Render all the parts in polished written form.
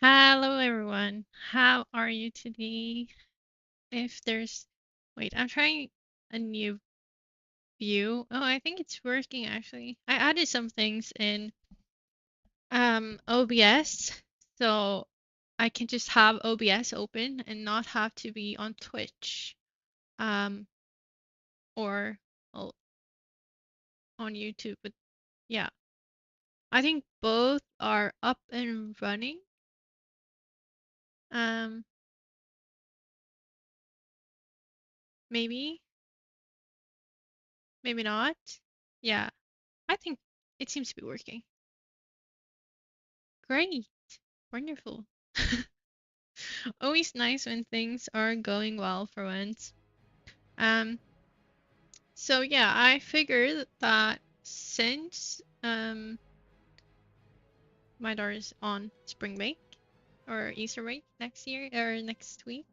Hello everyone. How are you today? If there's Wait, I'm trying a new view. Oh, I think it's working actually. I added some things in OBS so I can just have OBS open and not have to be on Twitch um or o- on YouTube. But yeah, I think both are up and running. Um maybe, maybe not. Yeah, I think it seems to be working. Great. Wonderful. Always nice when things are going well for once. Um, so yeah, I figured that since my daughter's on spring break or Easter break next year or next week,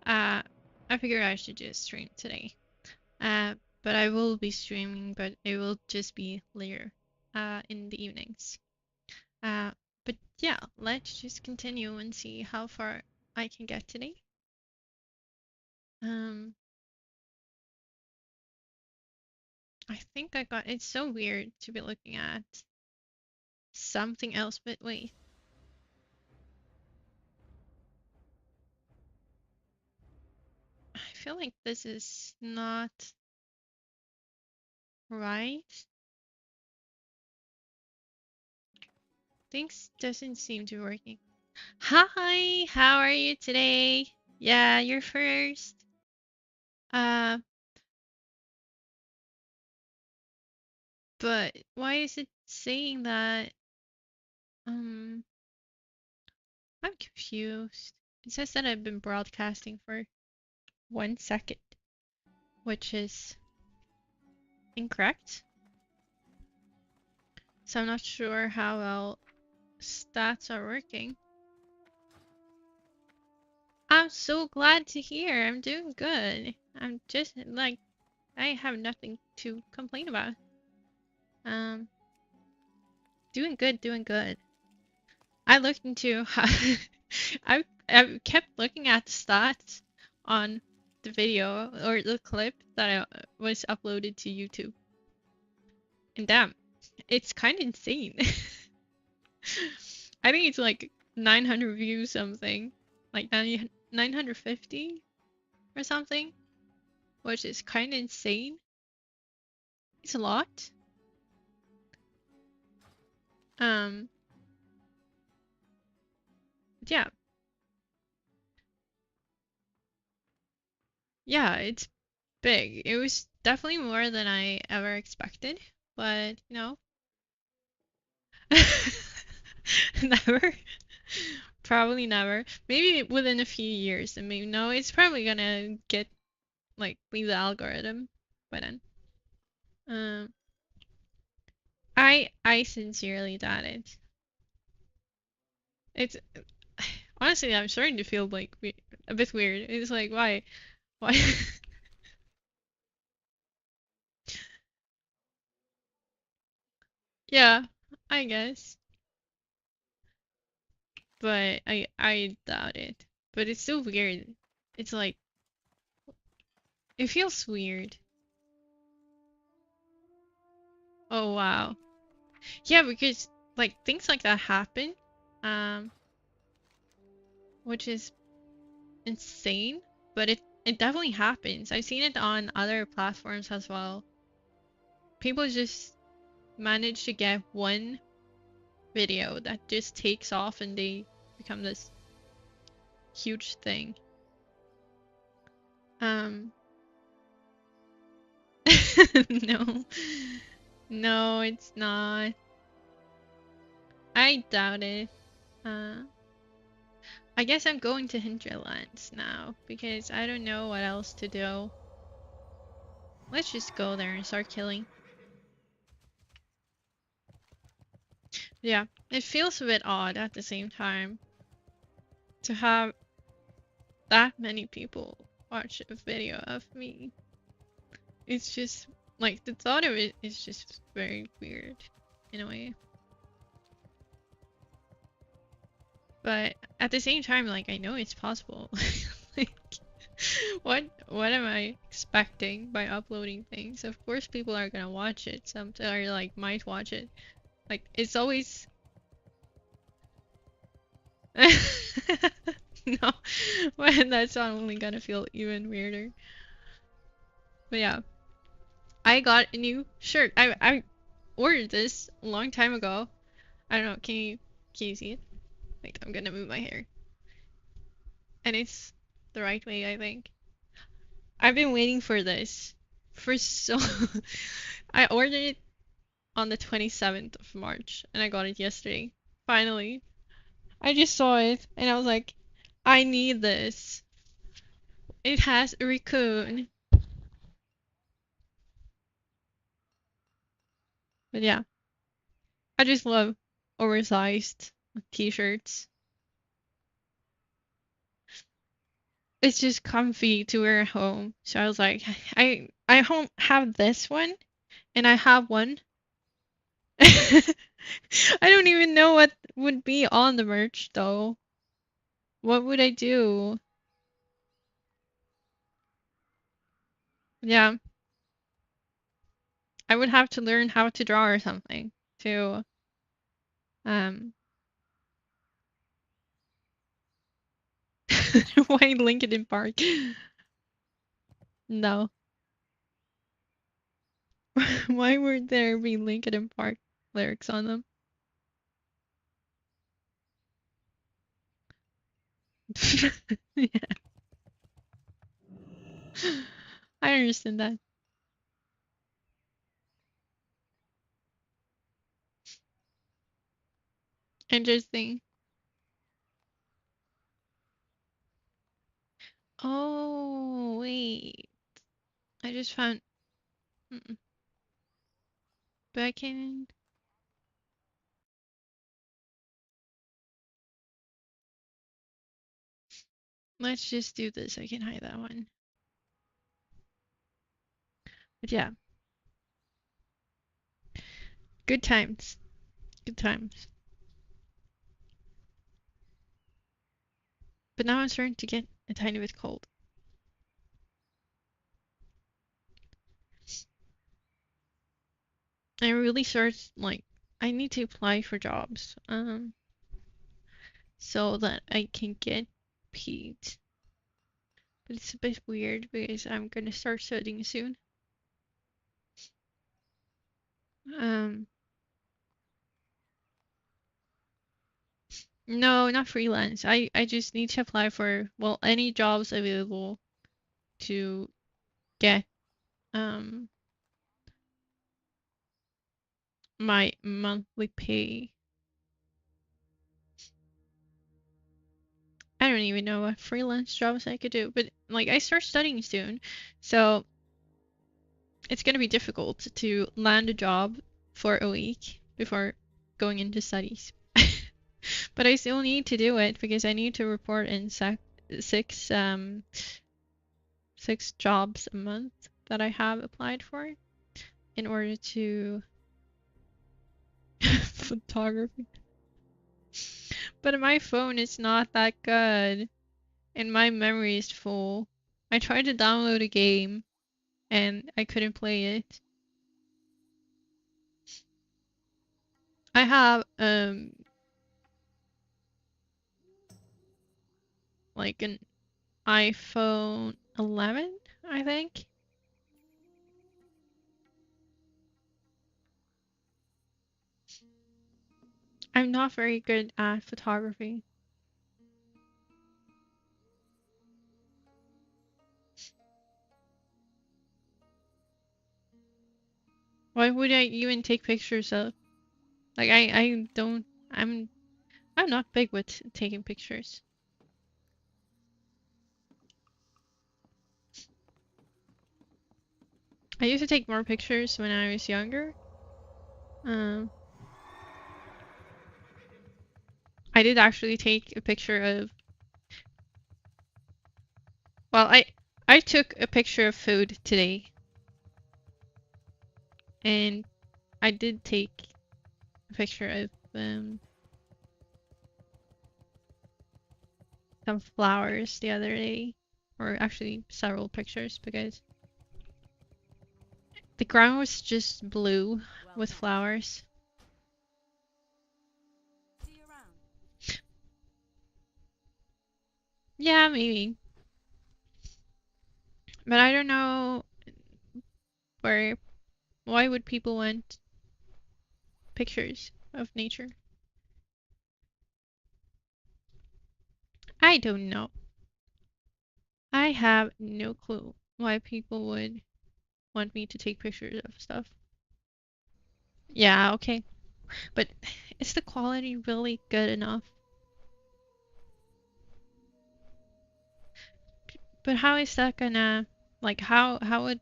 uh, I figured I should just stream today. Uh, but I will be streaming, but it will just be later, in the evenings. Uh, but yeah, let's just continue and see how far I can get today. Um, I think I got. It's so weird to be looking at something else, but wait. I feel like this is not right. Things doesn't seem to be working. Hi, how are you today? Yeah, you're first. Uh, but why is it saying that? Um, I'm confused. It says that I've been broadcasting for 1 second, which is incorrect. So I'm not sure how well stats are working. I'm so glad to hear. I'm doing good. I'm just like, I have nothing to complain about. Um, doing good, doing good. I looked into how I kept looking at the stats on the video or the clip that was uploaded to YouTube. And damn, it's kind of insane. I think it's like 900 views something, like 950 or something, which is kind of insane. It's a lot. Um, yeah, yeah, it's big. It was definitely more than I ever expected, but never. Probably never. Maybe within a few years, and maybe no, it's probably gonna get like leave the algorithm by then. Um, I sincerely doubt it. It's honestly, I'm starting to feel like a bit weird. It's like why? Yeah, I guess, but I doubt it. But it's so weird. It's like it feels weird. Oh wow. Yeah, because like things like that happen, um, which is insane, but it definitely happens. I've seen it on other platforms as well. People just manage to get one video that just takes off and they become this huge thing. Um, no, no, it's not. I doubt it. Uh, I guess I'm going to Hinterlands now because I don't know what else to do. Let's just go there and start killing. Yeah, it feels a bit odd at the same time to have that many people watch a video of me. It's just like the thought of it is just very weird in a way. But at the same time, like, I know it's possible. Like, what am I expecting by uploading things? Of course people are gonna watch it. Some are like might watch it. Like it's always no, but that's only gonna feel even weirder. But yeah, I got a new shirt. I ordered this a long time ago. I don't know. Can you see it? Wait, I'm gonna move my hair. And it's the right way, I think. I've been waiting for this for so. I ordered it on the 27th of March and I got it yesterday. Finally. I just saw it and I was like, I need this. It has a raccoon. But yeah, I just love oversized t-shirts. It's just comfy to wear at home. So I was like, I home have this one and I have one. I don't even know what would be on the merch though. What would I do? Yeah, I would have to learn how to draw or something to um why Linkin Park? No. Why would there be Linkin Park lyrics on them? Yeah, I understand that. Interesting. Oh, wait. I just found back in. Let's just do this. I can hide that one. But yeah, good times. Good times. But now I'm starting to get a tiny bit cold. I really start like I need to apply for jobs. So that I can get paid. But it's a bit weird because I'm gonna start studying soon. Um, no, not freelance. I just need to apply for, well, any jobs available to get um my monthly pay. I don't even know what freelance jobs I could do, but like I start studying soon, so it's gonna be difficult to land a job for a week before going into studies. But I still need to do it because I need to report in six six jobs a month that I have applied for in order to photography. But my phone is not that good and my memory is full. I tried to download a game and I couldn't play it. I have like an iPhone 11, I think. I'm not very good at photography. Why would I even take pictures of? Like I don't I'm not big with taking pictures. I used to take more pictures when I was younger. Um, I did actually take a picture of, well, I took a picture of food today, and I did take a picture of some flowers the other day, or actually several pictures, because the ground was just blue with flowers. Yeah, maybe. But I don't know why would people want pictures of nature? I don't know. I have no clue why people would want me to take pictures of stuff. Yeah, okay. But is the quality really good enough? But how is that gonna, like, how would,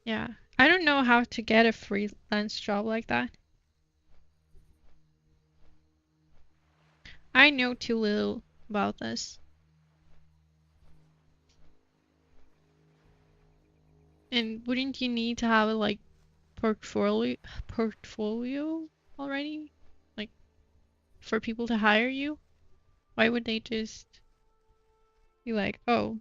yeah. I don't know how to get a freelance job like that. I know too little about this. And wouldn't you need to have a, like, portfolio already? Like, for people to hire you? Why would they just be like, oh,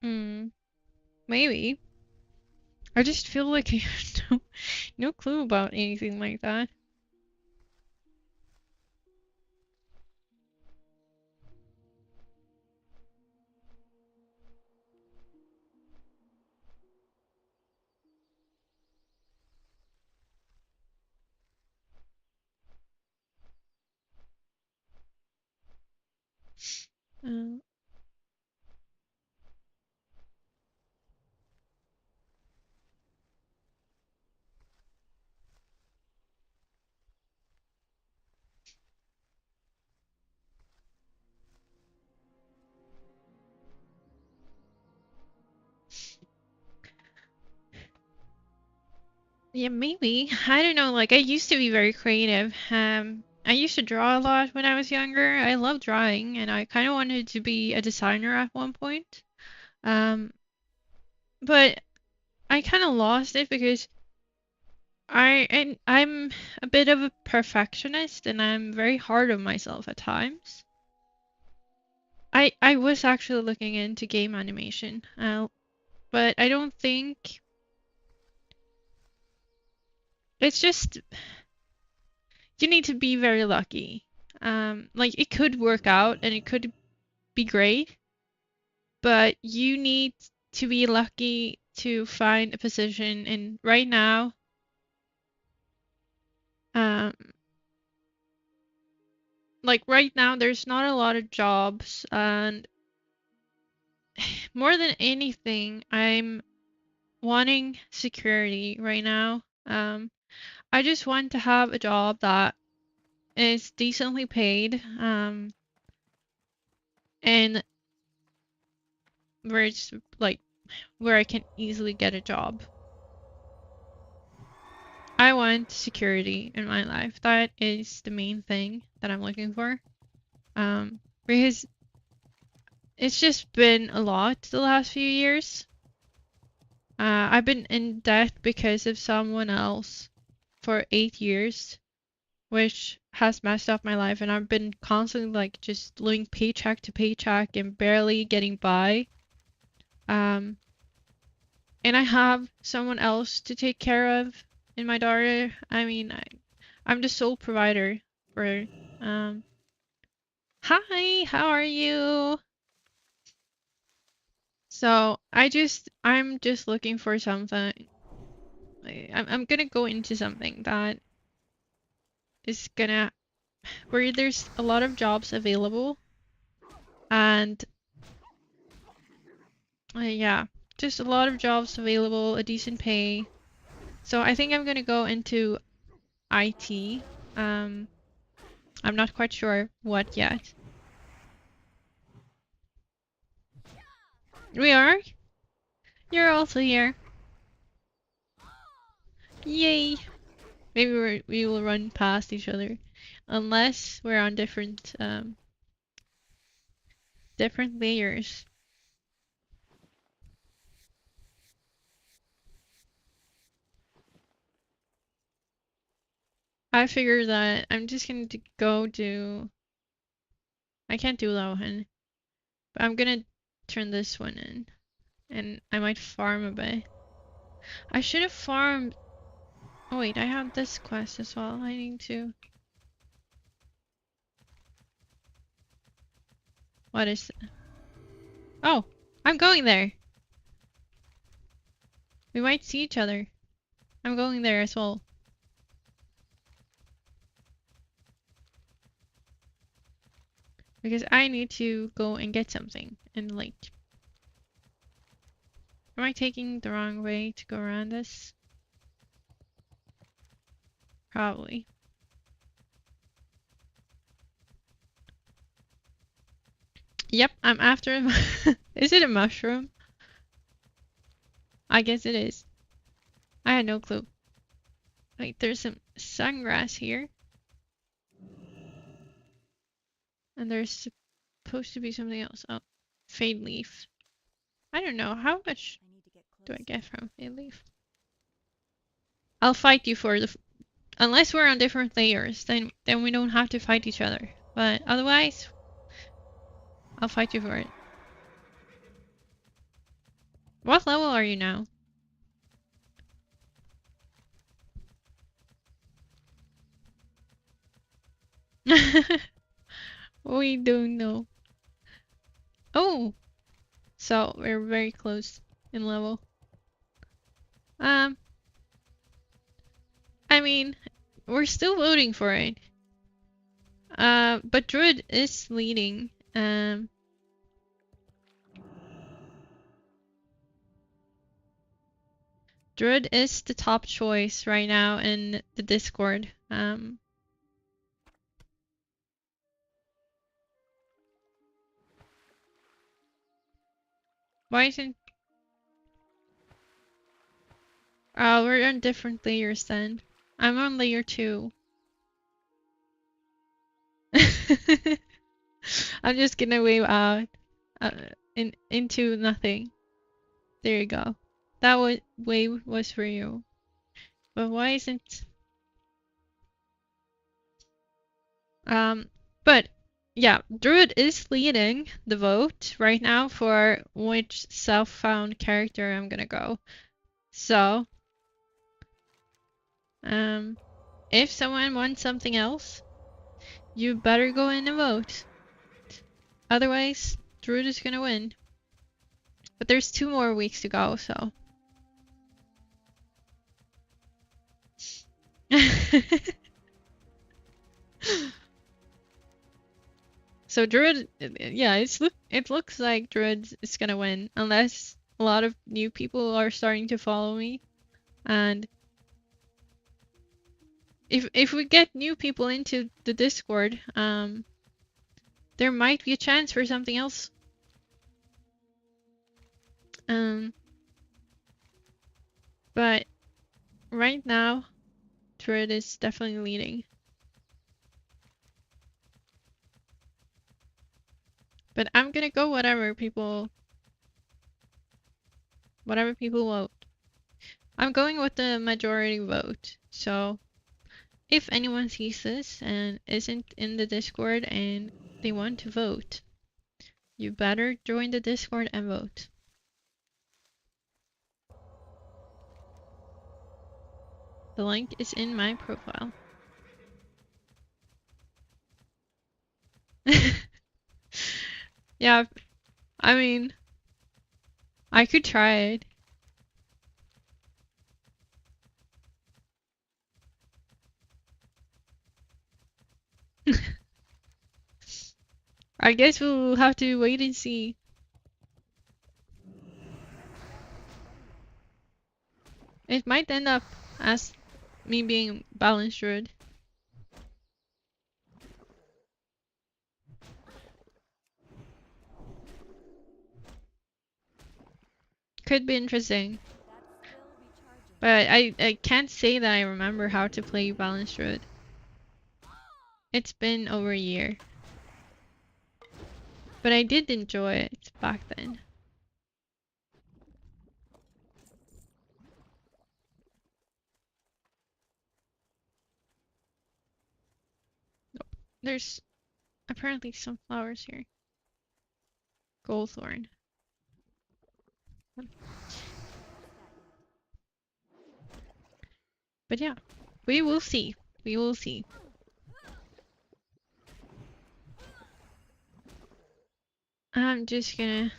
hmm, maybe. I just feel like I have no clue about anything like that. Uh, yeah, maybe. I don't know, like I used to be very creative. I used to draw a lot when I was younger. I love drawing and I kind of wanted to be a designer at one point. Um, but I kind of lost it because I'm a bit of a perfectionist and I'm very hard on myself at times. I was actually looking into game animation, but I don't think it's just you need to be very lucky. Like it could work out and it could be great, but you need to be lucky to find a position. And right now, um, like right now, there's not a lot of jobs, and more than anything, I'm wanting security right now. I just want to have a job that is decently paid, and where it's like where I can easily get a job. I want security in my life. That is the main thing that I'm looking for. Because it's just been a lot the last few years. I've been in debt because of someone else for 8 years, which has messed up my life, and I've been constantly like just living paycheck to paycheck and barely getting by. Um, and I have someone else to take care of in my daughter. I mean, I'm the sole provider for. Um, Hi, how are you? So I'm just looking for something. I'm gonna go into something that is gonna where there's a lot of jobs available, and yeah, just a lot of jobs available, a decent pay. So I think I'm gonna go into IT. Um, I'm not quite sure what yet. We are? You're also here. Yay! Maybe we will run past each other. Unless we're on different different layers. I figure that I'm just going to go do... I can't do that one. But I'm gonna turn this one in. And I might farm a bit. I should have farmed... Oh wait, I have this quest as well. I need to... What is it? Oh! I'm going there! We might see each other. I'm going there as well. Because I need to go and get something in the lake. Am I taking the wrong way to go around this? Probably. Yep, I'm after him. Is it a mushroom? I guess it is. I had no clue. Wait, there's some sungrass here. And there's supposed to be something else. Oh, fade leaf. I don't know. How much do I get from fade leaf? I'll fight you for the... Unless we're on different layers, then we don't have to fight each other. But otherwise, I'll fight you for it. What level are you now? We don't know. Oh! So, we're very close in level. I mean, we're still voting for it. But Druid is leading. Druid is the top choice right now in the Discord. Why isn't... we're on different layers then. I'm on layer 2. I'm just gonna wave out into nothing. There you go. That wave was for you. But why isn't... But yeah, Druid is leading the vote right now for which self-found character I'm gonna go. So, if someone wants something else, you better go in and vote. Otherwise, Druid is gonna win. But there's 2 more weeks to go, so. So Druid, yeah, it looks like Druid is gonna win unless a lot of new people are starting to follow me, and if we get new people into the Discord, there might be a chance for something else. But right now, Druid is definitely leading. But I'm gonna go whatever people vote. I'm going with the majority vote. So if anyone sees this and isn't in the Discord and they want to vote, you better join the Discord and vote. The link is in my profile. Yeah, I mean, I could try it. I guess we'll have to wait and see. It might end up as me being balanced druid. could be interesting. But I can't say that I remember how to play Balanced Road. It's been over a year. But I did enjoy it back then. There's apparently some flowers here. Goldthorn. But yeah, we will see. We will see. I'm just gonna...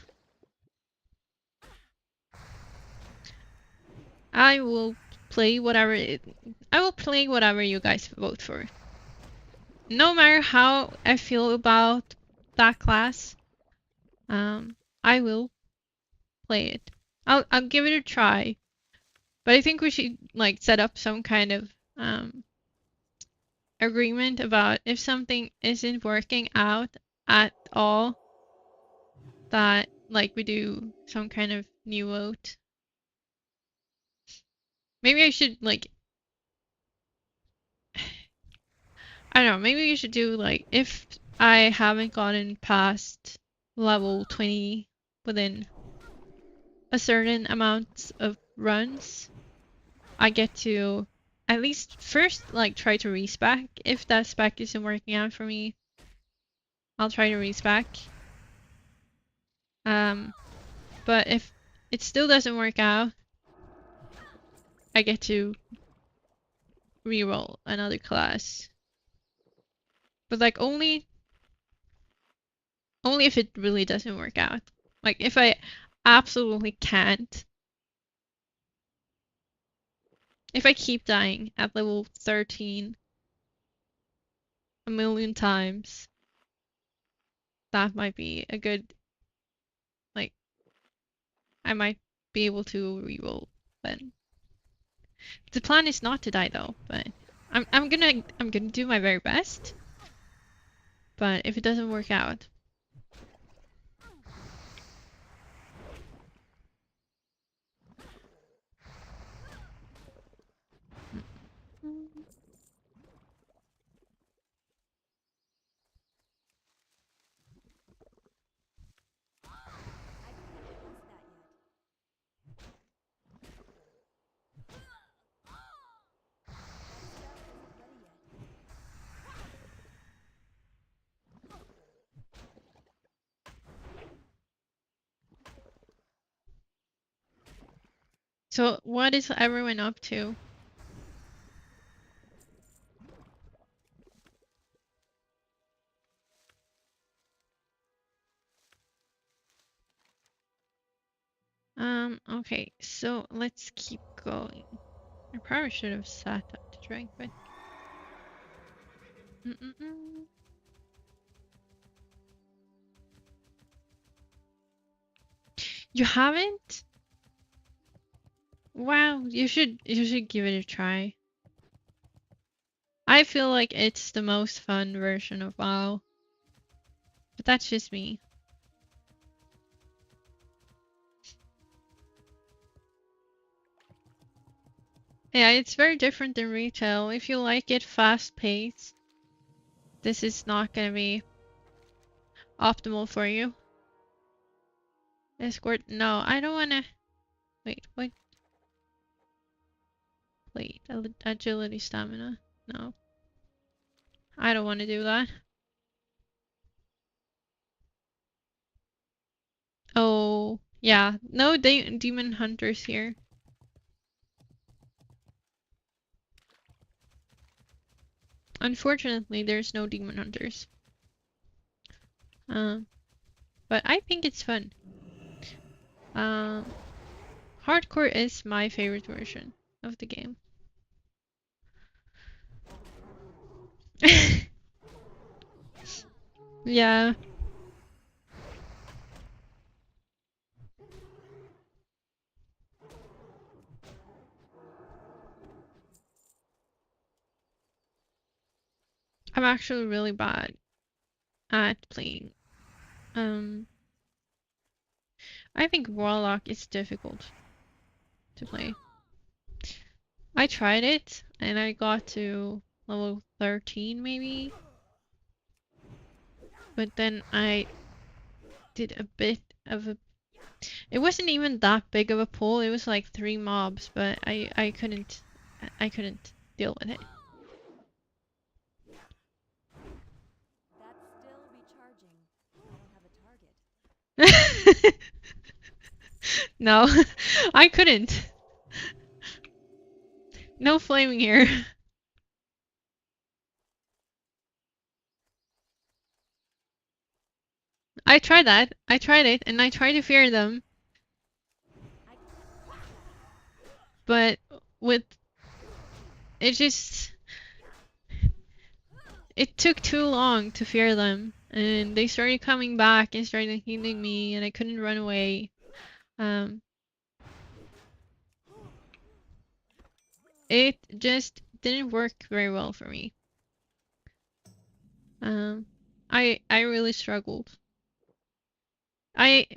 I will play whatever I will play whatever you guys vote for. No matter how I feel about that class, I will play it. I'll give it a try. But I think we should like set up some kind of agreement about if something isn't working out at all, that like we do some kind of new vote. Maybe I should like I don't know, maybe we should do like if I haven't gotten past level 20 within a certain amount of runs, I get to at least first like try to respec. If that spec isn't working out for me, I'll try to respec. But if it still doesn't work out, I get to reroll another class. But like only if it really doesn't work out. Like if I absolutely can't. If I keep dying at level 13 a million times, that might be a good, like, I might be able to reroll then. The plan is not to die though, but I'm gonna do my very best. But if it doesn't work out, so what is everyone up to? Okay, so let's keep going. I probably should have sat up to drink, but You haven't? Wow, you should give it a try. I feel like it's the most fun version of WoW. But that's just me. Yeah, it's very different than retail. If you like it fast paced, this is not gonna be optimal for you. Escort, no, I don't wanna, wait, what? Wait, agility, stamina, no. I don't wanna do that. Oh, yeah, no demon hunters here. Unfortunately, there's no demon hunters. But I think it's fun. Hardcore is my favorite version of the game. Yeah. I'm actually really bad at playing. I I think Warlock is difficult to play. I tried it and I got to level 13 maybe, but then I did a bit of a. It wasn't even that big of a pull. It was like 3 mobs, but I couldn't deal with it. That's still recharging. I don't have a target. No, I couldn't. No flaming here. I tried that. I tried it, and I tried to fear them, but with it just it took too long to fear them, and they started coming back and started hitting me, and I couldn't run away. Um, it just didn't work very well for me. Um, I really struggled. I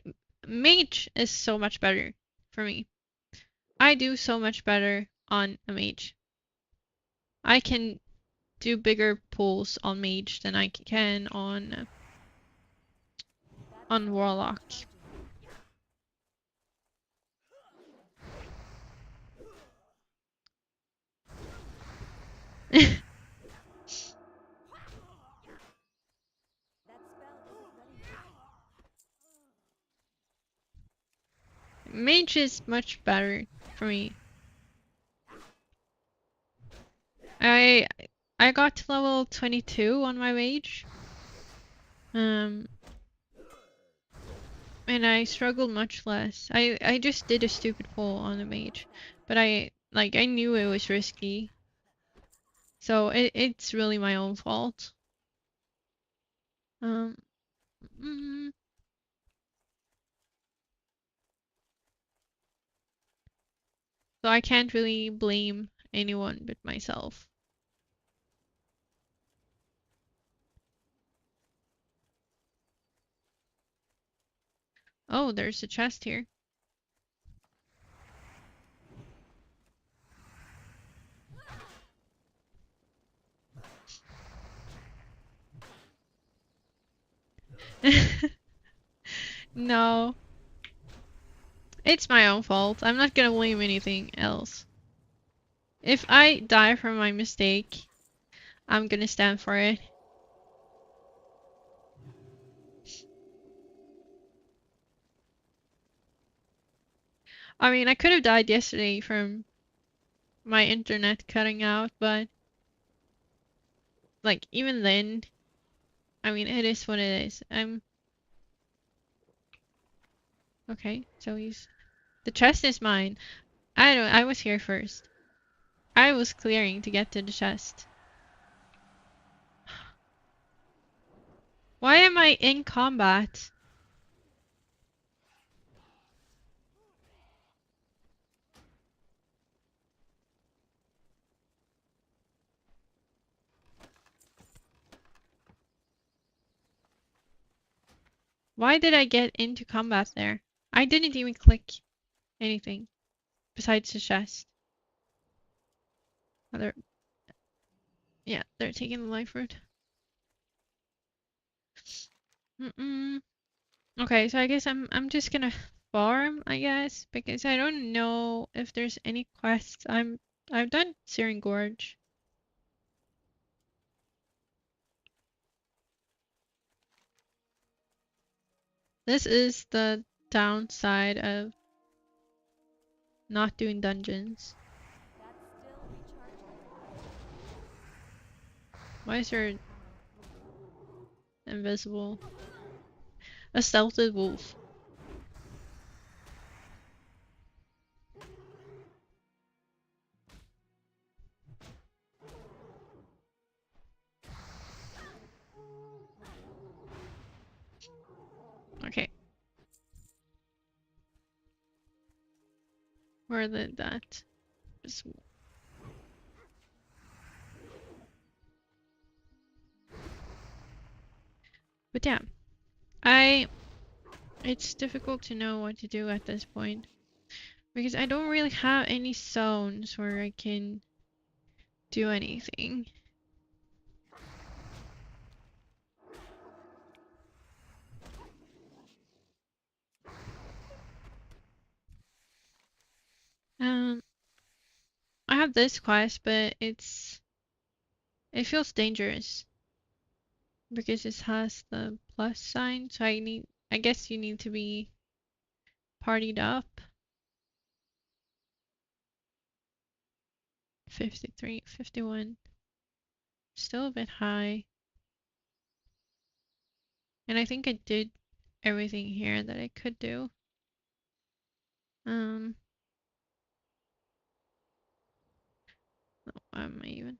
Mage is so much better for me. I do so much better on a mage. I can do bigger pulls on mage than I can on warlock. Mage is much better for me. I I got to level 22 on my mage. Um and I struggled much less. I just did a stupid pull on the mage, but I knew it was risky. So it's really my own fault. Um mm, so I can't really blame anyone but myself. Oh, there's a chest here. No, it's my own fault. I'm not gonna blame anything else. If I die from my mistake, I'm gonna stand for it. I mean, I could have died yesterday from my internet cutting out, but like even then, I mean, it is what it is. I'm okay. So he's the chest is mine. I don't. I was here first. I was clearing to get to the chest. Why am I in combat? Why did I get into combat there? I didn't even click anything besides the chest. Oh, yeah, they're taking the life route. Mm-mm. Okay, so I guess I'm just gonna farm, I guess, because I don't know if there's any quests. I've done Searing Gorge. This is the downside of not doing dungeons. Why is there invisible? A stealthed wolf. Okay. Where did that? But yeah, I It's difficult to know what to do at this point because I don't really have any zones where I can do anything. Um, I have this quest, but it feels dangerous because it has the plus sign, so I guess you need to be partied up. 53, 51. Still a bit high. And I think I did everything here that I could do. Um, why am I even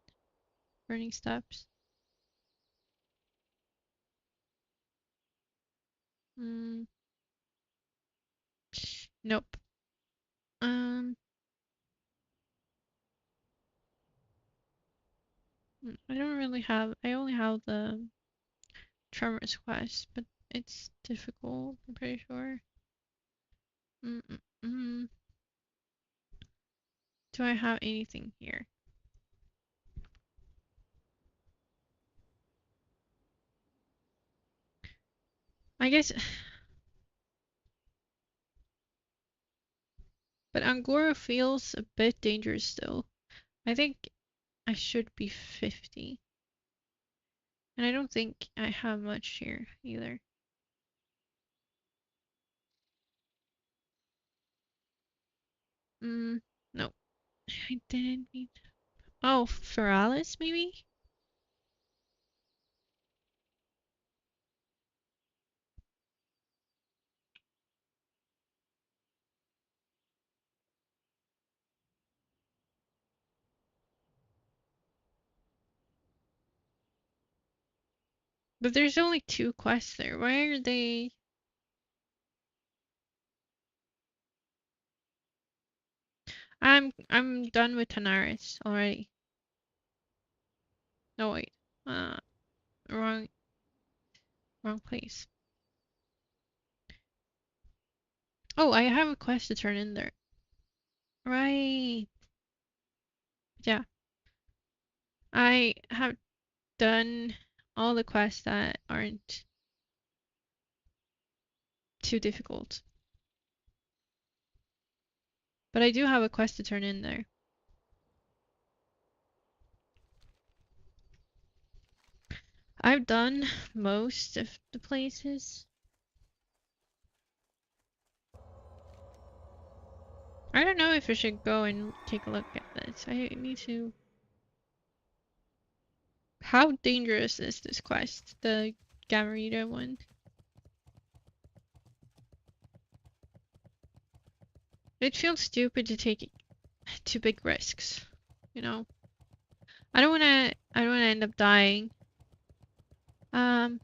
burning steps? Mm, nope. Um, I don't really have, I only have the Tremors quest, but it's difficult, I'm pretty sure. Mm -mm -mm. Do I have anything here? I guess, but Angora feels a bit dangerous still. I think I should be 50. And I don't think I have much here either. No. I didn't mean. Oh, Feralis, maybe? But there's only 2 quests there. Why are they? I'm done with Tanaris already. No wait. Uh, wrong place. Oh, I have a quest to turn in there. Right. Yeah. I have done all the quests that aren't too difficult. But I do have a quest to turn in there. I've done most of the places. I don't know if I should go and take a look at this. I need to. How dangerous is this quest? The Gamarita one? It feels stupid to take too big risks, you know? I don't wanna end up dying. Um,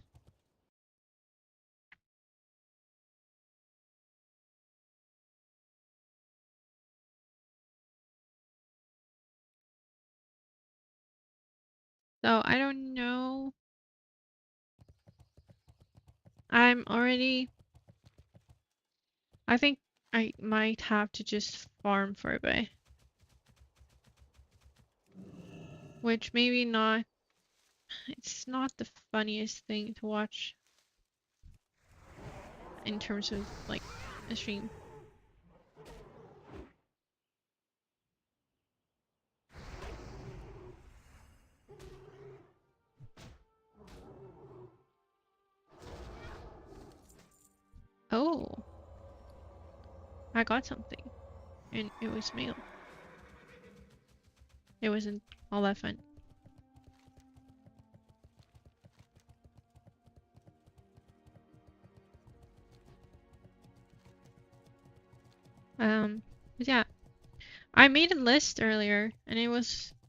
so I don't know. I'm already. I think I might have to just farm for a bit. Which maybe not. It's not the funniest thing to watch in terms of like a stream. Oh, I got something, and it was mail. It wasn't all that fun. But yeah, I made a list earlier, and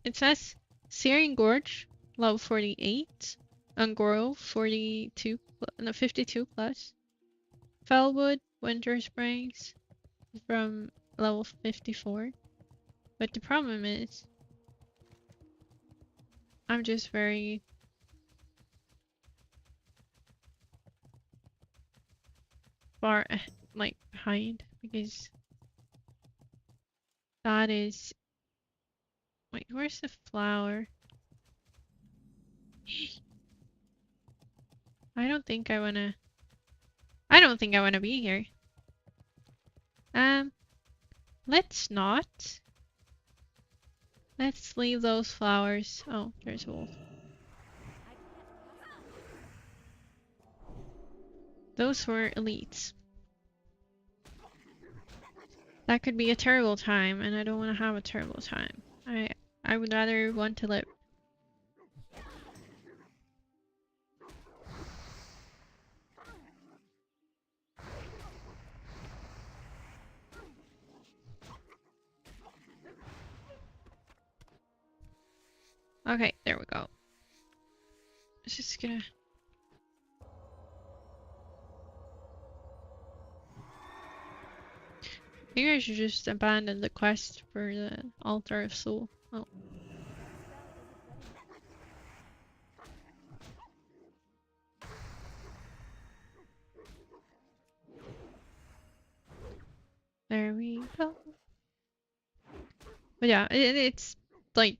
it says Syrian Gorge, level 48, Ungoro 42, no 52 plus, Fellwood, Winter Springs from level 54. But the problem is, I'm just very. far like behind because that is. Wait, where's the flower? I don't think I wanna. I don't think I wanna be here. Let's not. Let's leave those flowers. Oh, there's a wolf. Those were elites. That could be a terrible time, and I don't want to have a terrible time. I would rather want to live. Okay, there we go. It's just gonna. Maybe I should just abandon the quest for the altar of soul. Oh. There we go. But yeah, it's like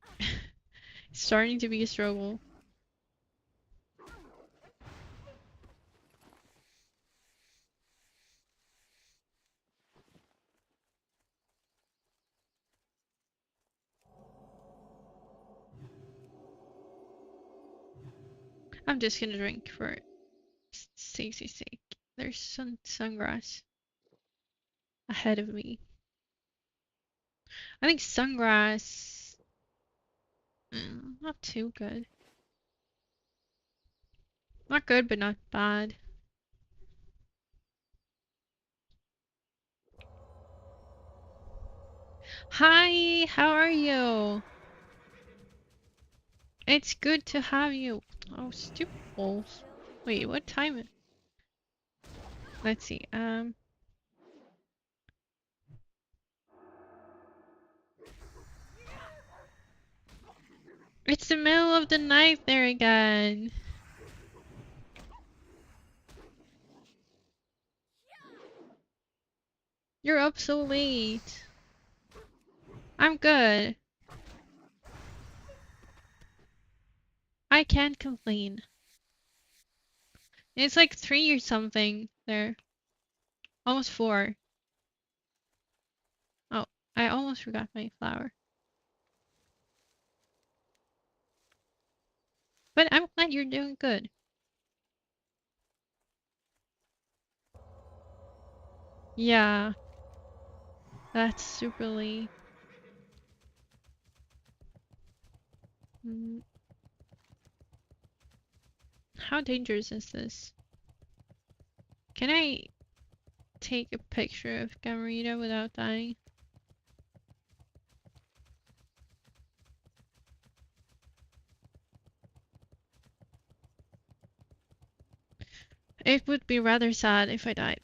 starting to be a struggle. I'm just gonna drink for safety's sake. There's some sungrass ahead of me. I think sungrass, not too good. Not good, but not bad. Hi, how are you? It's good to have you. Oh, stupid wolves. Wait, what time? Let's see. It's the middle of the night there again. You're up so late. I'm good. I can't complain. It's like 3 or something there. Almost 4. Oh, I almost forgot my flower. But I'm glad you're doing good. Yeah, that's super late. Mm, how dangerous is this? Can I take a picture of Gamarita without dying? It would be rather sad if I died.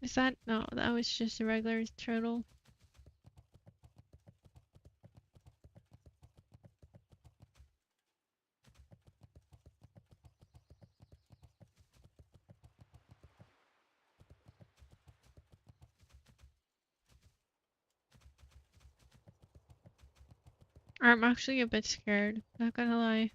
Is that? No, that was just a regular turtle. I'm actually a bit scared, not gonna lie.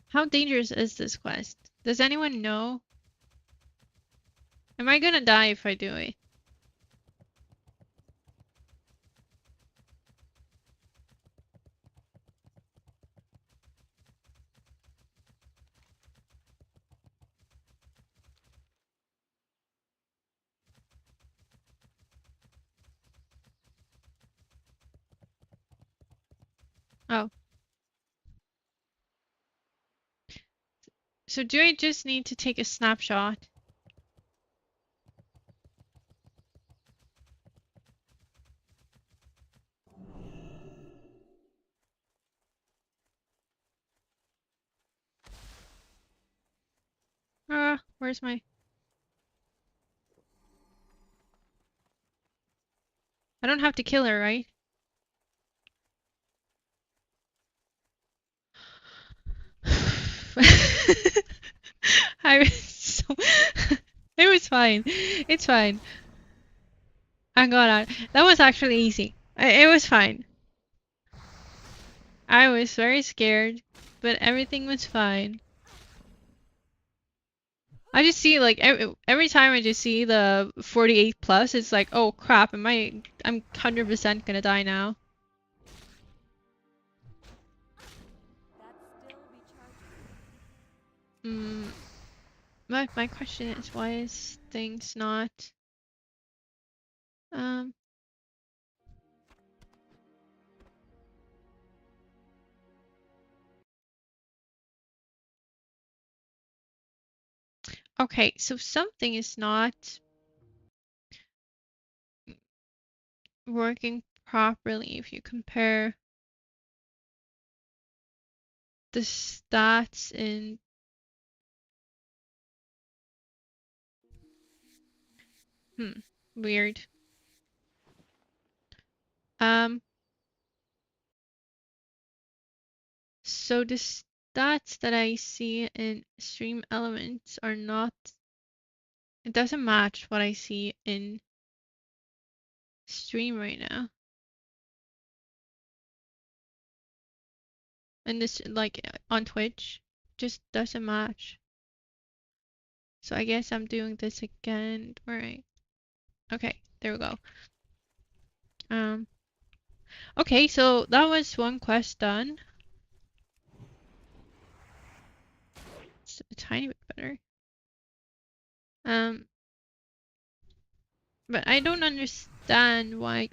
How dangerous is this quest? Does anyone know? Am I gonna die if I do it? Oh. So do I just need to take a snapshot? Where's my... I don't have to kill her, right? I was so... It was fine. It's fine. I got out. That was actually easy. It was fine. I was very scared, but everything was fine. I just see like every time I just see the 48 plus, it's like, oh crap, I'm 100% gonna die now. That's still recharging. Mm, my question is, why is things not um okay, so something is not working properly if you compare the stats in weird. Um so the stats that I see in stream elements are not, it doesn't match what I see in stream right now. And this like on Twitch just doesn't match. So I guess I'm doing this again. Alright. Okay, there we go. Um okay, so that was one quest done. It's a tiny bit better. Um but I don't understand why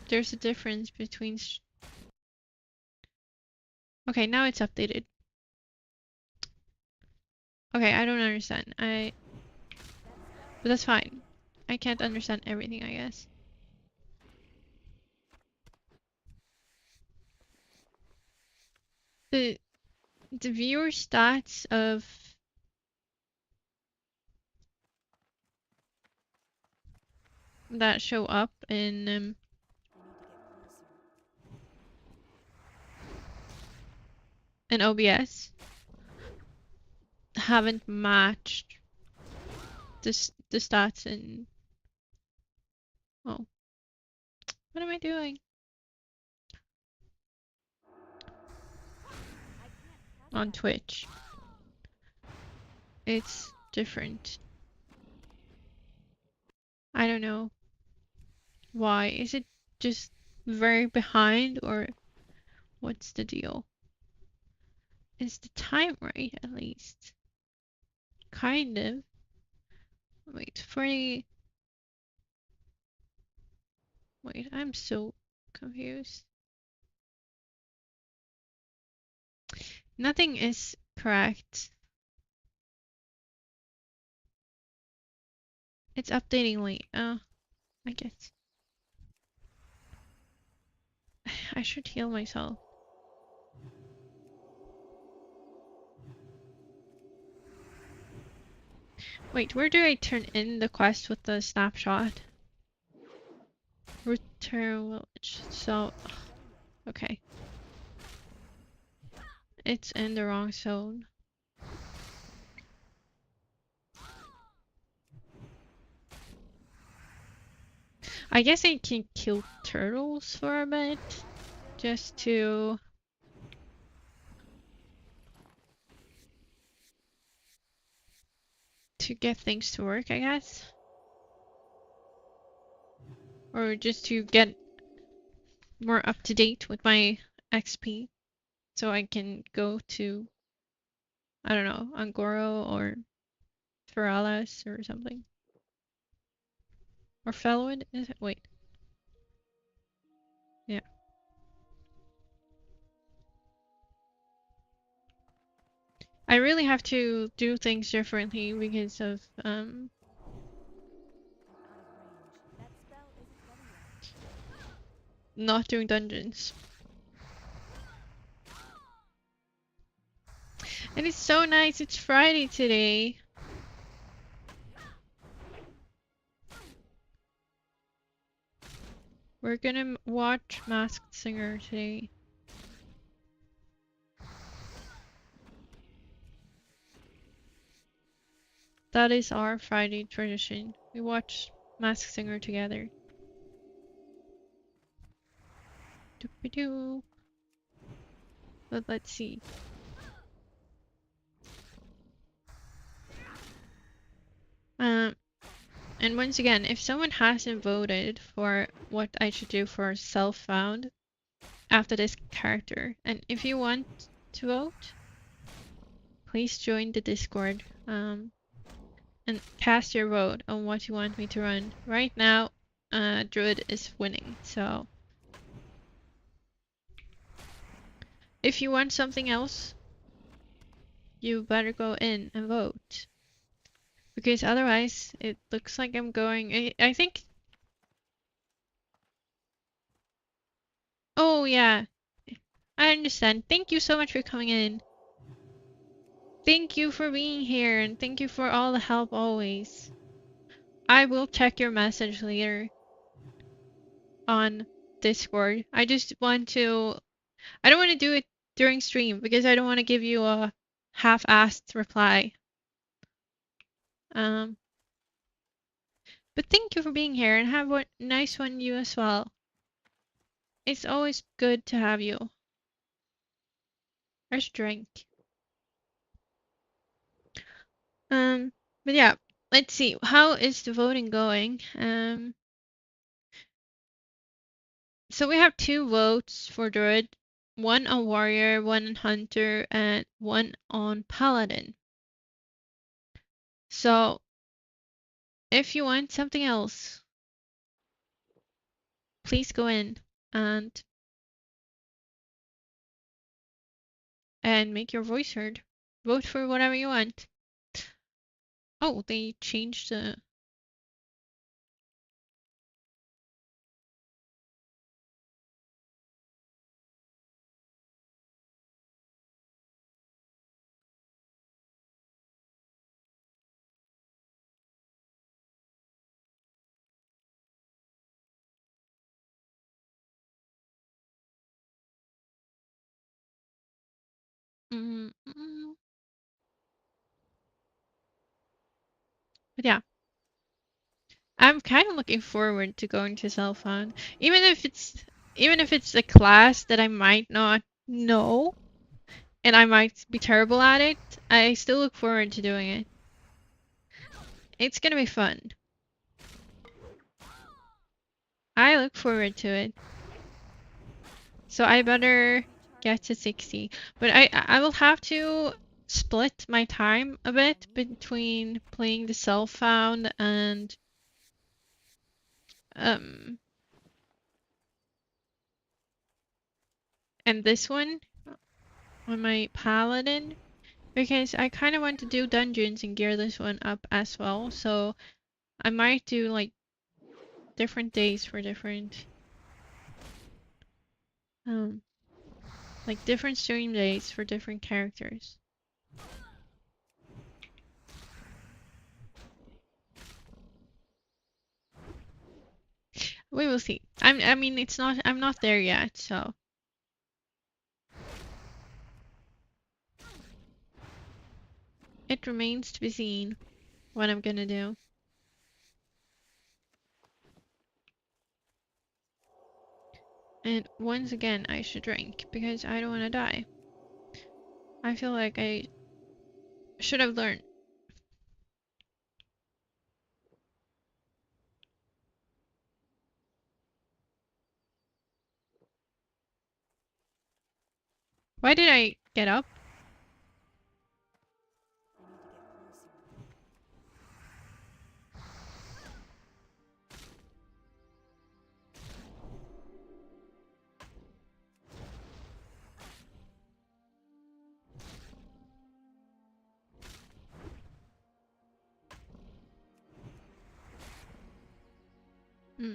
there's a difference between okay, now it's updated. Okay, I don't understand. But that's fine. I can't understand everything, I guess. The viewer stats of that show up in I need to get closer. OBS haven't matched the stats in, oh, what am I doing? I can't pass On that. Twitch. It's different. I don't know why. Is it just very behind, or what's the deal? Is the time right at least? Kind of. Wait, 40. Wait, I'm so confused. Nothing is correct. It's updating late. I guess. I should heal myself. Wait, where do I turn in the quest with the snapshot? Return village. So, okay. It's in the wrong zone. I guess I can kill turtles for a bit. Just to get things to work, I guess. Or just to get more up to date with my XP. So I can go to, I don't know, Angoro or Feralas or something. Or Felwood? Is it? Wait. Yeah. I really have to do things differently because of I'm out of range. That spell isn't ready yet. not doing dungeons. And it's so nice. It's Friday today. We're gonna watch Masked Singer today. That is our Friday tradition. We watch Masked Singer together. Doop-a-doo. But let's see. And once again, if someone hasn't voted for what I should do for self-found after this character, and if you want to vote, please join the Discord and cast your vote on what you want me to run. Right now, Druid is winning, so if you want something else, you better go in and vote. Because otherwise, it looks like I'm going. I think. Oh, yeah. I understand. Thank you so much for coming in. Thank you for being here, and thank you for all the help always. I will check your message later on Discord. I just want to. I don't want to do it during stream because I don't want to give you a half-assed reply. Um, but thank you for being here and have a nice one you as well. It's always good to have you. There's a drink. But yeah, let's see. How is the voting going? So we have 2 votes for Druid, 1 on Warrior, 1 on Hunter, and 1 on Paladin. So if you want something else, please go in and make your voice heard. Vote for whatever you want. Oh, they changed the. Mm, mm. But yeah, I'm kind of looking forward to going to Self-Found, even if it's a class that I might not know and I might be terrible at it. I still look forward to doing it. It's gonna be fun. I look forward to it. So I better get to 60. But I will have to split my time a bit between playing the Self-Found um and this one on my Paladin because I kind of want to do dungeons and gear this one up as well. So I might do like different days for different um like different stream days for different characters. We will see. I mean I'm not there yet, so it remains to be seen what I'm gonna do. And once again, I should drink because I don't want to die. I feel like I should have learned. Why did I get up? I need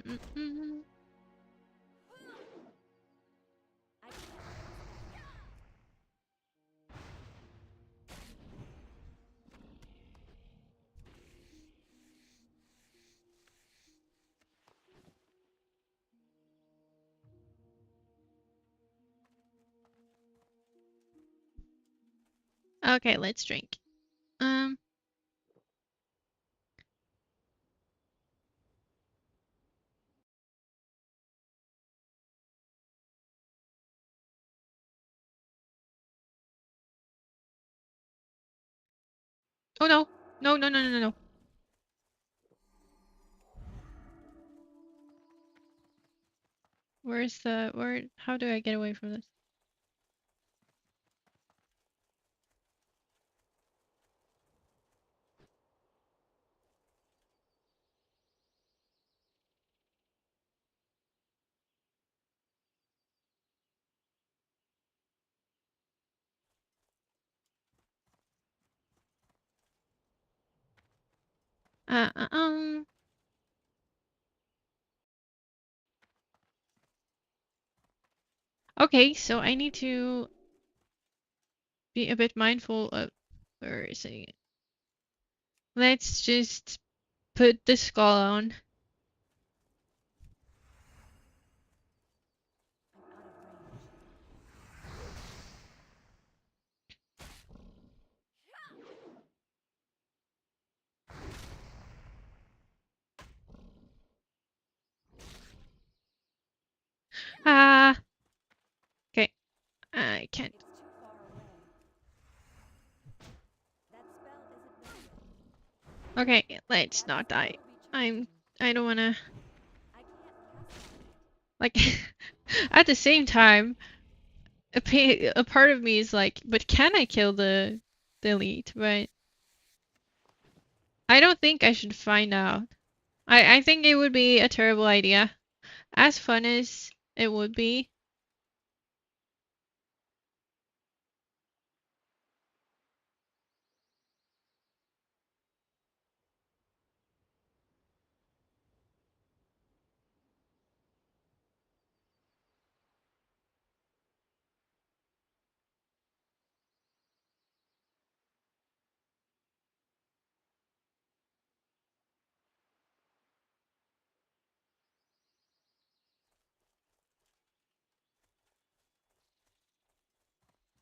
to get closer. Mm-mm-mm. I can Okay, let's drink. Um. Oh no! No! No! No! No! No! No! Where's the where? How do I get away from this? Uh. uh, um. Okay, so I need to be a bit mindful of. Where is it? Let's just put the skull on. I'm out of range. Ah. Okay. I can't. It's too far away. That spell isn't ready yet. Okay, let's That not spell die. will be too I'm. soon. I don't wanna. I can't cast that yet. Like. At the same time, a part of me is like, but can I kill the elite? But I don't think I should find out. I think it would be a terrible idea. As fun as it would be.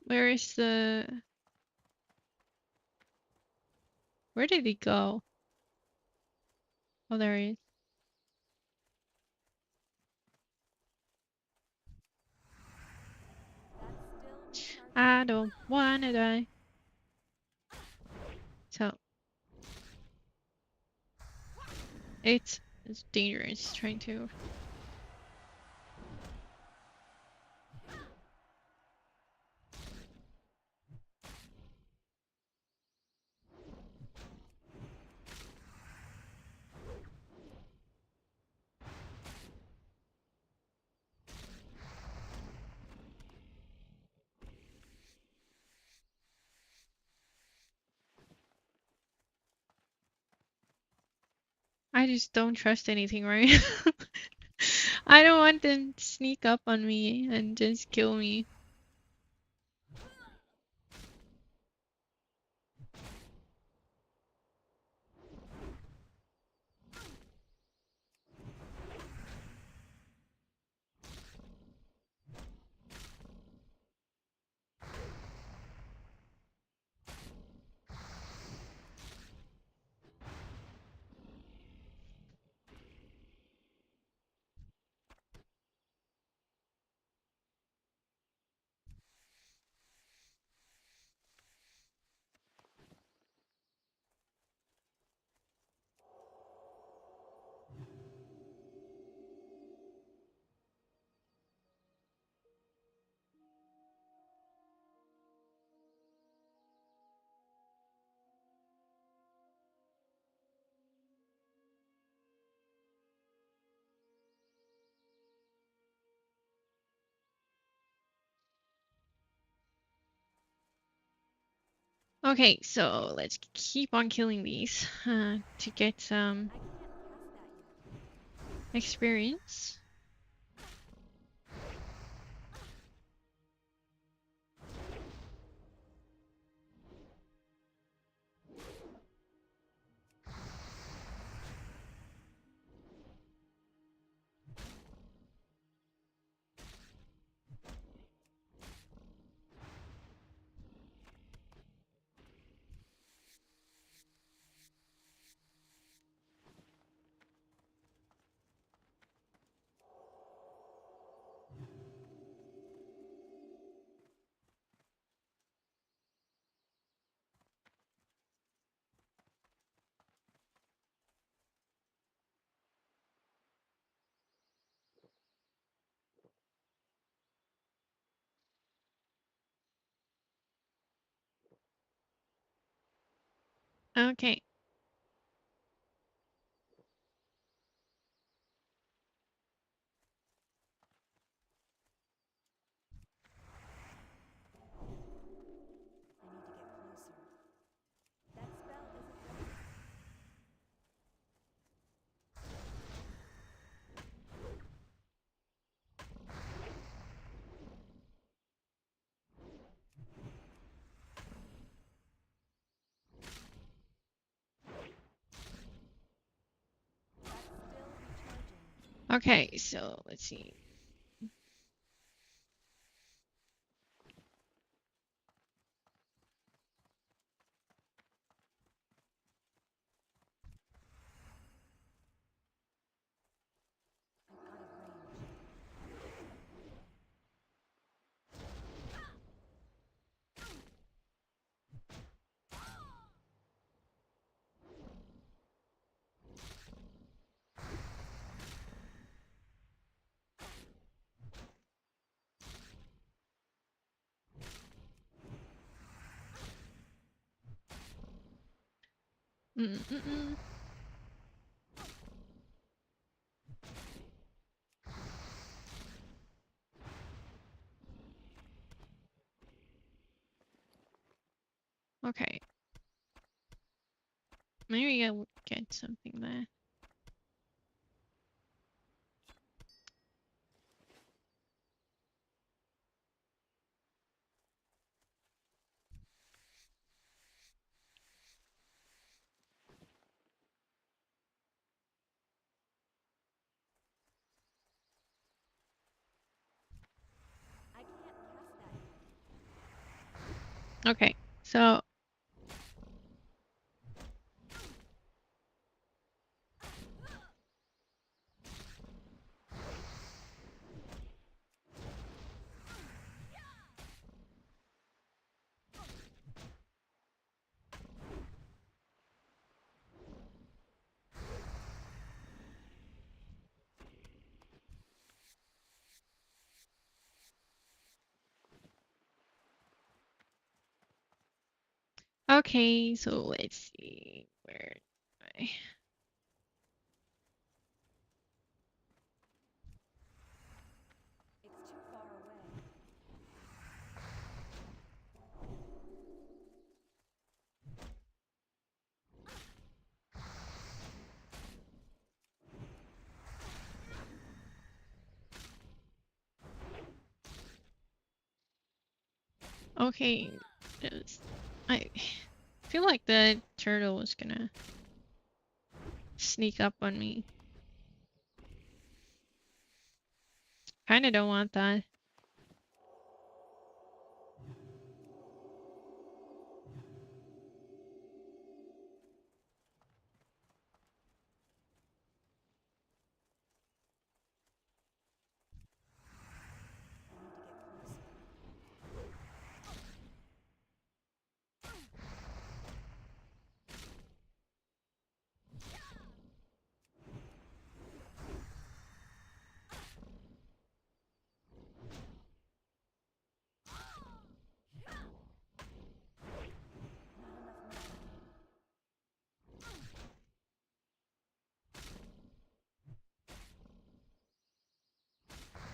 Where is the? Where did he go? Oh, there he is. That's still recharging. I don't wanna die. So it's dangerous trying to. I just don't trust anything right now. I don't want them to sneak up on me and just kill me. Okay, so let's keep on killing these to get some I can't cast that yet. experience. Okay. I need to get closer. That spell isn't ready yet. That's still recharging. Okay, so let's see. I'm out of range. Mm-mm-mm. Okay. Maybe I'll get something there. I can't cast that yet. Okay, so okay, so let's see where I It's too far away. okay. I feel like the turtle was gonna sneak up on me. Kinda don't want that. I need to get closer. Not enough mana.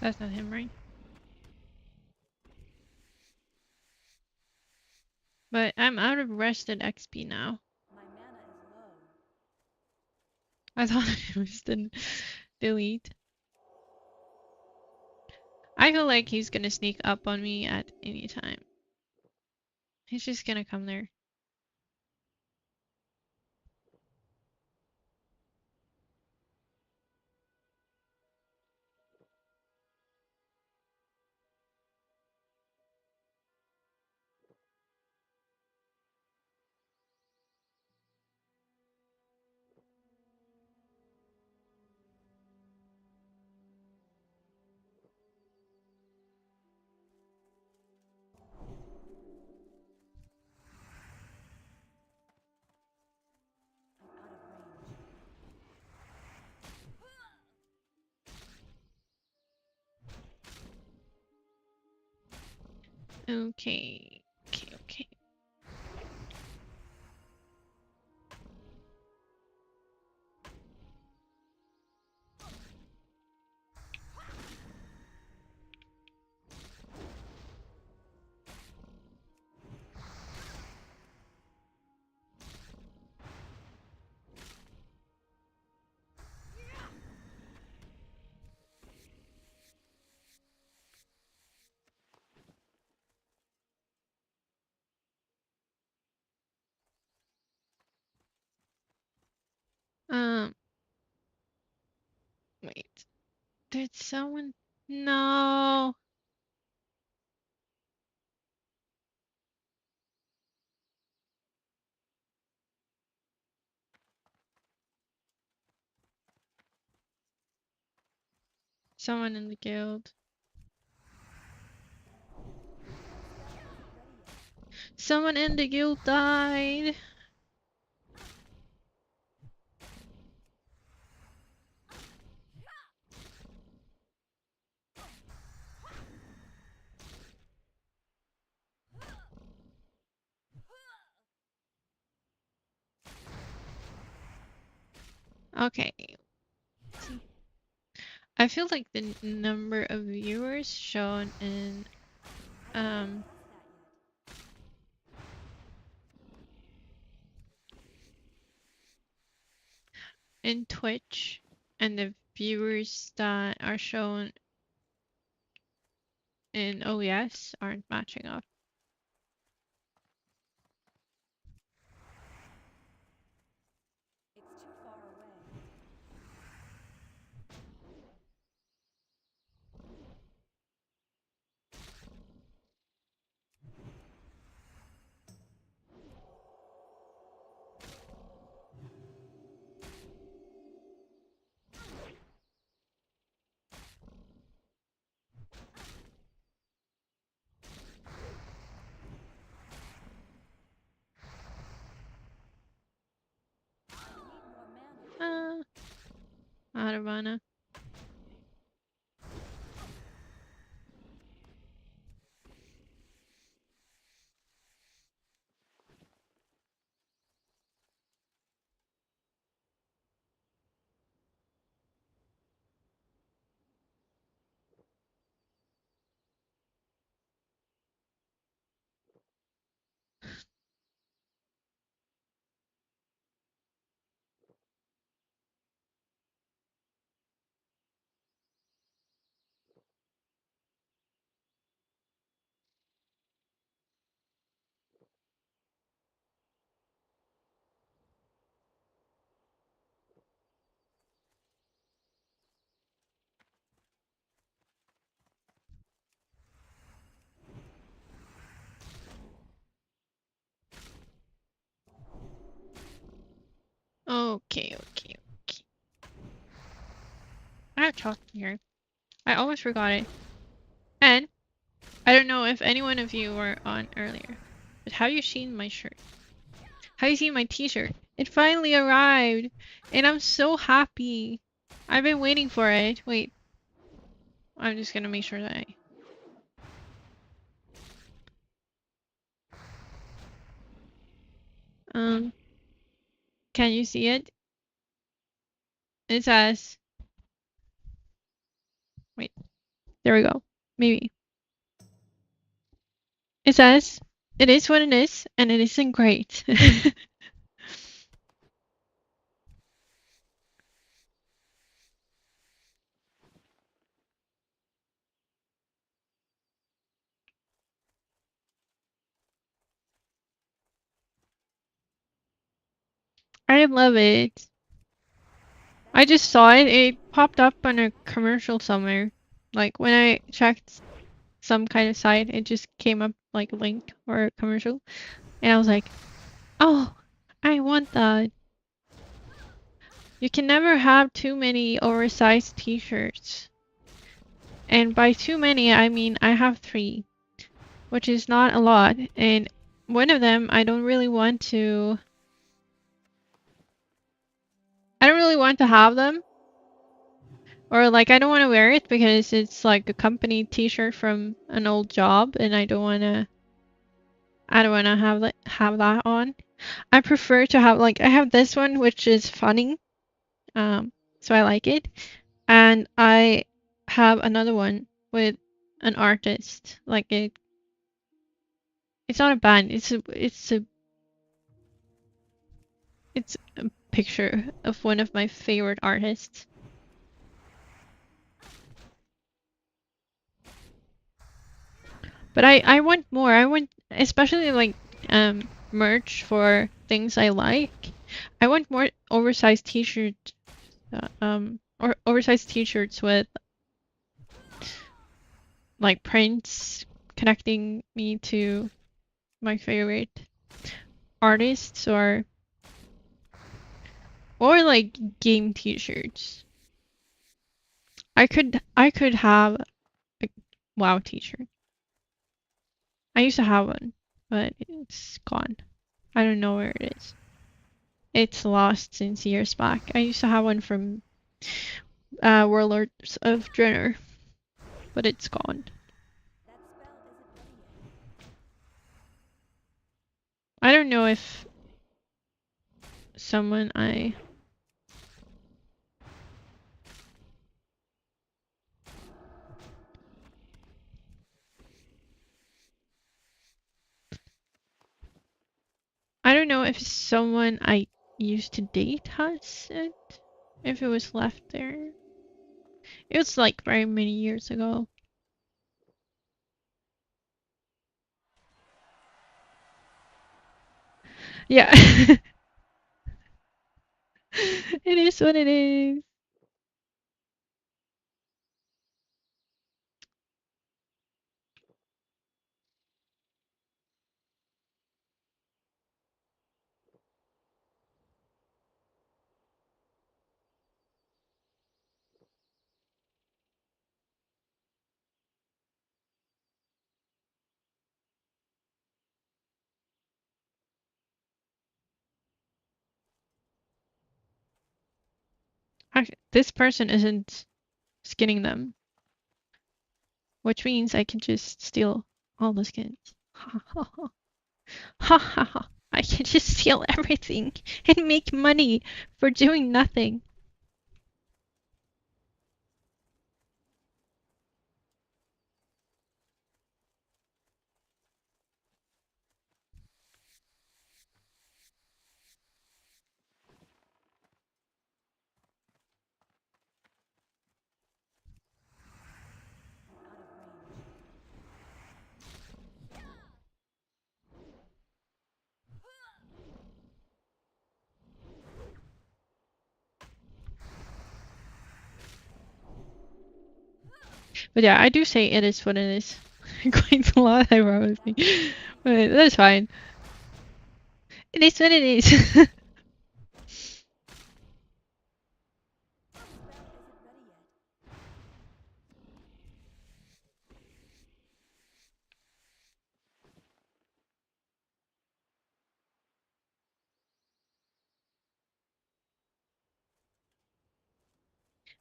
That's not him, right? But I'm out of rested XP now. My mana is low. I thought it was the delete. I feel like he's gonna sneak up on me at any time. He's just gonna come there. I'm out of range. Okay. Okay, okay. Did someone? No. Someone in the guild. Someone in the guild died. Okay. I feel like the number of viewers shown in Twitch and the viewers that are shown in OES aren't matching up. It's too far away. Out of mana. Okay. I have chalk here. I almost forgot it. And I don't know if any one of you were on earlier, but have you seen my shirt? Have you seen my t-shirt? It finally arrived, and I'm so happy. I've been waiting for it. Wait, I'm just gonna make sure that can you see it? It says, wait, there we go. Maybe. It says, it is what it is, and it isn't great. I love it. I just saw it. It popped up on a commercial somewhere. Like when I checked some kind of site, it just came up like a link or a commercial. And I was like, oh, I want that. You can never have too many oversized t-shirts. And by too many, I mean I have 3, which is not a lot. And one of them, I don't really want to have them. Or like I don't want to wear it because it's like a company t-shirt from an old job and I don't want to have that on. I prefer to have like I have this one which is funny. So I like it. And I have another one with an artist. Like it's not a band. It's a picture of one of my favorite artists. But I want more. I want especially like merch for things I like. I want more oversized t-shirt or oversized t-shirts with like prints connecting me to my favorite artists or like game t-shirts. I could have a WoW t-shirt. I used to have one, but it's gone. I don't know where it is. It's lost since years back. I used to have one from Warlords of Draenor, but it's gone. That spell isn't ready yet. I don't know if someone I don't know if someone I used to date has it. If it was left there. It was like very many years ago. Yeah. It is what it is. Actually, this person isn't skinning them, which means I can just steal all the skins. Ha ha ha. Ha ha ha. I can just steal everything and make money for doing nothing. I'm out of range. But yeah, I do say it is what it is. Quite a lot, I promise me. But that's fine. It is what it is. That spell isn't ready yet.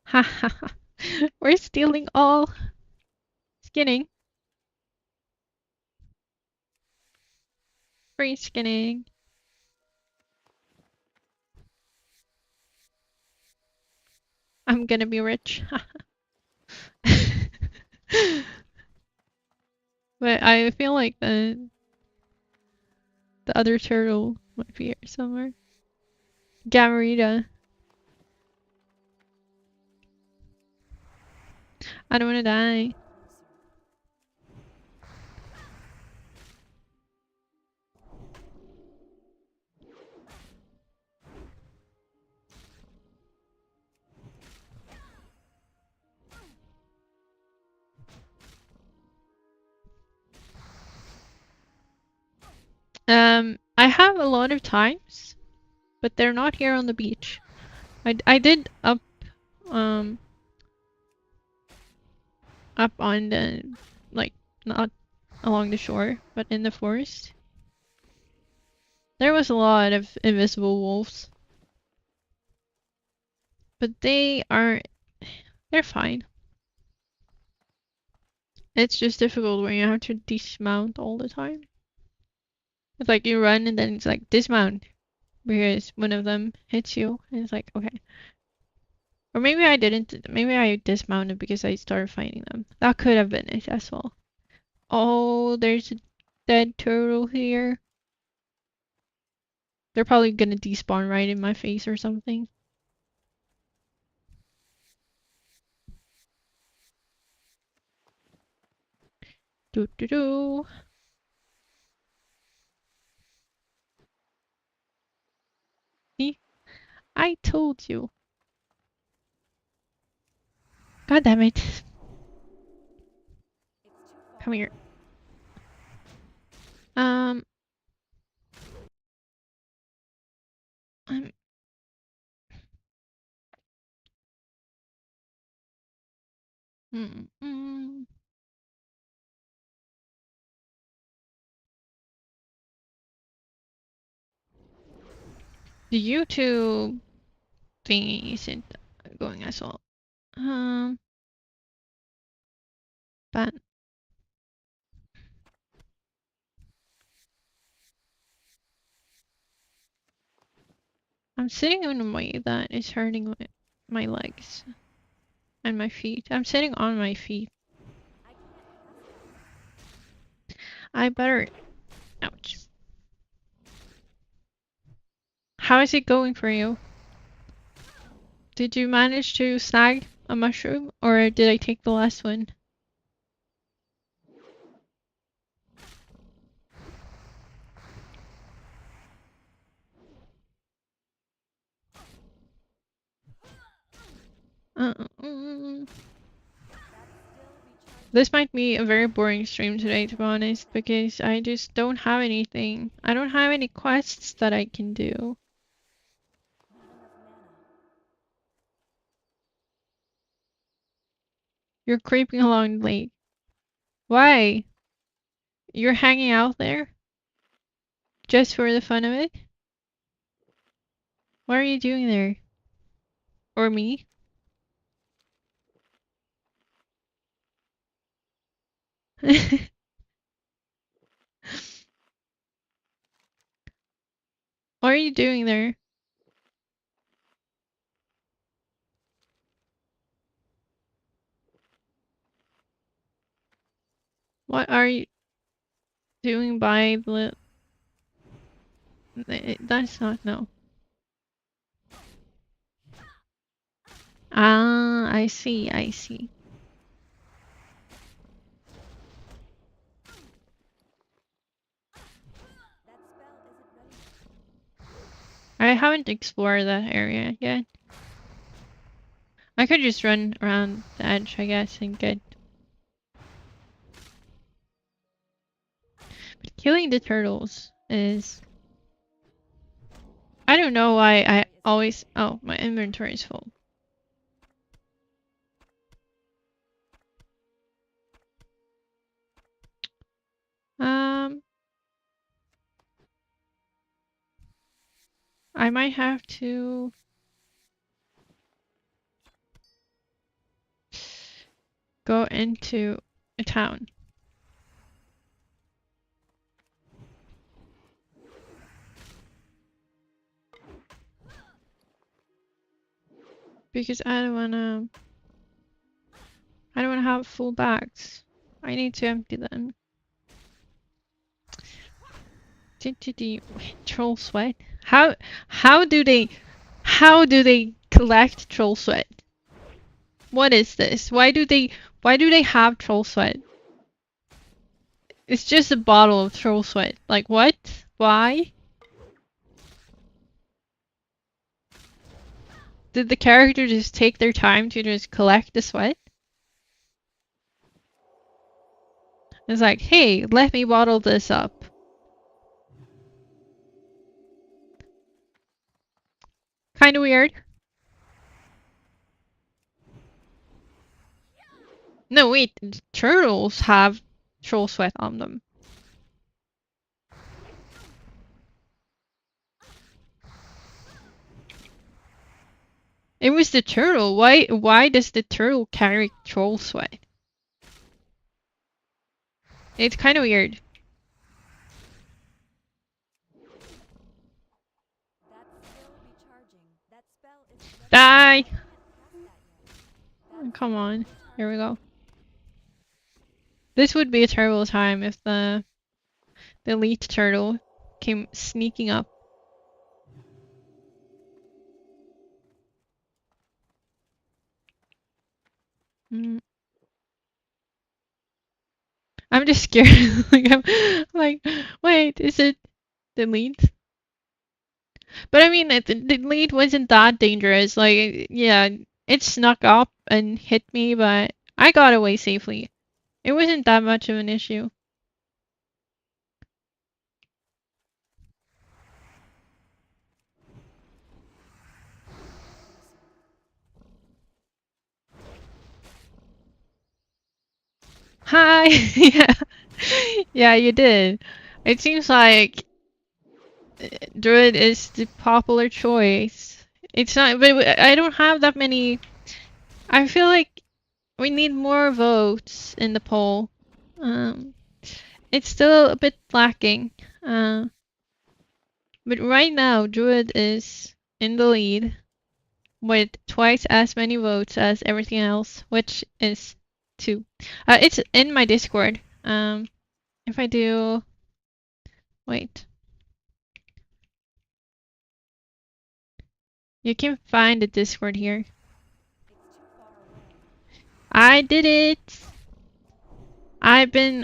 Ha ha ha. We're stealing all skinning. Free skinning. I'm gonna be rich. But I feel like the other turtle might be here somewhere. Gamarita. I don't wanna die. Closer. I have a lot of times, but they're not here on the beach. I did um up on the like not along the shore, but in the forest. There was a lot of invisible wolves, but they're fine. It's just difficult when you have to dismount all the time. It's like you run and then it's like dismount because one of them hits you and it's like okay. Or maybe I didn't. Maybe I dismounted because I started fighting them. That could have been it as well. Oh, there's a dead turtle here. They're probably gonna despawn right in my face or something. Do do do. See? I told you. God damn it. It's Come here. Um, I'm. Mm, mm. The YouTube thingy isn't going as well. But I'm sitting in a way that is hurting my legs and my feet. I'm sitting on my feet. I can't pass that. I better. Ouch. How is it going for you? Did you manage to snag a mushroom, or did I take the last one? Mm. This might be a very boring stream today, to be honest, because I just don't have anything. I don't have any quests that I can do. Not enough mana. You're creeping along the lake. Why? You're hanging out there? Just for the fun of it? What are you doing there? Or me? What are you doing there? What are you doing by the... That's not... No. Ah, I see, I see. That spell isn't ready yet. I haven't explored that area yet. I could just run around the edge, I guess, and get... But killing the turtles is... I don't know why I always... Oh, my inventory is full. I might have to... go into a town. Because I don't wanna have full bags. I need to empty them. Troll sweat? How do they collect troll sweat? What is this? Why do they have troll sweat? It's just a bottle of troll sweat. Like what? Why? Did the character just take their time to just collect the sweat? It's like, hey, let me bottle this up. Kinda weird. No, wait, turtles have troll sweat on them. It was the turtle. Why does the turtle carry troll sweat? It's kind of weird. That's still recharging. That spell isn't ready. Die! I can't pass that yet. That Come on. spell is Here we go. recharging. This would be a terrible time if the elite turtle came sneaking up. Mm. I'm just scared. Like I'm like, wait, is it the elite? But I mean, the elite wasn't that dangerous. Like, yeah, it snuck up and hit me, but I got away safely. It wasn't that much of an issue. Hi! Yeah. Yeah, you did. It seems like Druid is the popular choice. It's not, but I don't have that many. I feel like we need more votes in the poll. Um, it's still a bit lacking. Uh, but right now, Druid is in the lead with twice as many votes as everything else, which is 2. It's in my Discord. If I do, wait, you can find the Discord here. It's too far away. I did it. I've put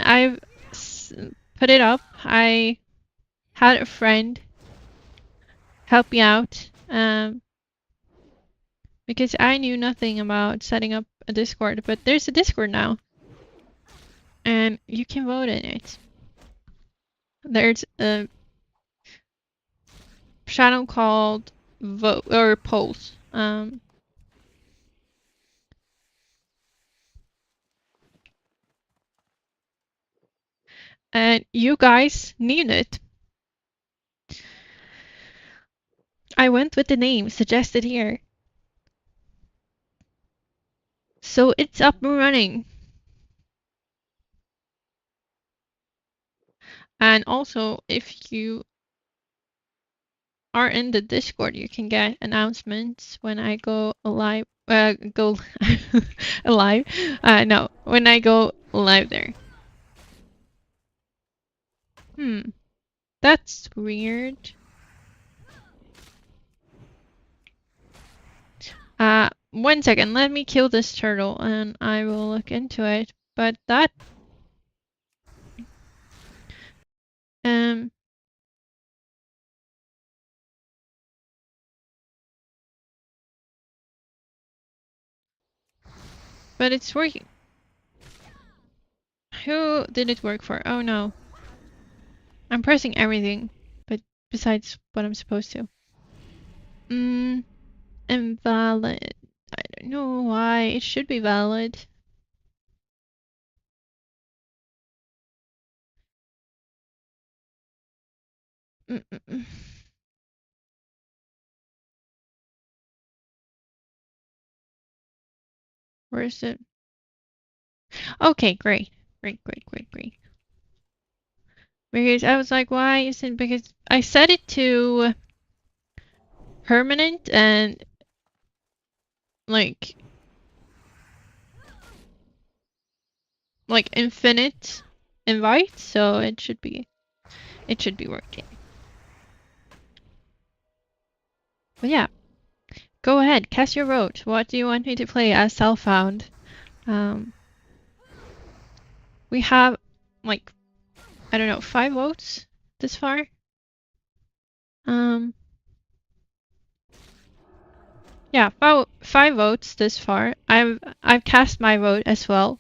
it up. I had a friend help me out. Because I knew nothing about setting up a Discord, but there's a Discord now, and you can vote in it. There's a channel called Vote or Polls. And you guys need it. I went with the name suggested here. So it's up and running. And also, if you are in the Discord, you can get announcements when I go live. Go live. No, when I go live there. That's weird. 1 second. Let me kill this turtle, and I will look into it. But that um. But it's working. Who did it work for? Oh no. I'm pressing everything, but besides what I'm supposed to. Invalid. I don't know why. It should be valid. Where is it? Okay, great. Great. Because I was like, why isn't, because I set it to permanent and like infinite invite, so it should be working. But yeah, go ahead, cast your vote. What do you want me to play as Self-Found? We have like, I don't know, 5 votes this far. Yeah, 5 votes this far. I've cast my vote as well.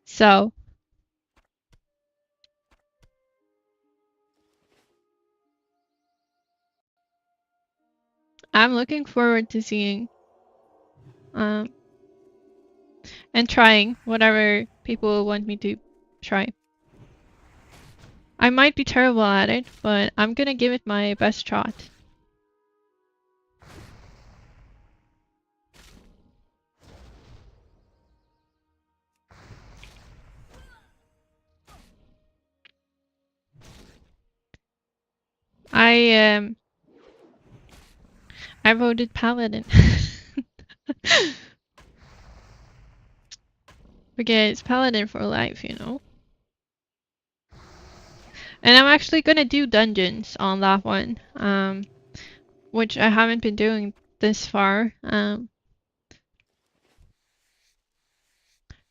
So I'm looking forward to seeing and trying whatever people want me to try. I might be terrible at it, but I'm gonna give it my best shot. I voted Paladin. Because Paladin for life, you know. And I'm actually gonna do dungeons on that one, which I haven't been doing this far.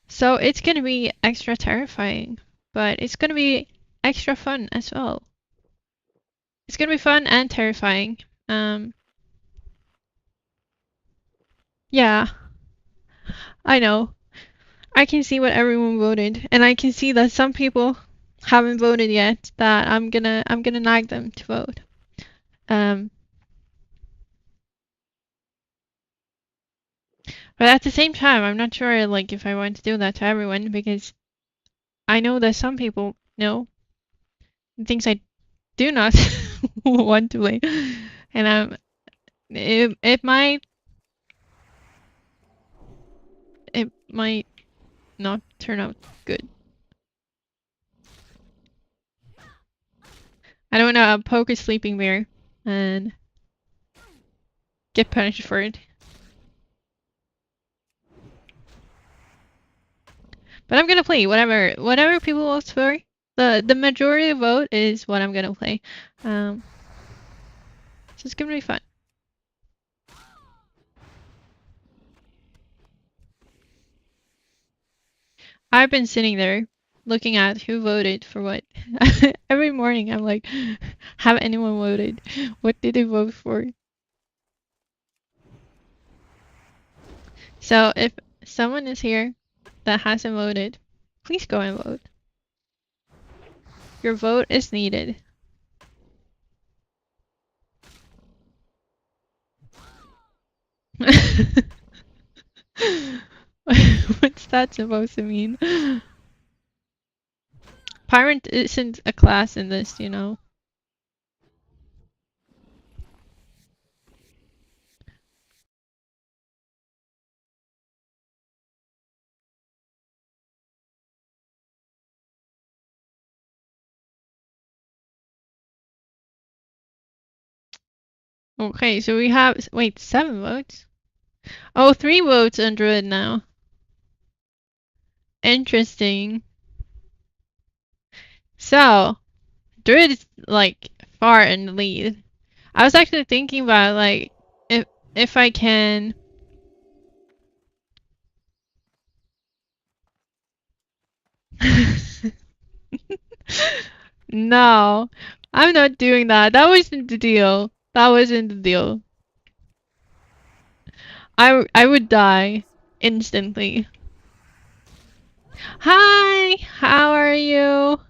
So it's gonna be extra terrifying, but it's gonna be extra fun as well. It's gonna be fun and terrifying. Yeah, I know. I can see what everyone voted, and I can see that some people haven't voted yet. That I'm gonna nag them to vote. Um, but at the same time, I'm not sure like if I want to do that to everyone because I know that some people know things I do not want to play, and it might not turn out good. I don't know. I'll poke a sleeping bear and get punished for it. But I'm gonna play whatever people vote for. The majority vote is what I'm gonna play. So it's gonna be fun. I've been sitting there looking at who voted for what. Every morning I'm like, have anyone voted? What did they vote for? So if someone is here that hasn't voted, please go and vote. Your vote is needed. What's that supposed to mean? Pirate isn't a class in this, you know. Okay, so we have, wait, 7 votes? Oh, 3 votes on Druid now. Interesting. So, Druid is like far in the lead. I was actually thinking about like if I can No, I'm not doing that. That wasn't the deal. That wasn't the deal. I would die instantly. Hi, how are you?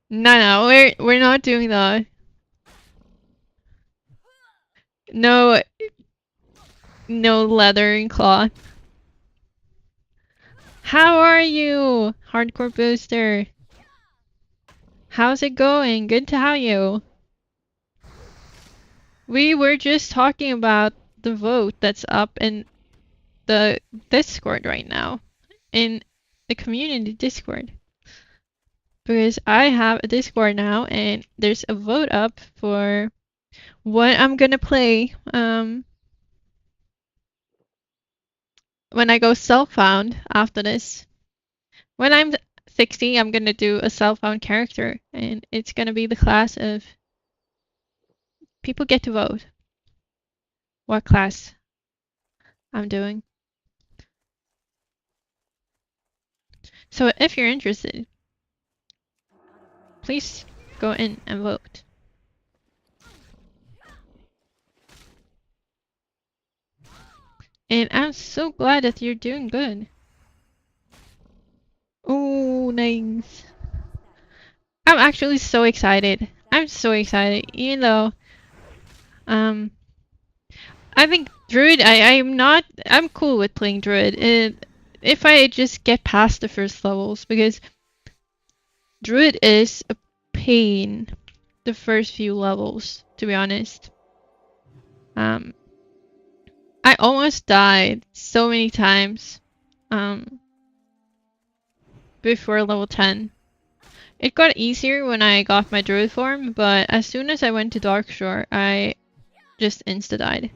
No, we're not doing that. No, no leather and cloth. How are you, Hardcore Booster? How's it going? Good to have you. We were just talking about the vote that's up in the Discord right now, in the community Discord. Because I have a Discord now, and there's a vote up for what I'm gonna play when I go self-found after this. When I'm 60, I'm gonna do a self-found character, and it's gonna be the class of people get to vote what class I'm doing. So if you're interested, please go in and vote. And I'm so glad that you're doing good. Oh, nice. I'm actually so excited. I'm so excited, even though, I think Druid, I'm cool with playing Druid. If I just get past the first levels, because Druid is a pain the first few levels, to be honest. I almost died so many times, before level 10. It got easier when I got my Druid form, but as soon as I went to Darkshore, I just insta-died.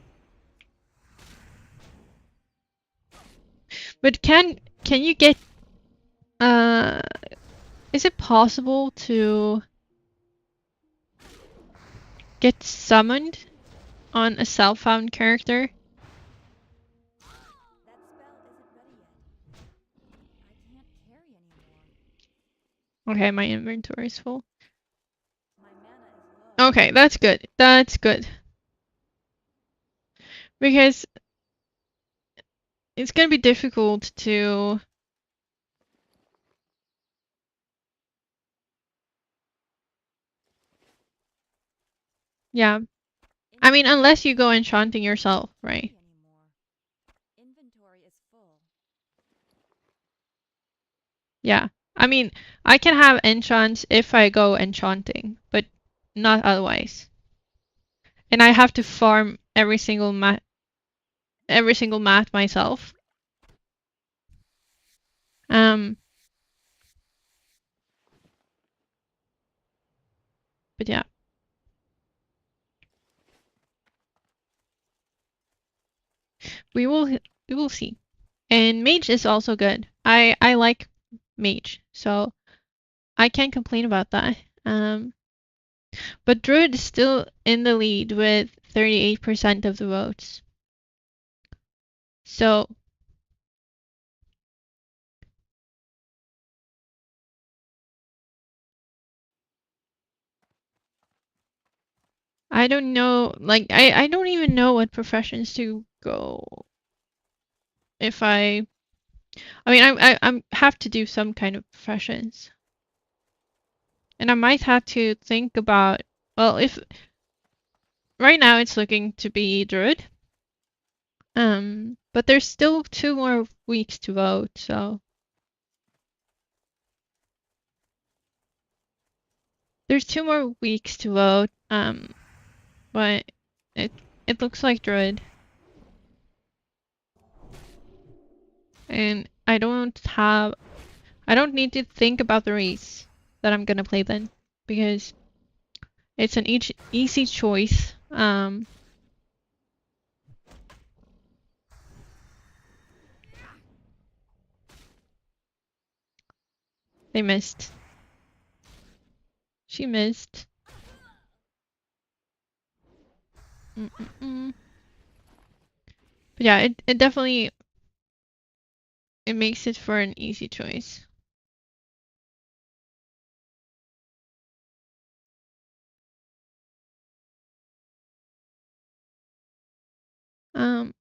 But can you get, is it possible to get summoned on a self-found character? That spell isn't ready yet. I can't carry anymore. Okay, my inventory is full. My mana is low. Okay, that's good. That's good. Because it's gonna be difficult to... Yeah. I mean, unless you go enchanting yourself, right? Inventory is full. Yeah. I mean, I can have enchants if I go enchanting, but not otherwise. And I have to farm every single mat myself. But yeah, we will see. And mage is also good. I like mage, so I can't complain about that. But druid is still in the lead with 38% of the votes. So I don't know, like I don't even know what professions to go if I mean I have to do some kind of professions. And I might have to think about, well, if right now it's looking to be druid. But there's still 2 more weeks to vote, so there's 2 more weeks to vote. But it it looks like druid. And I don't need to think about the race that I'm gonna play then, because it's an easy choice. They missed. She missed. Mm-mm-mm. But yeah, it definitely it makes it for an easy choice. Um,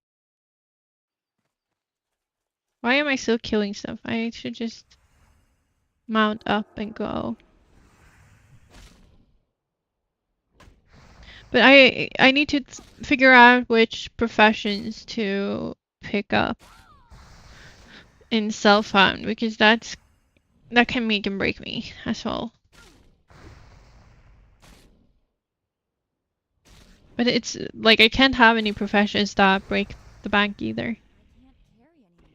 why am I still killing stuff? I should just mount up and go. But I need to figure out which professions to pick up in self-found, because that can make and break me as well. But it's like I can't have any professions that break the bank either. I can't carry anymore.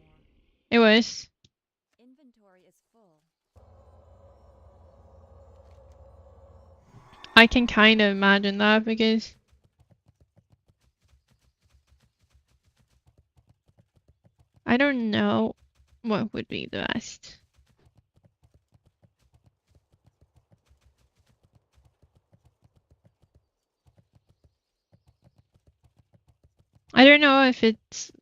It was. Inventory is full. I can kind of imagine that because I don't know what would be the best. I don't know if it's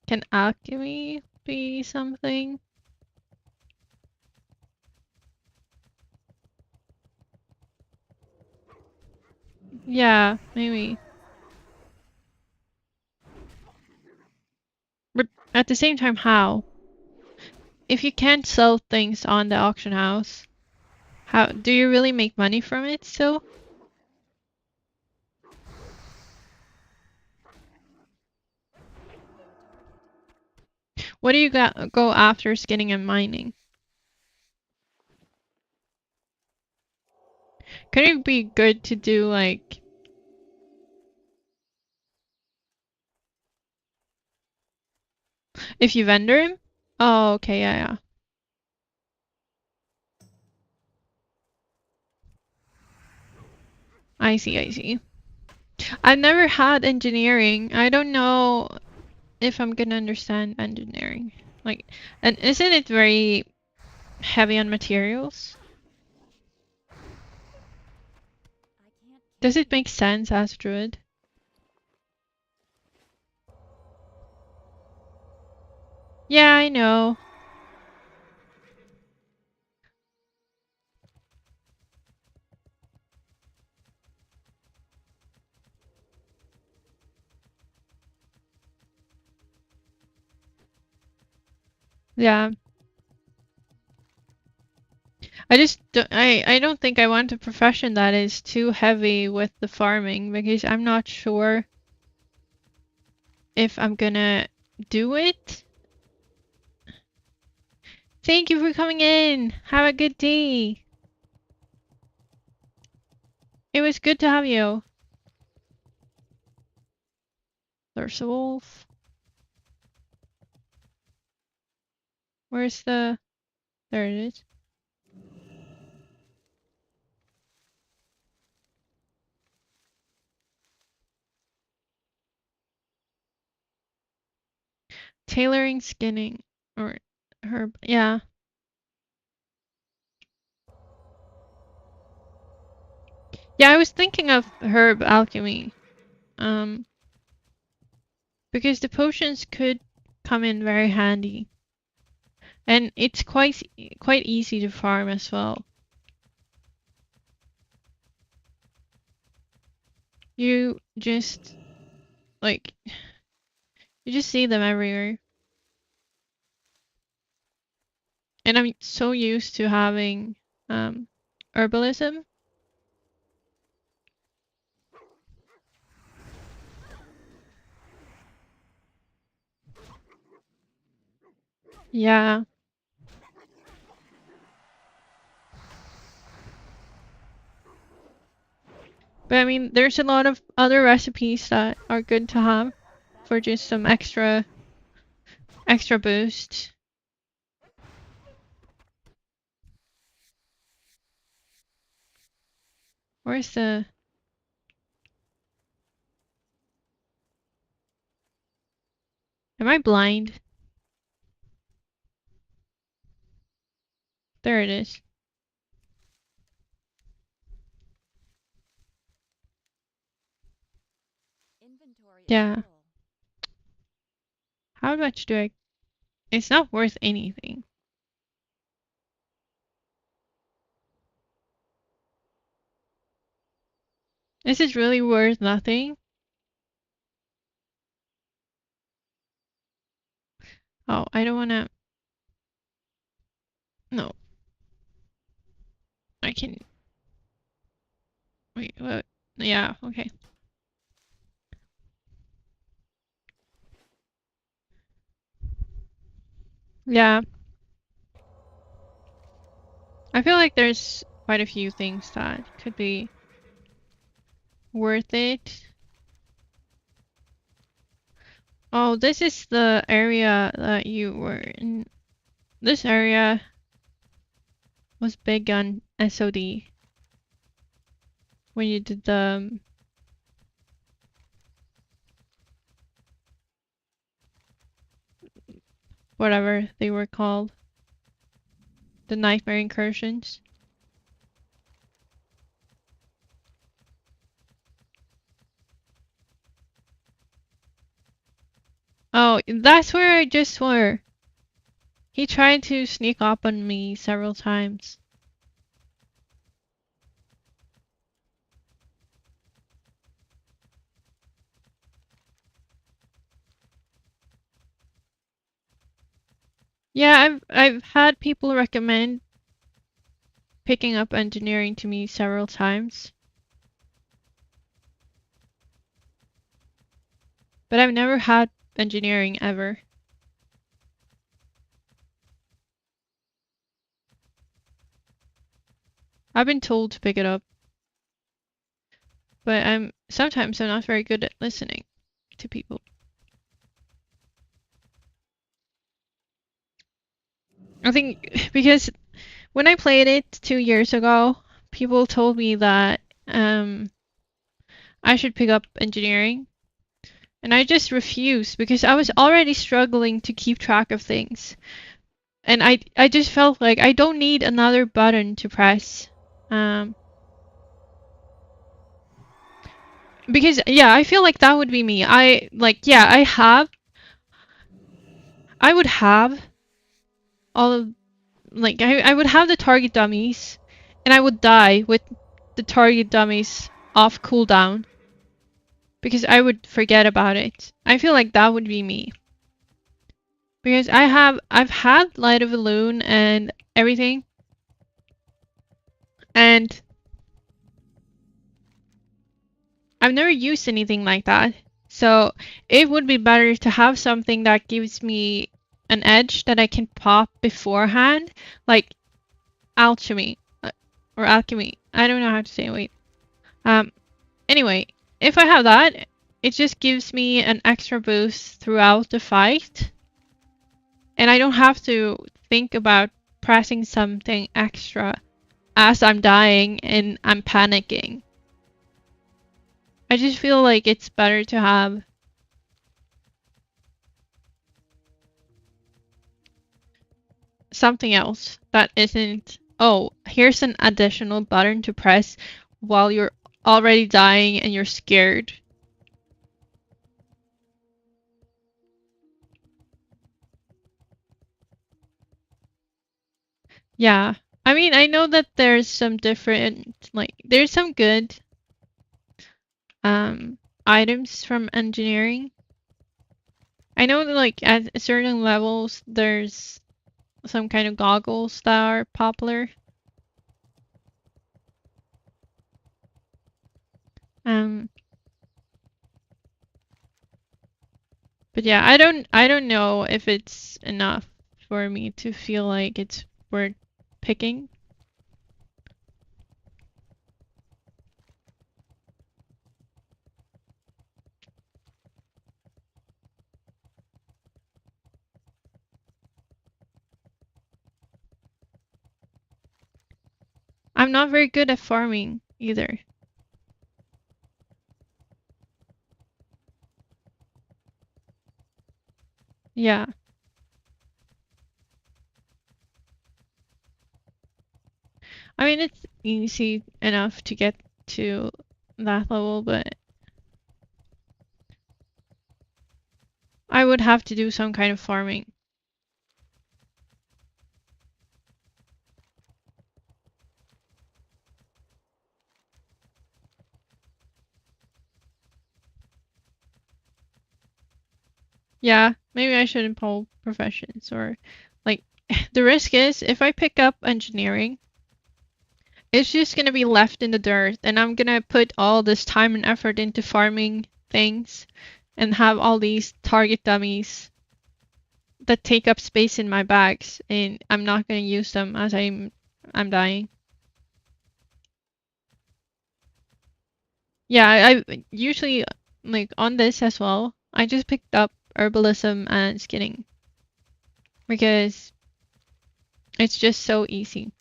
can alchemy be something? Yeah, maybe. But at the same time, how? If you can't sell things on the auction house, how do you really make money from it still? What do you go after skinning and mining? Could it be good to do like if you vendor him? Oh, okay, yeah, yeah. I see, I see. I've never had engineering. I don't know if I'm gonna understand engineering. Like, and isn't it very heavy on materials? Does it make sense as druid? Yeah, I know. Yeah. I don't think I want a profession that is too heavy with the farming because I'm not sure if I'm gonna do it. Thank you for coming in. Have a good day. It was good to have you. There's a wolf. Where's the... There it is. Tailoring, skinning, or herb. Yeah. Yeah, I was thinking of herb alchemy. Um, because the potions could come in very handy. And it's quite easy to farm as well. You just like you just see them everywhere. And I'm so used to having um herbalism. Yeah. But I mean there's a lot of other recipes that are good to have for just some extra boost. Where's the... Am I blind? There it is. Inventory is Yeah. full. How much do I... It's not worth anything. Is it really worth nothing? Oh, I don't wanna... No. I can... Wait, what? Yeah, okay. Yeah. I feel like there's quite a few things that could be worth it. Oh, this is the area that you were in. This area was big on SOD when you did the whatever they were called, the nightmare incursions. Oh, that's where I just were. He tried to sneak up on me several times. Yeah, I've had people recommend picking up engineering to me several times. But I've never had engineering ever. I've been told to pick it up, but sometimes I'm not very good at listening to people. I think because when I played it 2 years ago, people told me that I should pick up engineering, and I just refused because I was already struggling to keep track of things. And I just felt like I don't need another button to press. Um, because yeah, I feel like that would be me. I would have all of like I would have the target dummies and I would die with the target dummies off cooldown because I would forget about it. I feel like that would be me. Because I've had Light of a Loon and everything, and I've never used anything like that. So it would be better to have something that gives me an edge that I can pop beforehand, like alchemy or alchemy. I don't know how to say it. Wait. Um. Anyway, if I have that, it just gives me an extra boost throughout the fight, and I don't have to think about pressing something extra as I'm dying and I'm panicking. I just feel like it's better to have something else that isn't, oh, here's an additional button to press while you're already dying and you're scared. Yeah. I mean, I know that there's some different, like, there's some good um items from engineering. I know that, like, at certain levels, there's some kind of goggles that are popular. Um, but yeah, I don't know if it's enough for me to feel like it's worth picking. I'm not very good at farming either. Yeah. I mean, it's easy enough to get to that level, but I would have to do some kind of farming. Yeah, maybe I shouldn't pull professions or like the risk is if I pick up engineering, it's just gonna be left in the dirt and I'm gonna put all this time and effort into farming things and have all these target dummies that take up space in my bags and I'm not gonna use them as I'm dying. Yeah, I usually like on this as well. I just picked up herbalism and skinning because it's just so easy.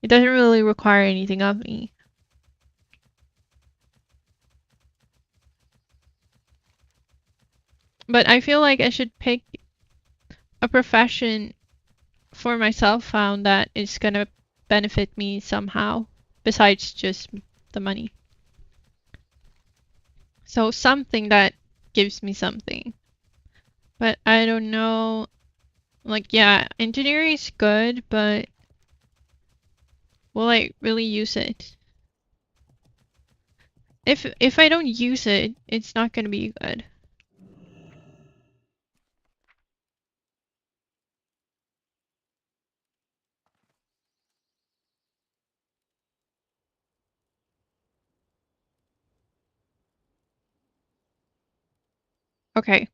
It doesn't really require anything of me. But I feel like I should pick a profession for myself found that is gonna benefit me somehow besides just the money. So something that gives me something. But I don't know. Like, yeah, engineering is good, but will I really use it? If I don't use it, it's not gonna be good. Okay.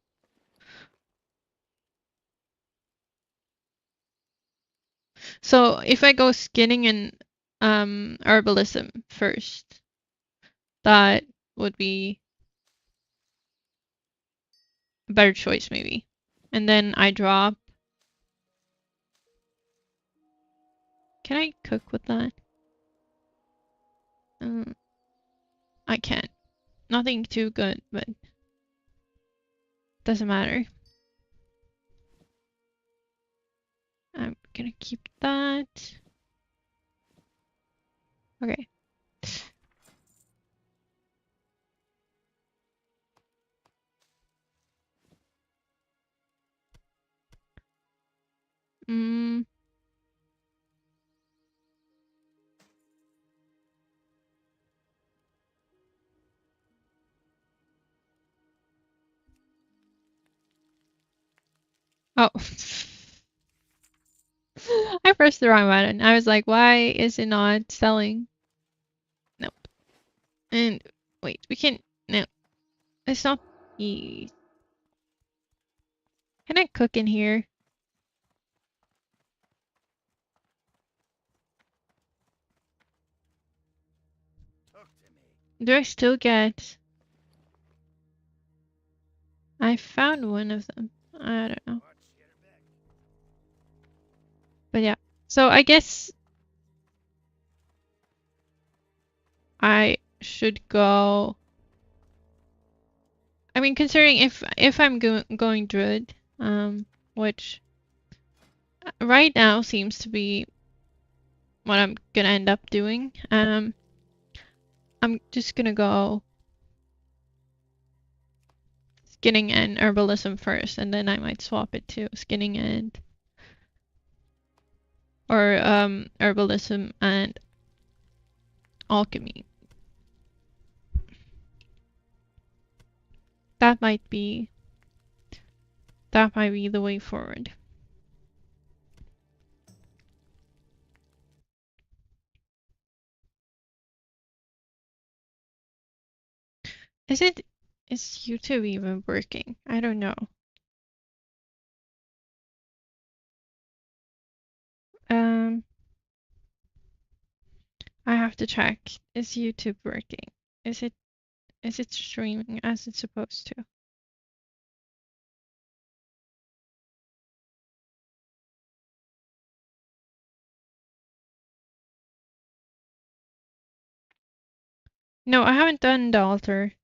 So if I go skinning and herbalism first, that would be a better choice maybe. And then I drop. Can I cook with that? Um, I can't. Nothing too good, but doesn't matter. I'm gonna keep that. Okay. Mm, Oh. I pressed the wrong button. I was like, why is it not selling? Nope. And wait, we can no. It's not e. Can I cook in here? Do I still get I found one of them. I don't know. But yeah. So I guess I should go. I mean, considering if I'm going druid, which right now seems to be what I'm gonna end up doing. I'm just gonna go skinning and herbalism first, and then I might swap it to skinning and or herbalism and alchemy. That might be the way forward. Is it is YouTube even working? I don't know. Um I have to check. Is YouTube working? Is it streaming as it's supposed to? No, I haven't done the altar.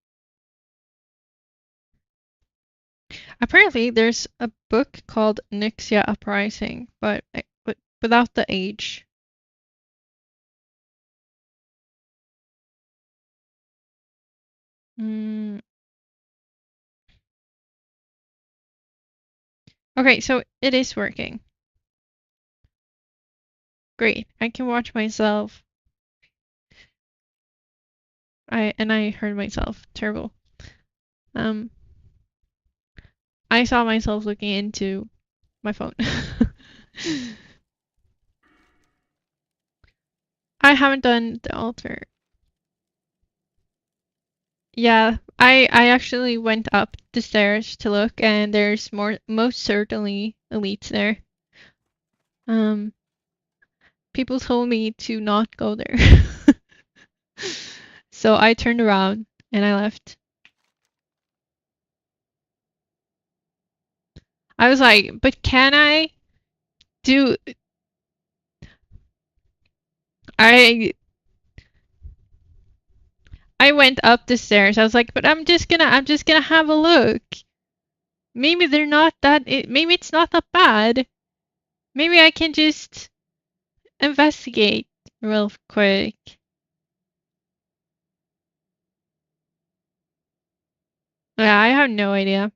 Apparently, there's a book called Nixia Uprising, but without the age. Mm. Okay, so it is working. Great. I can watch myself. I heard myself. Terrible. Um, I saw myself looking into my phone. I haven't done the altar. Yeah, I actually went up the stairs to look, and there's most certainly elites there. Um, people told me to not go there. So I turned around and I left. I was like, but can I do I I went up the stairs. I was like, but I'm just gonna have a look. Maybe they're not that maybe it's not that bad. Maybe I can just investigate real quick. Yeah, I have no idea.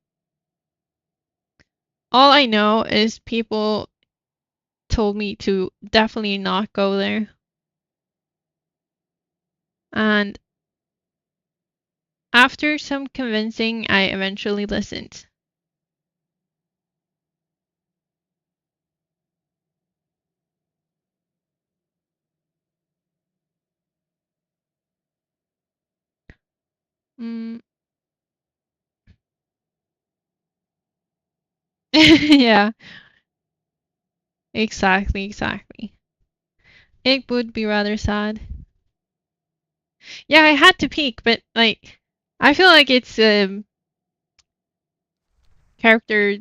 All I know is people told me to definitely not go there. And after some convincing, I eventually listened. Mm. Yeah, exactly. It would be rather sad. Yeah, I had to peek, but like, I feel like it's character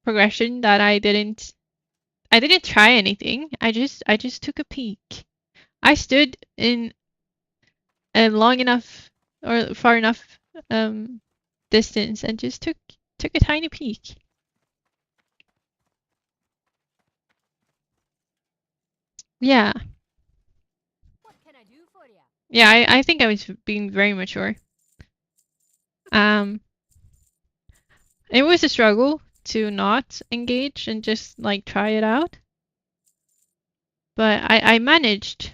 progression that I didn't try anything. I just took a peek. I stood in a long enough or far enough um distance and just took a tiny peek. Yeah. What can I do for you? Yeah, I think I was being very mature. Um, it was a struggle to not engage and just like try it out, but I managed.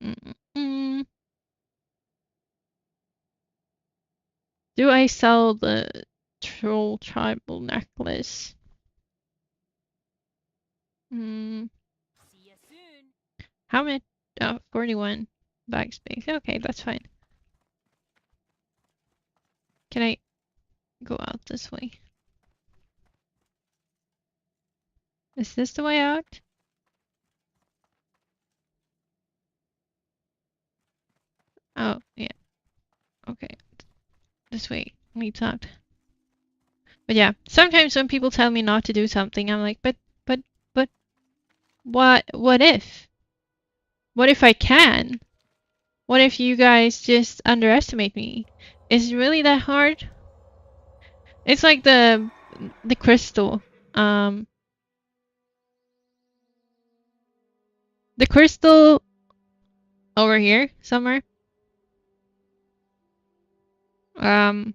Mm-mm. Do I sell the troll tribal necklace? Hmm. See ya soon. How many? Oh, 41 backspace. Okay, that's fine. Can I go out this way? Is this the way out? Oh, yeah. Okay. This way leads out. But yeah, sometimes when people tell me not to do something, I'm like, but, what if? What if I can? What if you guys just underestimate me? Is it really that hard? It's like the crystal. Um, the crystal over here somewhere. Um,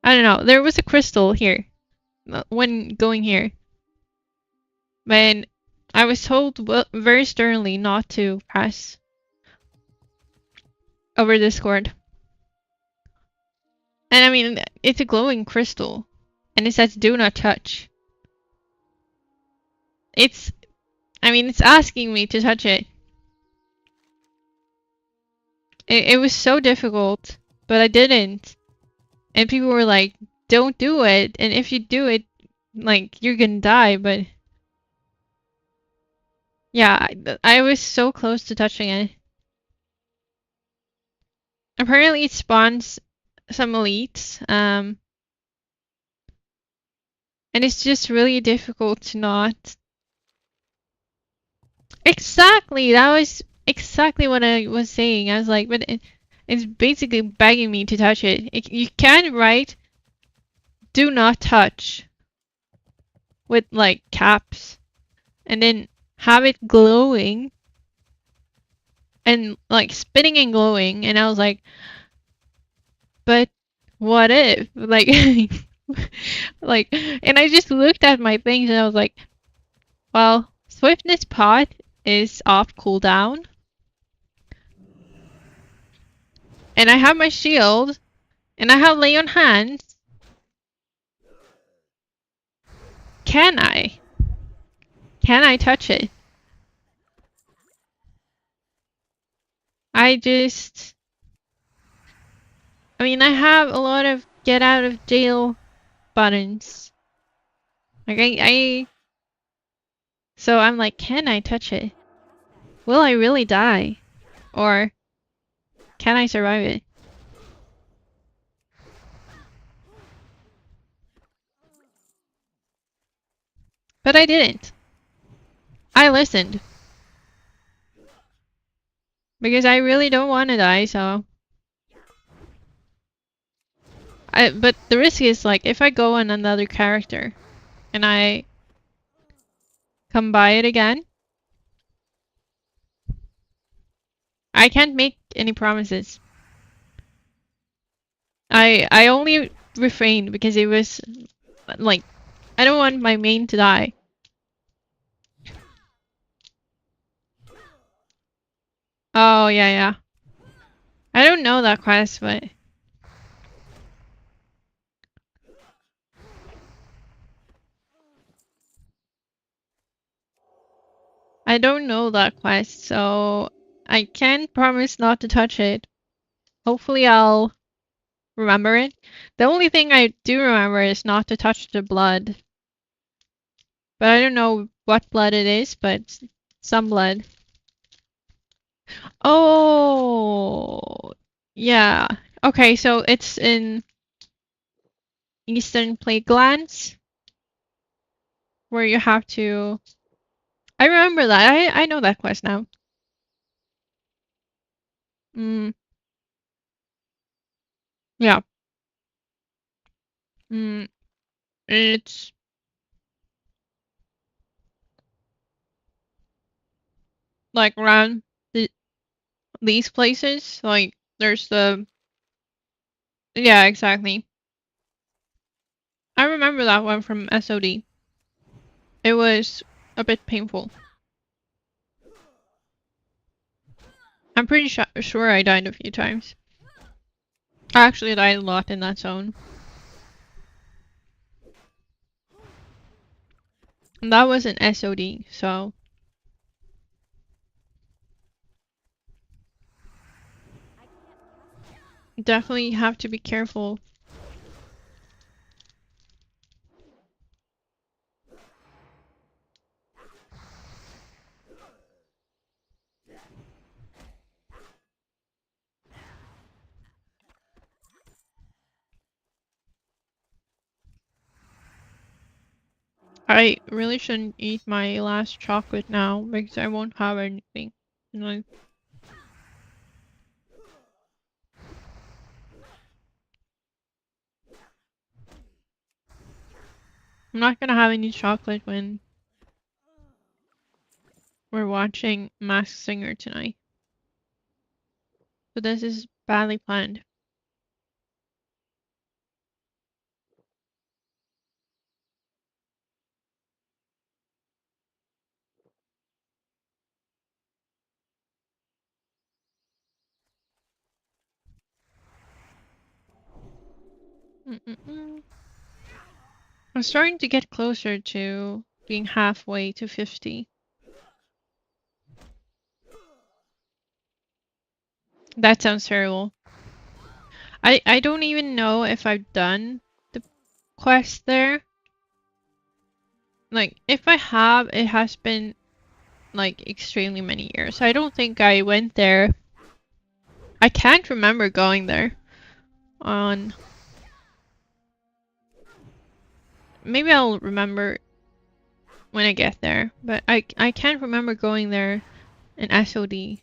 I don't know. There was a crystal here when going here, but I was told very sternly not to pass over Discord. And I mean, it's a glowing crystal, and it says "Do not touch." It's, I mean, it's asking me to touch it. It was so difficult, but I didn't. And people were like, "Don't do it." And if you do it, like, you're gonna die. But yeah, I was so close to touching it. Apparently, it spawns some elites. And it's just really difficult to not. Exactly, that was exactly what I was saying. I was like, but it's basically begging me to touch it. You can write "Do not touch" with like caps, and then have it glowing and like spinning and glowing. And I was like, but what if? Like, like, and I just looked at my things and I was like, well, Swiftness Pot is off cooldown. And I have my shield. And I have lay on hands. Can I? Can I touch it? I just... I mean, I have a lot of get out of jail buttons. Like, So I'm like, can I touch it? Will I really die? Or can I survive it? But I didn't. I listened. Because I really don't want to die, so... But the risk is, like, if I go on another character, and I come by it again, I can't make any promises. I only refrained because it was like I don't want my main to die. Oh yeah, yeah. I don't know that quest, but I don't know that quest, so I can't promise not to touch it. Hopefully I'll remember it. The only thing I do remember is not to touch the blood. But I don't know what blood it is, but some blood. Oh, yeah. Okay, so it's in Eastern Plague Lands where you have to. I remember that. I know that quest now. Mm, yeah. Mm, it's like around these places. Like there's the. Yeah, exactly. I remember that one from SOD. It was a bit painful. I'm pretty sure I died a few times. I actually died a lot in that zone. And that was an SOD, so I can't cast them. definitely have to be careful. I really shouldn't eat my last chocolate now because I won't have anything. And I'm not gonna have any chocolate when we're watching Masked Singer tonight. So this is badly planned. Mm-mm-mm. I'm starting to get closer to being halfway to 50. That sounds terrible. I don't even know if I've done the quest there. Like, if I have, it has been like extremely many years. I don't think I went there. I can't remember going there on. Maybe I'll remember when I get there, but I can't remember going there in SOD.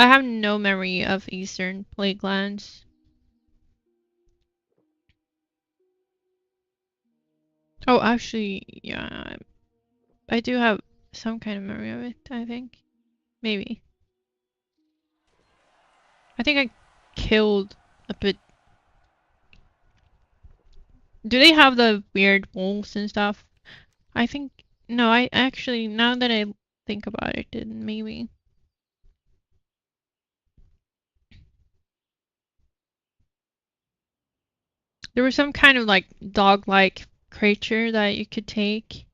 I have no memory of Eastern Plaguelands. Oh, actually, yeah, I do have some kind of memory of it, I think. Maybe. I think I killed a bit. Do they have the weird wolves and stuff? I think. No, I actually, now that I think about it, then maybe. There was some kind of like dog like creature that you could take.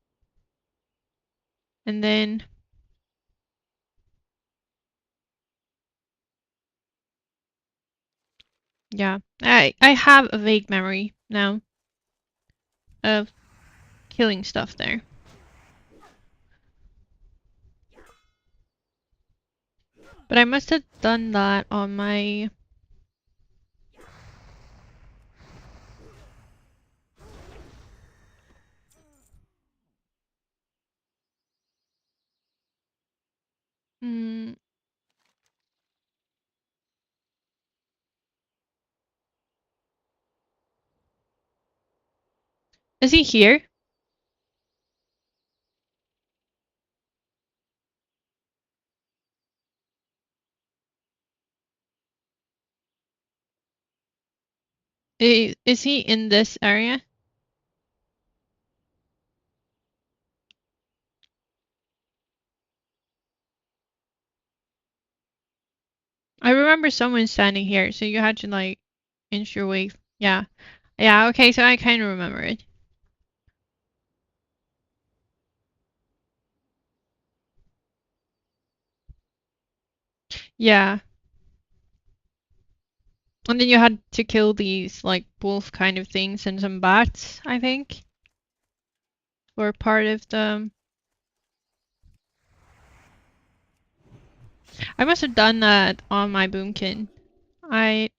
And then. Yeah. I have a vague memory now of killing stuff there. But I must have done that on my. Mm, is he here? Is he in this area? I remember someone standing here, so you had to like inch your way. Yeah. Yeah, okay, so I kind of remember it. Yeah. And then you had to kill these like wolf kind of things and some bats, I think, were part of the. I must have done that on my boomkin. I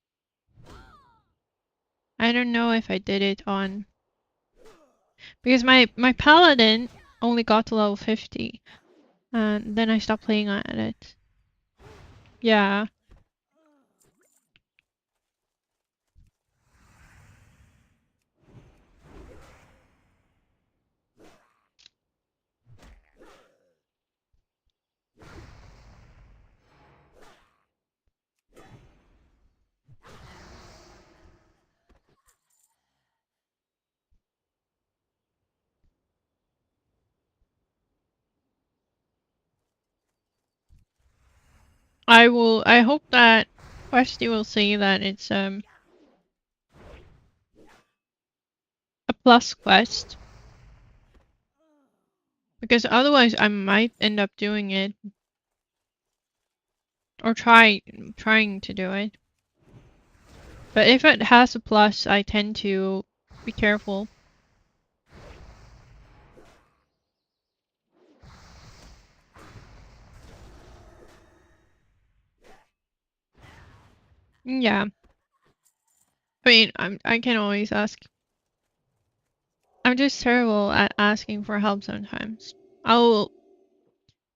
I don't know if I did it on because my paladin only got to level 50, and then I stopped playing at it. Yeah. I hope that Questy will say that it's a plus quest. Because otherwise I might end up doing it. Or trying to do it. But if it has a plus, I tend to be careful. Yeah. I mean, I can always ask. I'm just terrible at asking for help sometimes. I'll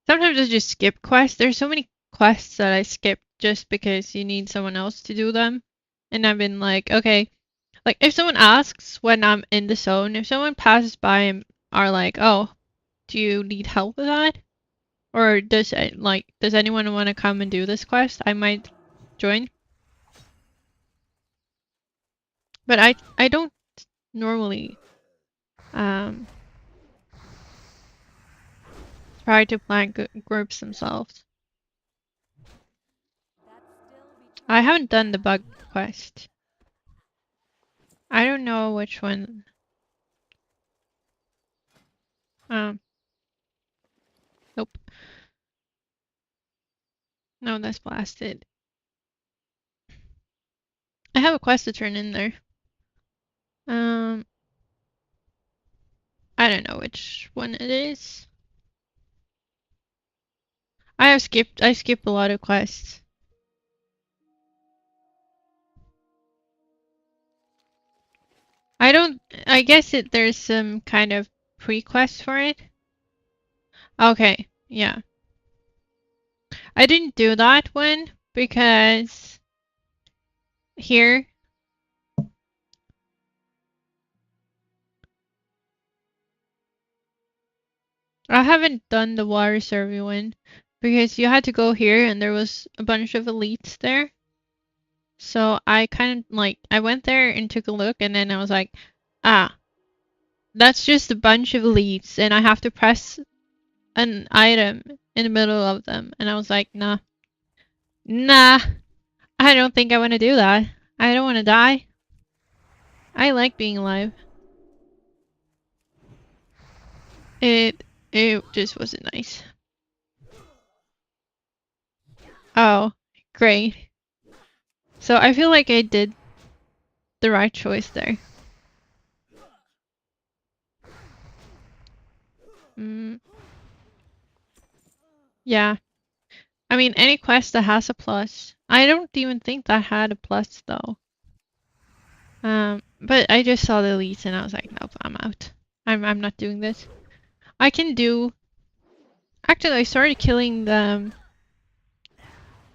sometimes I just skip quests. There's so many quests that I skip just because you need someone else to do them. And I've been like, okay, like if someone asks when I'm in the zone, if someone passes by and are like, "Oh, do you need help with that?" Or does anyone want to come and do this quest? I might join. But I don't normally um try to plan groups themselves. I haven't done the bug quest. I don't know which one. Um, nope. No, that's blasted. I have a quest to turn in there. Um, I don't know which one it is. I skipped a lot of quests. I don't, I guess there's some kind of pre-quest for it. Okay, yeah. I didn't do that one because here I haven't done the water survey one because you had to go here and there was a bunch of elites there. So I kind of like I went there and took a look and then I was like, ah, that's just a bunch of elites and I have to press an item in the middle of them. And I was like, nah, nah, I don't think I want to do that. I don't want to die. I like being alive. It just wasn't nice. Oh, great. So I feel like I did the right choice there. Mm, yeah. I mean, any quest that has a plus. I don't even think that had a plus though. But I just saw the elites and I was like, nope, I'm out. I'm not doing this. I can do. Actually, I started killing the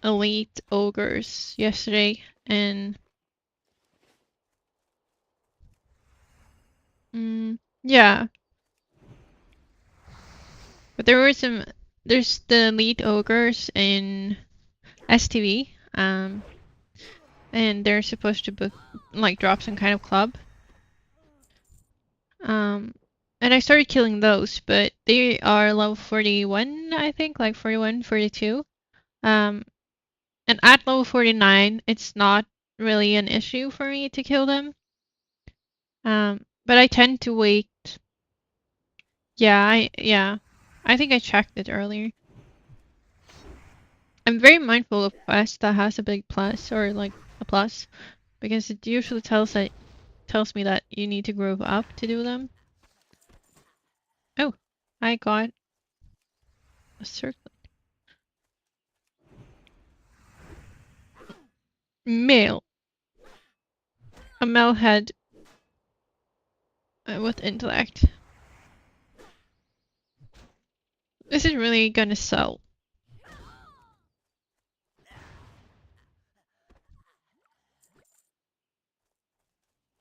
elite ogres yesterday, and yeah. But there were some. There's the elite ogres in STV. And they're supposed to book, like drop some kind of club. Um, and I started killing those, but they are level 41, I think, like 41, 42. Um, and at level 49, it's not really an issue for me to kill them. But I tend to wait. Yeah. I think I checked it earlier. I'm very mindful of quests that has a big plus or like a plus because it usually tells me that you need to group up to do them. Oh, I got a circle. Male. A male head with intellect. This is really gonna sell.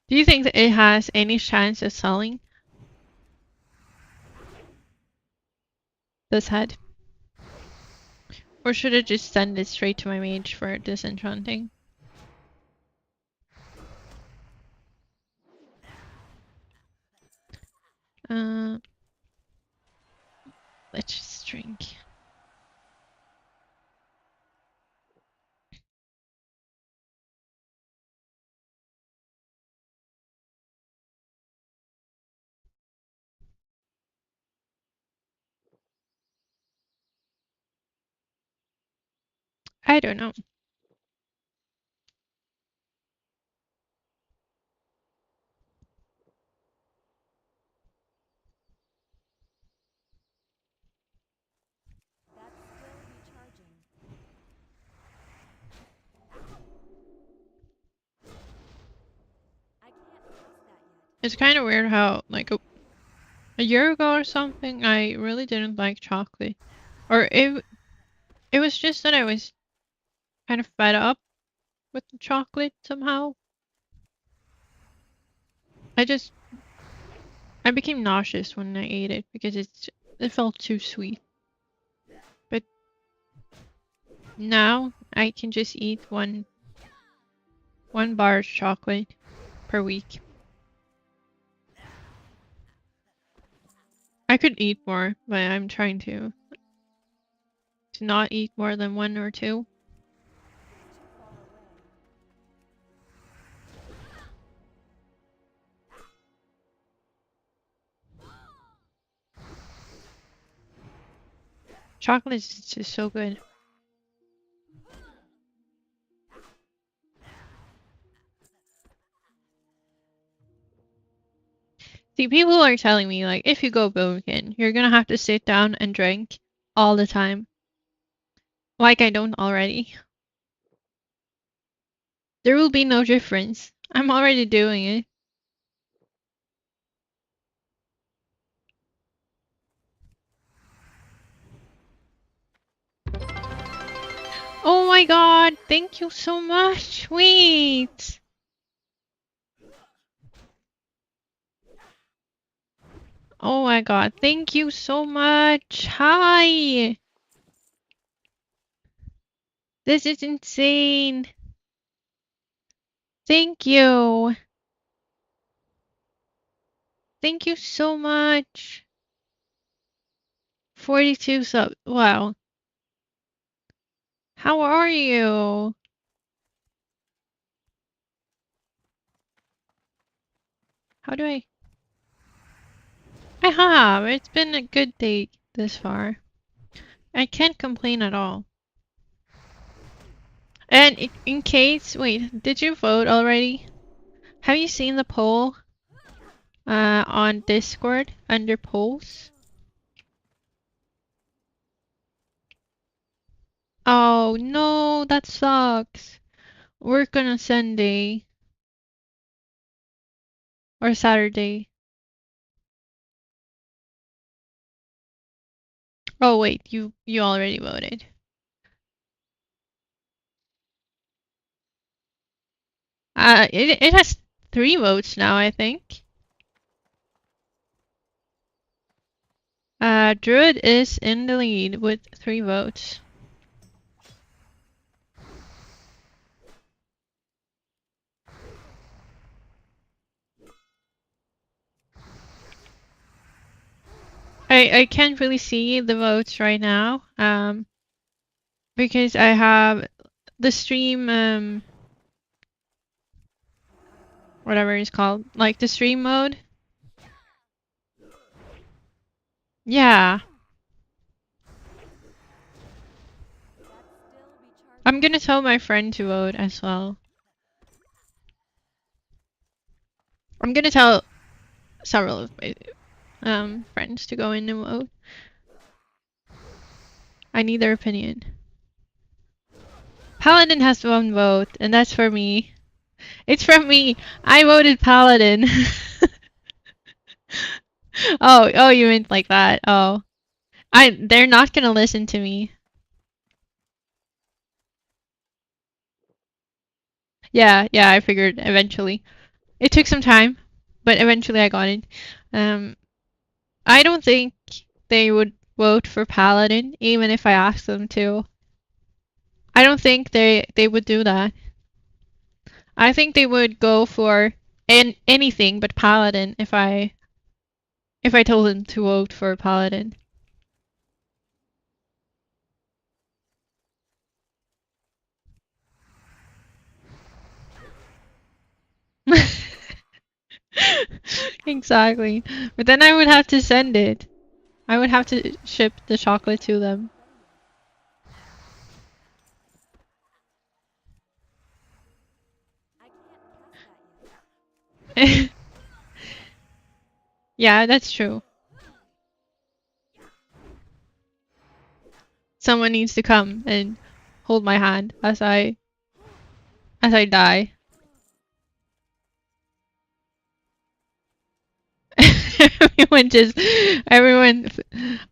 Do you think that it has any chance of selling this head? Or should I just send it straight to my mage for disenchanting? Uh, let's just drink. I don't know. That's still recharging. I can't test that yet. It's kind of weird how, like, a year ago or something, I really didn't like chocolate. Or it was just that I was kind of fed up with the chocolate somehow. I became nauseous when I ate it because it felt too sweet. But now I can just eat one bar of chocolate per week. I could eat more, but I'm trying to not eat more than one or two. Too far away. Chocolate is just so good. See, people are telling me, like, if you go vegan, you're gonna have to sit down and drink all the time. Like I don't already. There will be no difference. I'm already doing it. Oh my god, thank you so much. Wait. Oh my god, thank you so much. Hi. This is insane. Thank you. Thank you so much. 42 subs. Wow. How are you? How do I have. It's been a good day this far. I can't complain at all. And in case, wait, did you vote already? Have you seen the poll on Discord under polls? Oh no, that sucks. Work on a Sunday or Saturday. Oh wait, you already voted. It has 3 votes now, I think. Druid is in the lead with 3 votes. I can't really see the votes right now, because I have the stream, whatever it's called, like the stream mode. Yeah, That's still recharging. I'm gonna tell my friend to vote as well. I'm gonna tell several of my friends to go in and vote. I need their opinion. Paladin has 1 vote, and that's for me. It's from me. I voted Paladin. Oh, you meant like that. Oh, they're not gonna listen to me. Yeah, I figured eventually. It took some time, but eventually I got it. Um, I don't think they would vote for Paladin, even if I asked them to. I don't think they would do that. I think they would go for anything but Paladin if I told them to vote for Paladin. Exactly. But then I would have to send it. I would have to ship the chocolate to them. Yeah, that's true. Someone needs to come and hold my hand as I die. Everyone,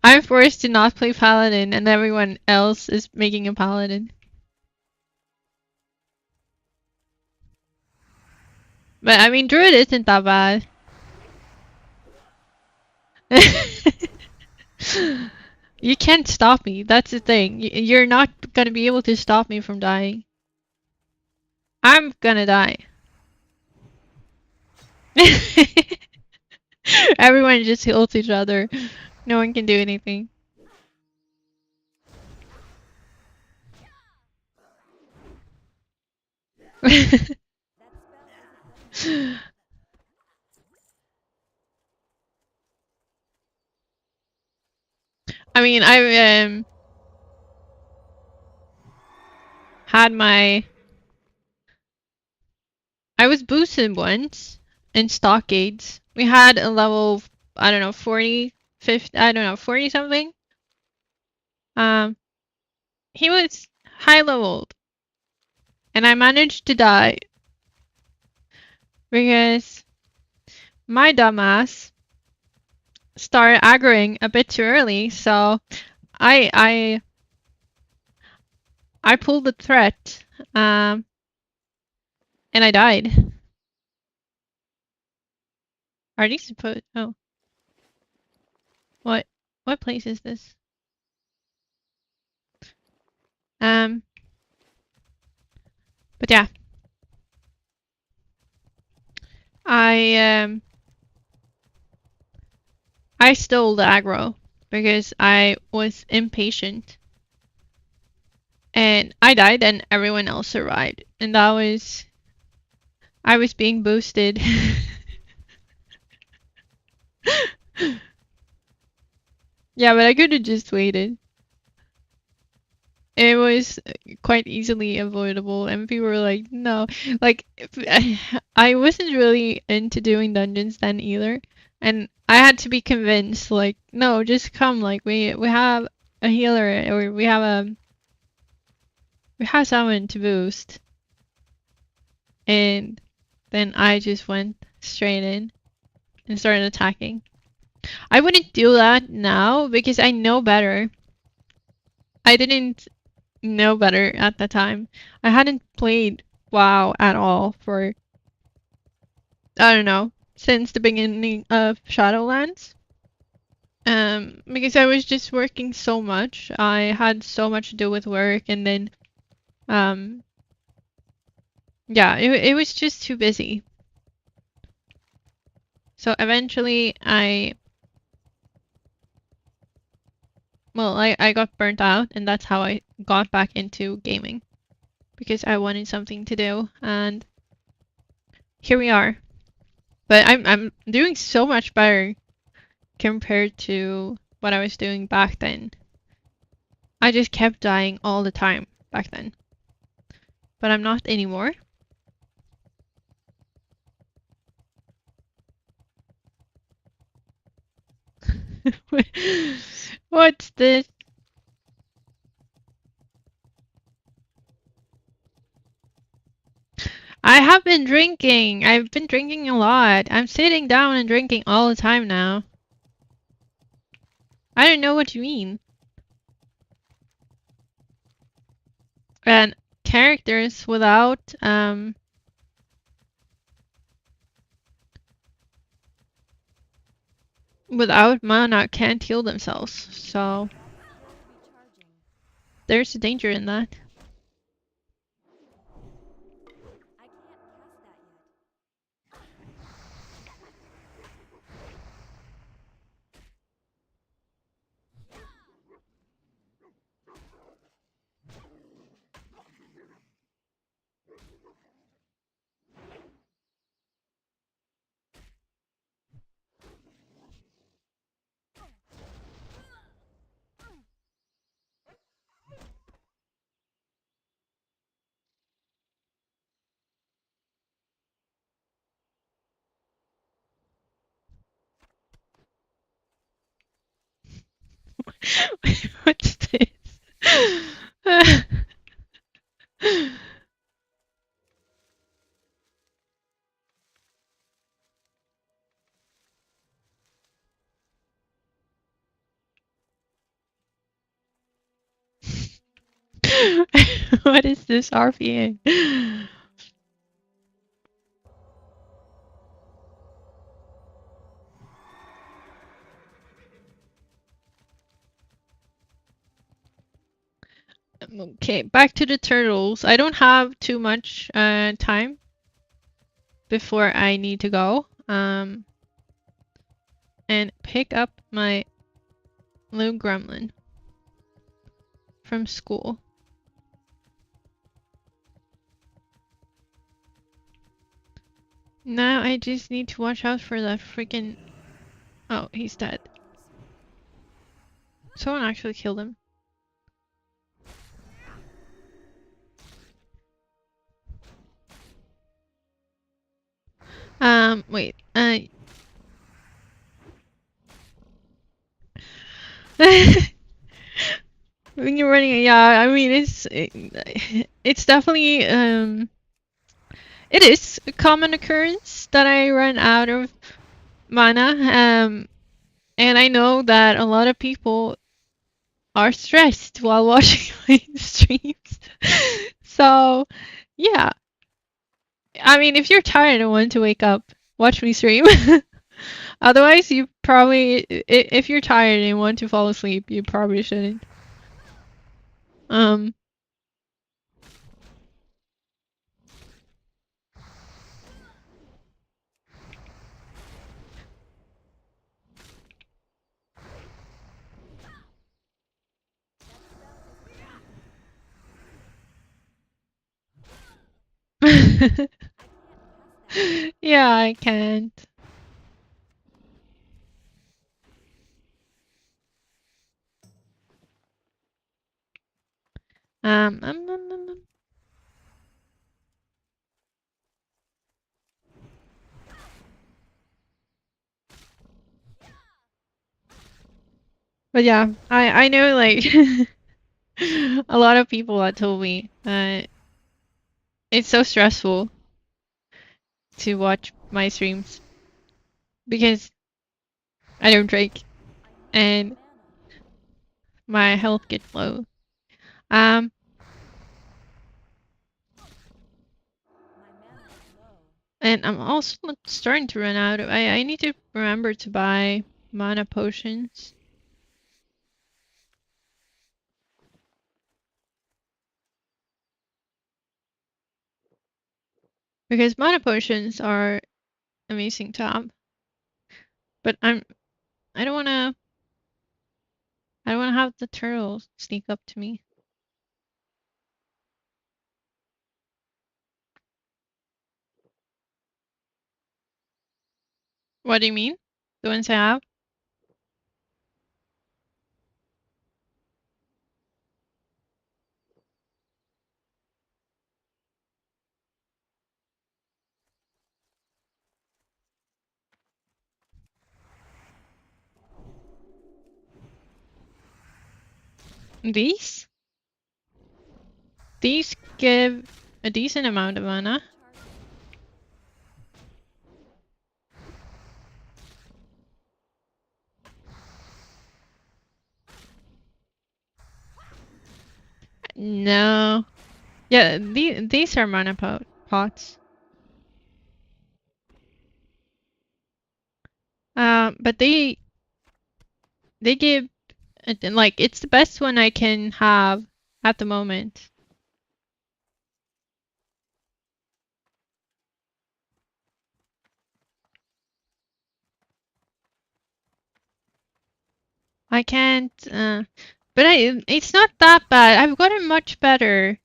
I'm forced to not play paladin, and everyone else is making a paladin. But I mean, druid isn't that bad. You can't stop me. That's the thing. You're not gonna be able to stop me from dying. I'm gonna die. Everyone just heals each other. No one can do anything. That spell isn't ready yet. I mean, I had my I was boosted once in stockades. We had a level, I don't know, 40, 50, I don't know, 40 something. Um, he was high leveled, and I managed to die because my dumbass started aggroing a bit too early. So I I I pulled the threat, um, and I died. Are these supposed? Oh, what what place is this? Um, but yeah, I I stole the aggro because I was impatient and I died and everyone else survived. And that was I was being boosted. Yeah, but I could have just waited. It was quite easily avoidable and people were like, "No." Like I wasn't really into doing dungeons then either. And I had to be convinced like, "No, just come like we have a healer or we have someone to boost." And then I just went straight in and started attacking. I wouldn't do that now because I know better. I didn't know better at the time. I hadn't played WoW at all for, I don't know, since the beginning of Shadowlands. Because I was just working so much. I had so much to do with work, and then, um, yeah, it was just too busy. So eventually I got burnt out, and that's how I got back into gaming because I wanted something to do, and here we are. But I'm doing so much better compared to what I was doing back then. I just kept dying all the time back then, but I'm not anymore. What's this? I have been drinking. I've been drinking a lot. I'm sitting down and drinking all the time now. I don't know what you mean. And characters without mana can't heal themselves. So That's still recharging. there's a danger in that. I can't cast that yet. What's this? What is this RPA? Okay, back to the turtles. I don't have too much time before I need to go and pick up my little gremlin from school. Now I just need to watch out for that freaking... Oh, he's dead. Someone actually killed him. Wait. When you're running, yeah, I mean, it's definitely, it is a common occurrence that I run out of mana, and I know that a lot of people are stressed while watching my streams. So, yeah. I mean, if you're tired and want to wake up, watch me stream. Otherwise, you probably, if you're tired and want to fall asleep, you probably shouldn't. Um. Yeah, I can't. Um, um, um, um, um. But yeah, I know like a lot of people that told me it's so stressful to watch my streams because I don't drink and my health gets low. Um, and I'm also starting to run out of. I need to remember to buy mana potions. Because mana potions are amazing to have. But I don't wanna have the turtles sneak up to me. What do you mean? The ones I have? These? These give a decent amount of mana. No. Yeah, these are mana pots. But they give like it's the best one I can have at the moment. I can't. But it's not that bad. I've gotten much better.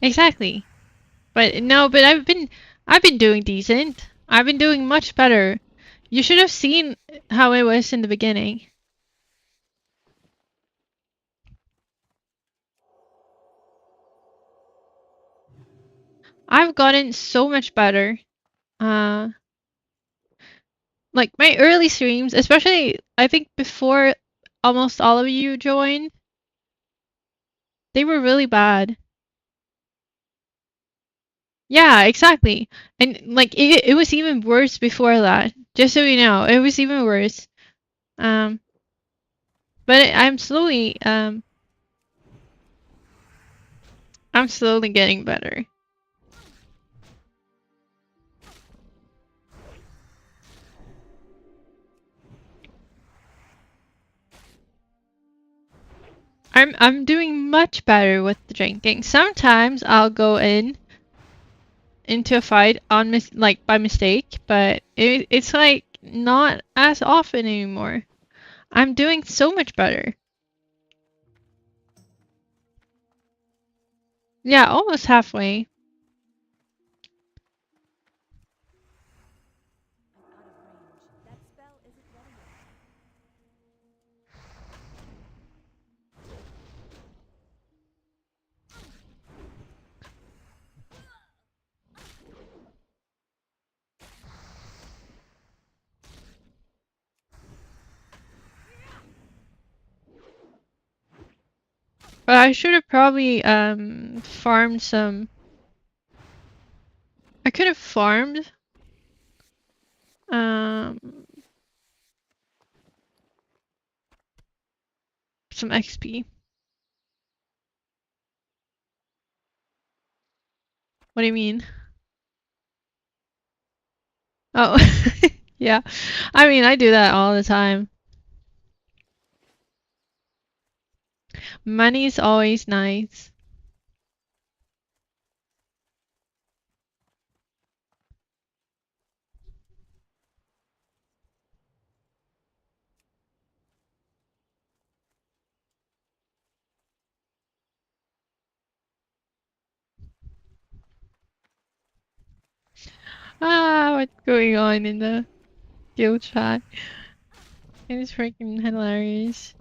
Exactly. But no, but I've been doing decent. I've been doing much better. You should have seen how it was in the beginning. I've gotten so much better. Like my early streams, especially I think before almost all of you joined, they were really bad. Yeah, exactly. And like it was even worse before that. Just so you know, it was even worse. Um, but I'm slowly getting better. I'm doing much better with the drinking. Sometimes I'll go into a fight on like by mistake, but it's like not as often anymore. I'm doing so much better. Yeah, almost halfway. I'm out of range. That spell isn't ready yet. But I should have probably farmed some. I could have farmed um some XP. What do you mean? Oh, yeah. I mean, I do that all the time. Money's always nice. Ah, what's going on in the guild chat? It is freaking hilarious.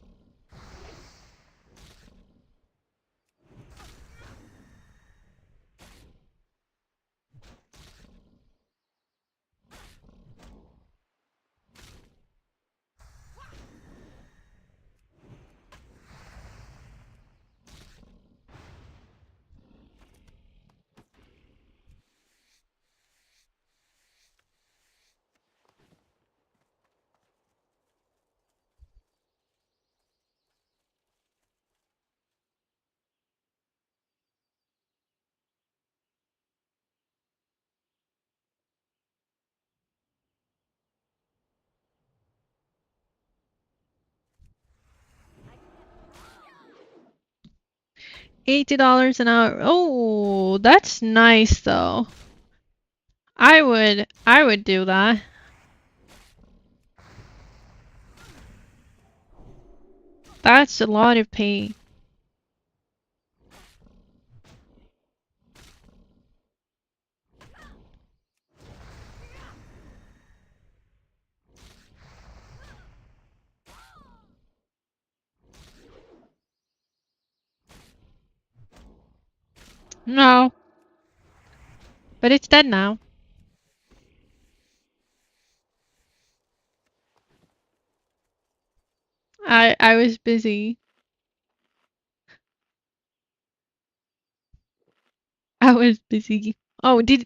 $80 an hour. Oh, that's nice though. I would do that. That's a lot of pay. No, but it's dead now. I was busy. I was busy. Oh, did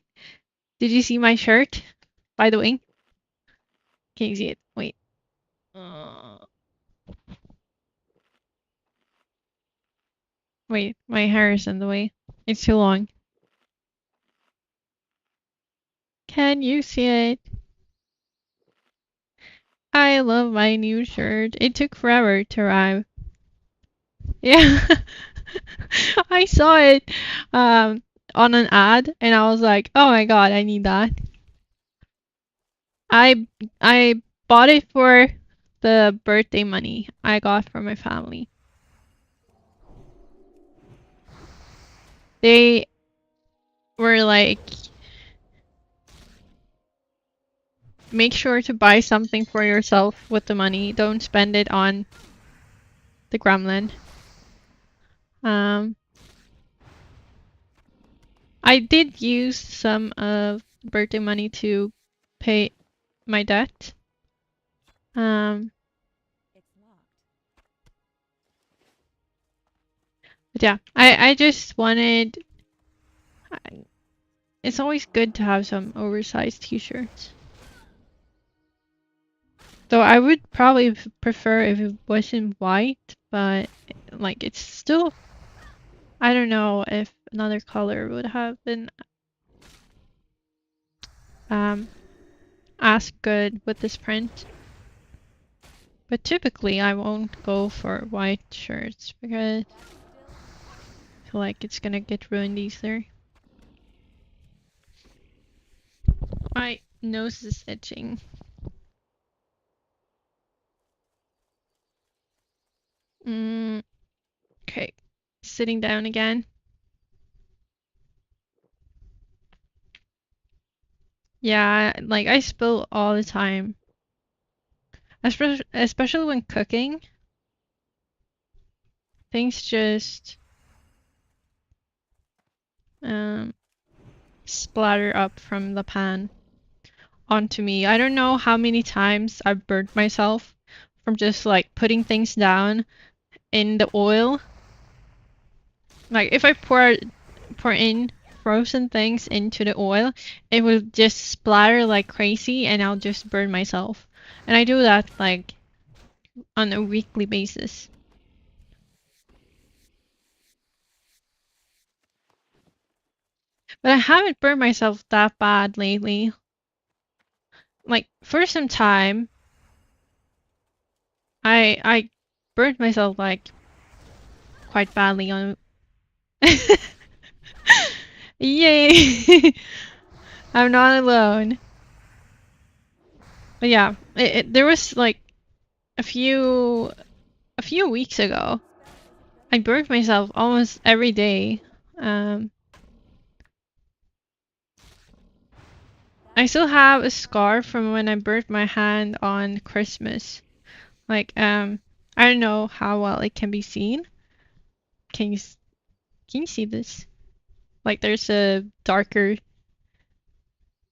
you see my shirt? By the way, can you see it? Wait. Uh, Wait, my hair is in the way. It's too long. Can you see it? I love my new shirt. It took forever to arrive. Yeah. I saw it on an ad and I was like, "Oh my god, I need that." I bought it for the birthday money I got from my family. They were like, "Make sure to buy something for yourself with the money. Don't spend it on the gremlin." Um I did use some of birthday money to pay my debt. It's locked. But yeah, I just wanted. It's always good to have some oversized t-shirts. Though I would probably prefer if it wasn't white, but like it's still. I don't know if another color would have been um as good with this print. But typically I won't go for white shirts because I feel like it's gonna get ruined easier. My nose is itching. Okay, sitting down again. Yeah, like I spill all the time. Especially when cooking. Things just um splatter up from the pan onto me. I don't know how many times I've burnt myself from just like putting things down in the oil. Like if I pour in frozen things into the oil, it will just splatter like crazy and I'll just burn myself. And I do that like on a weekly basis. But I haven't burned myself that bad lately. Like for some time, I burned myself like quite badly on. Yay! I'm not alone. But yeah, there was like a few weeks ago. I burned myself almost every day. Um, I still have a scar from when I burnt my hand on Christmas. Like, I don't know how well it can be seen. Can you can you see this? Like, there's a darker.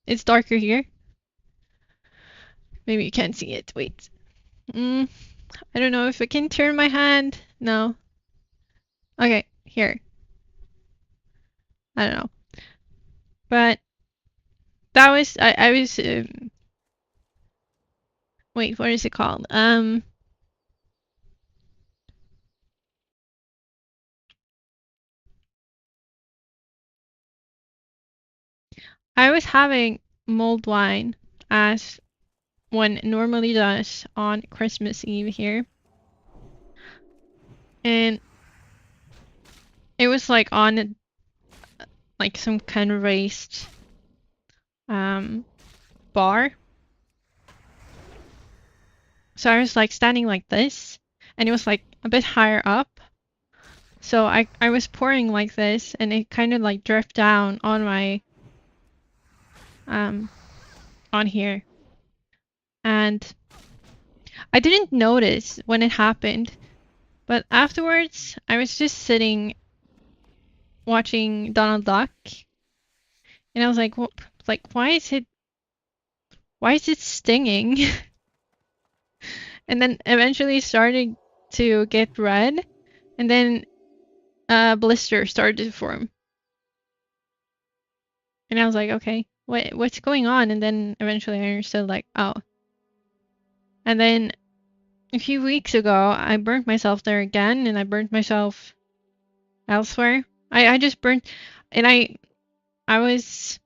It's darker here. Maybe you can't see it. Wait. Mm, I don't know if I can turn my hand. No. Okay, here. I don't know. But that was I was wait, what is it called? I was having mulled wine as one normally does on Christmas Eve here. And it was like on like some kind of raised bar. So I was like standing like this and it was like a bit higher up. So I was pouring like this and it kind of like dripped down on my on here. And I didn't notice when it happened, but afterwards I was just sitting watching Donald Duck and I was like, like why is it stinging? And then eventually it started to get red and then a blister started to form. And I was like, okay, what's going on? And then eventually I understood like, oh. And then a few weeks ago I burnt myself there again and I burnt myself elsewhere. I just burnt and I was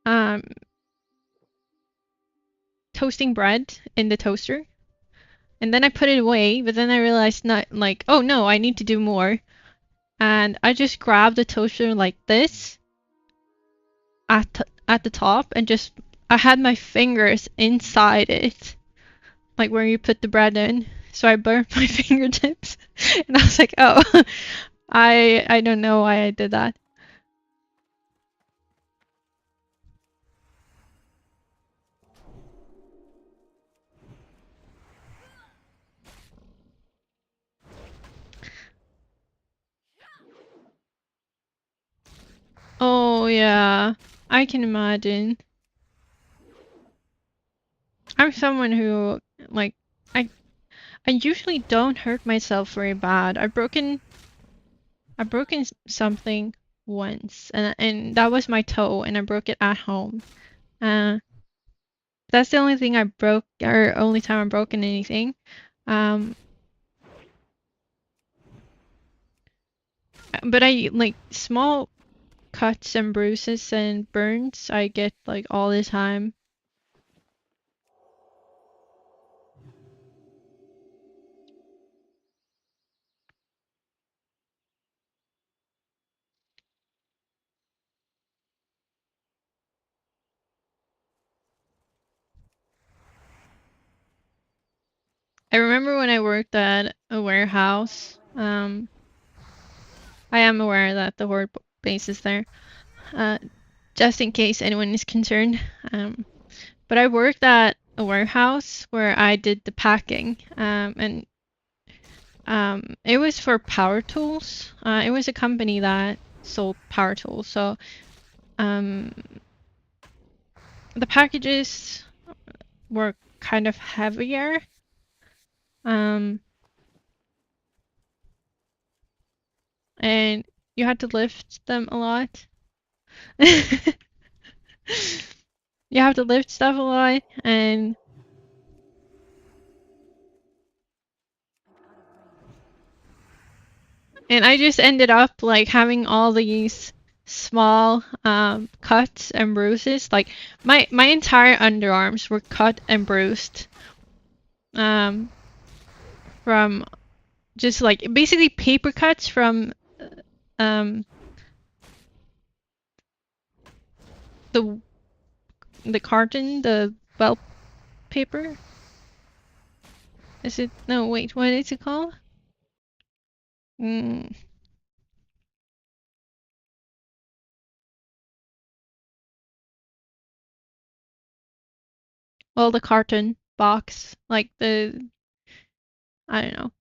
um toasting bread in the toaster and then I put it away, but then I realized not like, oh no, I need to do more. And I just grabbed the toaster like this at the top and just I had my fingers inside it, like where you put the bread in. So I burnt my fingertips, and I was like, oh, I don't know why I did that. yeah, I can imagine. I'm someone who, like, I I usually don't hurt myself very bad. I've broken something once, and that was my toe, and I broke it at home. Uh, that's the only thing I broke, or only time I've broken anything. Um, but I like small cuts and bruises and burns I get like all the time. I remember when I worked at a warehouse. I am aware that the horde base is there. Uh, just in case anyone is concerned. But I worked at a warehouse where I did the packing, and it was for power tools. It was a company that sold power tools, so um, the packages were kind of heavier. Um, and you had to lift them a lot. You have to lift stuff a lot, and I just ended up like having all these small cuts and bruises. Like my entire underarms were cut and bruised um, from just like basically paper cuts from um, the carton, the well paper. Is it? No, wait. What is it called? Mm, well, the carton box, like the I don't know.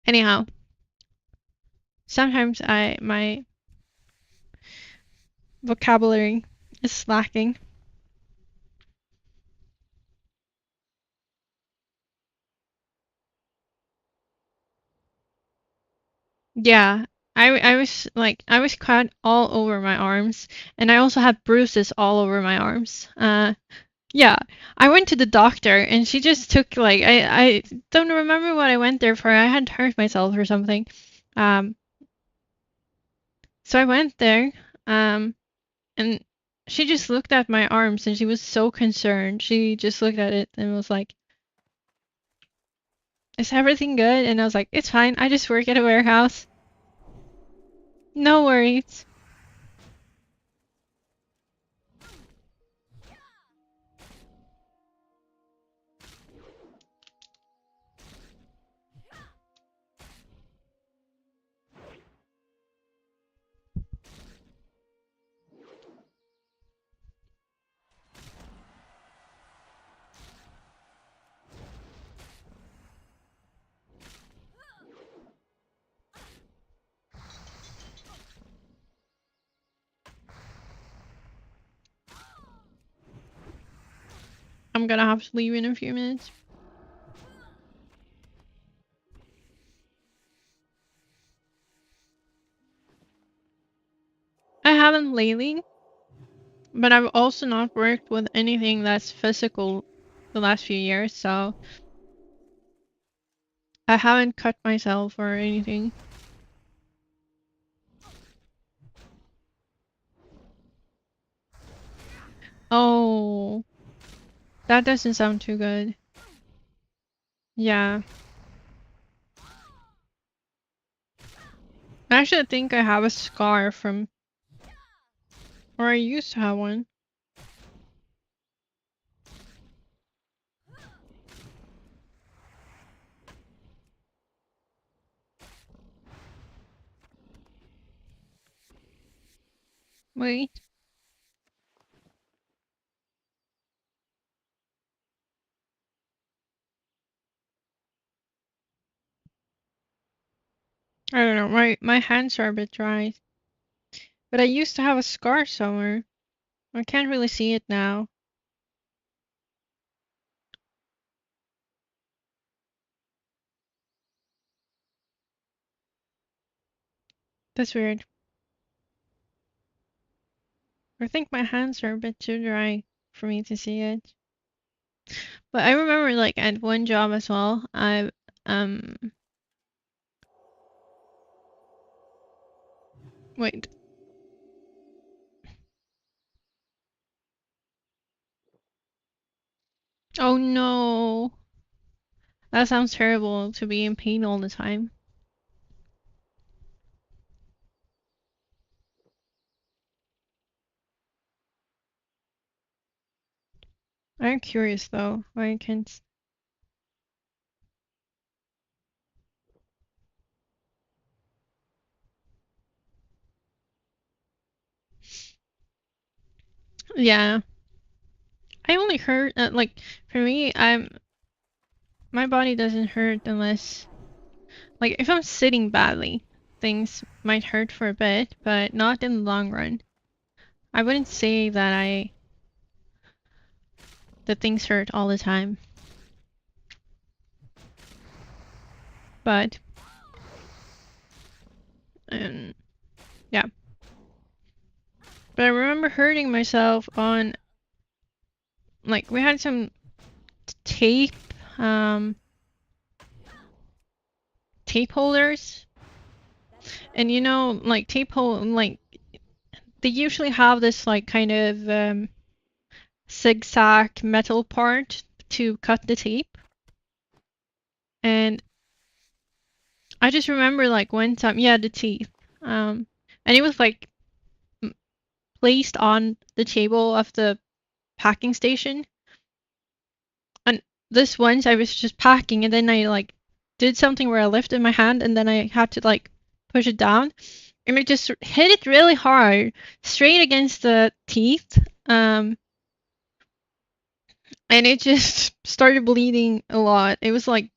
Anyhow, sometimes my vocabulary is lacking. Yeah, I was cut all over my arms, and I also had bruises all over my arms. Yeah, I went to the doctor, and she just took like I don't remember what I went there for. I had hurt myself or something. Um, so I went there, um, and she just looked at my arms, and she was so concerned. She just looked at it and was like, "Is everything good?" And I was like, "It's fine. I just work at a warehouse. No worries." I'm gonna have to leave in a few minutes. I haven't lately, but I've also not worked with anything that's physical the last few years, so I haven't cut myself or anything. Oh, that doesn't sound too good. Yeah. I actually think I have a scar from, or I used to have one. Wait. I don't know, my hands are a bit dry. But I used to have a scar somewhere. I can't really see it now. That's weird. I think my hands are a bit too dry for me to see it. But I remember like at one job as well, I um wait. Oh no. That sounds terrible to be in pain all the time. I'm curious though. I can't. Yeah. I only hurt like for me, my body doesn't hurt unless like if I'm sitting badly, things might hurt for a bit, but not in the long run. I wouldn't say that things hurt all the time. But um yeah. But I remember hurting myself on like we had some tape um tape holders, and you know like like they usually have this like kind of zigzag metal part to cut the tape. And I just remember like one time, yeah, the teeth. And it was like placed on the table of the packing station. And this once I was just packing, and then I like did something where I lifted my hand, and then I had to like push it down, and it just hit it really hard, straight against the teeth. And it just started bleeding a lot. It was like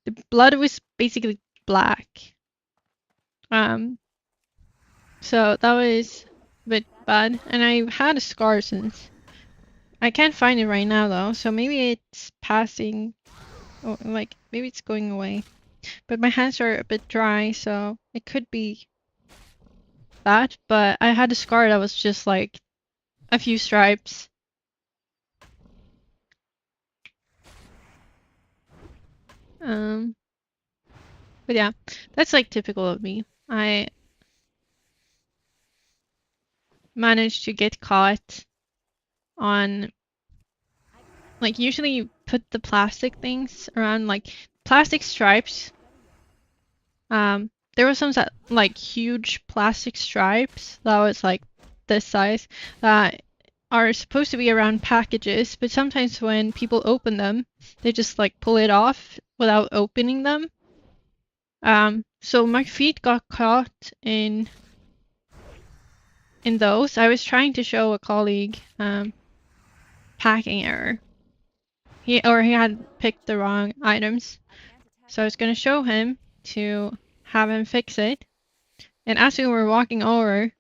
the blood was basically black. Um, so that was a bit bad, and I had a scar since. I can't find it right now though, so maybe it's passing, or like maybe it's going away. But my hands are a bit dry, so it could be that. But I had a scar that was just like a few stripes. Um, but yeah, that's like typical of me. I managed to get caught on like usually you put the plastic things around like plastic stripes. There were some that like huge plastic stripes that was like this size that are supposed to be around packages, but sometimes when people open them, they just like pull it off without opening them. So my feet got caught in those. I was trying to show a colleague packing error. He had picked the wrong items. So I was gonna show him to have him fix it. And as we were walking over,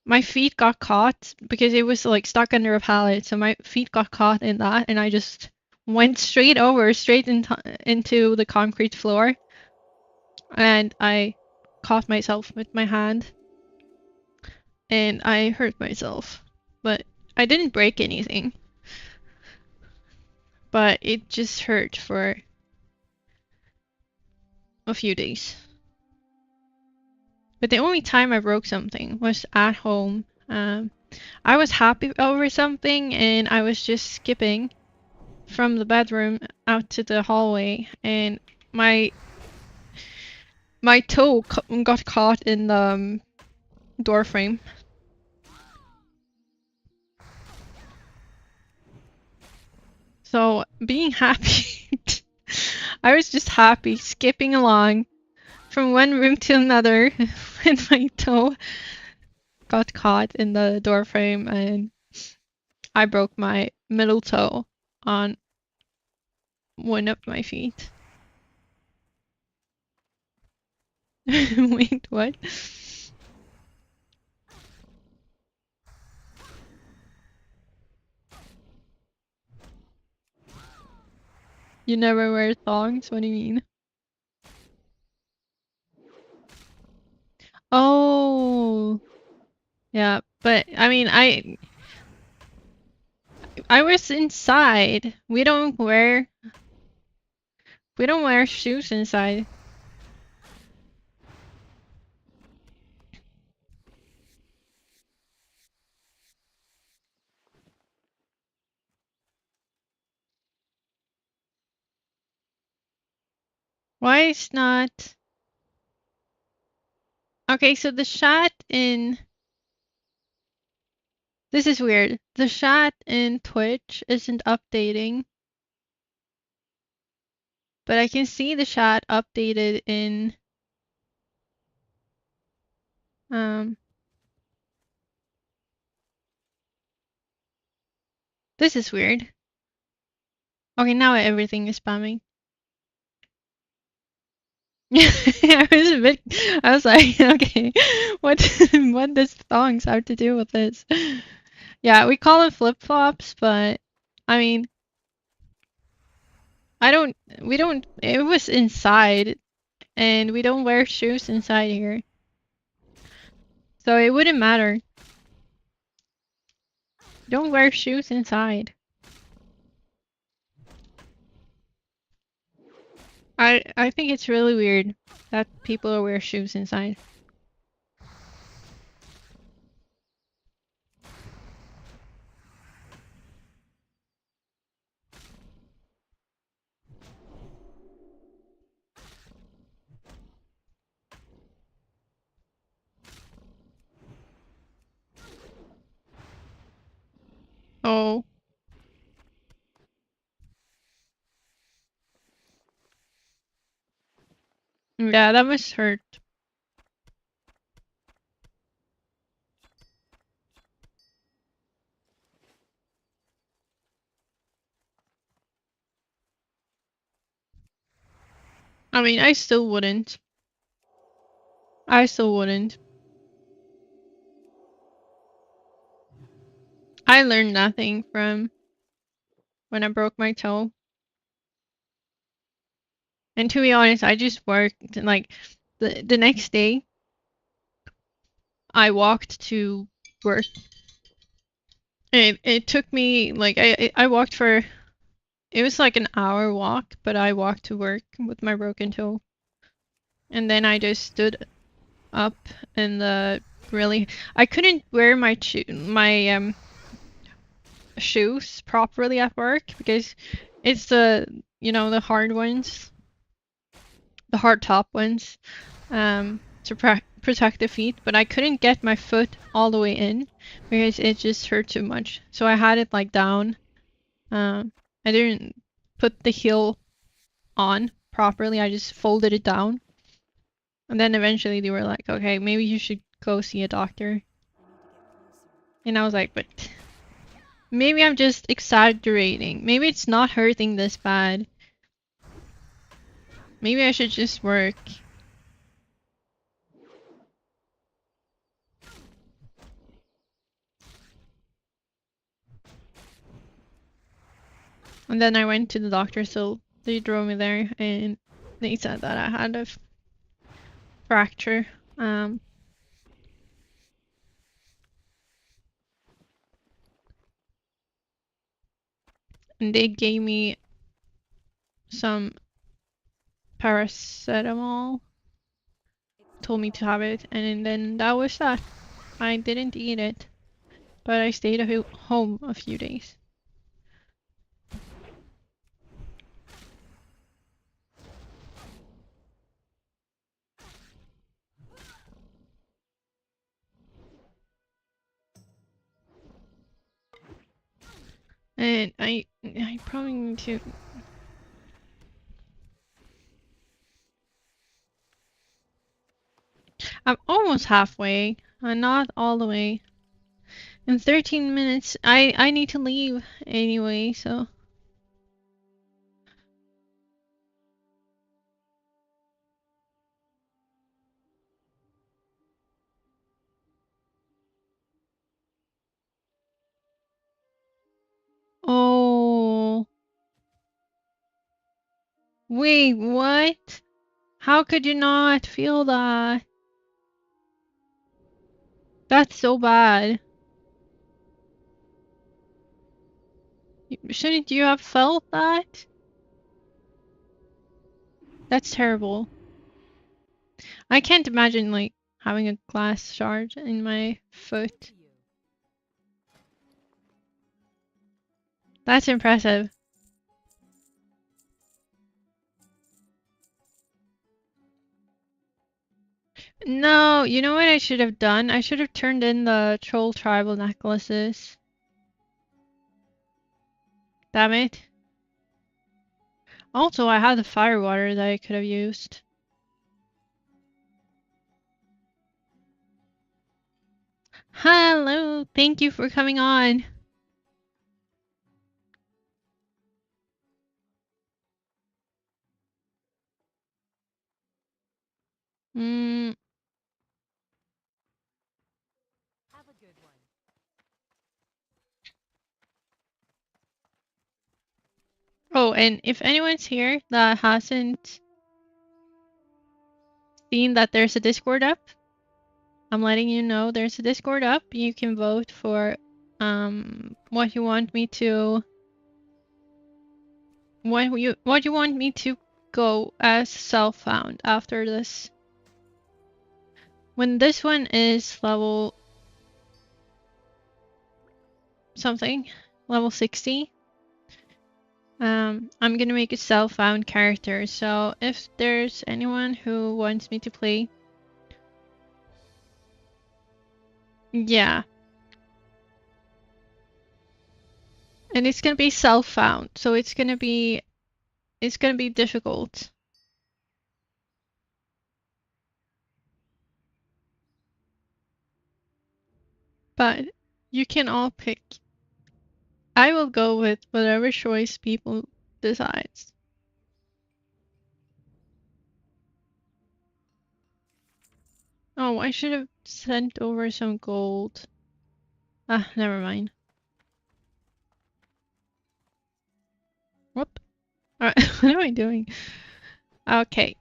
my feet got caught because it was like stuck under a pallet. So my feet got caught in that, and I just went straight into the concrete floor, and I caught myself with my hand, and I hurt myself. But I didn't break anything. But it just hurt for a few days. But the only time I broke something was at home. I was happy over something, and I was just skipping from the bedroom out to the hallway, and my my toe got caught in the door frame. So being happy, I was just happy skipping along from one room to another when my toe got caught in the door frame, and I broke my middle toe on one of my feet. Wait, what? You never wear thongs? What do you mean? Oh, yeah, but I mean, I was inside. We don't wear shoes inside. Why is not? Okay, so the chat in this is weird. The chat in Twitch isn't updating, but I can see the chat updated in um this is weird. Okay, now everything is spamming. I was like, okay, what what does thongs have to do with this? Yeah, we call it flip-flops, but I mean, we don't, it was inside, and we don't wear shoes inside here. So it wouldn't matter. Don't wear shoes inside. I think it's really weird that people wear shoes inside. Oh, yeah, that must hurt. I mean, I still wouldn't. I still wouldn't. I learned nothing from when I broke my toe. And to be honest, I just worked like the next day I walked to work. It took me like I walked for it was like an hour walk, but I walked to work with my broken toe. And then I just stood up in the really I couldn't wear my shoes properly at work because it's the the hard ones, the hard top ones, to protect the feet, but I couldn't get my foot all the way in because it just hurt too much. So I had it like down. I didn't put the heel on properly. I just folded it down. And then eventually they were like, okay, maybe you should go see a doctor. And I was like, but maybe I'm just exaggerating. Maybe it's not hurting this bad. Maybe I should just work. And then I went to the doctor, so they drove me there, and they said that I had a fracture. And they gave me some paracetamol, told me to have it, and then that was that. I didn't eat it, but I stayed home a few days. And I probably need to. I'm almost halfway. I'm not all the way. In 13 minutes, I need to leave anyway, so. Wait, what? How could you not feel that? That's so bad. Shouldn't you have felt that? That's terrible. I can't imagine, like, having a glass shard in my foot. That's impressive. No, you know what I should have done? I should have turned in the troll tribal necklaces. Damn it. Also, I had the fire water that I could have used. Hello, thank you for coming on. Mm. Have a good one. Oh, and if anyone's here that hasn't seen that there's a Discord up, I'm letting you know there's a Discord up. You can vote for what you want me to what you want me to go as self-found after this. When this one is level something, level 60, I'm gonna make a self-found character. So if there's anyone who wants me to play, yeah, and it's gonna be self-found, so it's gonna be difficult. But you can all pick. I will go with whatever choice people decides. Oh, I should have sent over some gold. Ah, never mind. Whoop. Alright, what am I doing? Okay.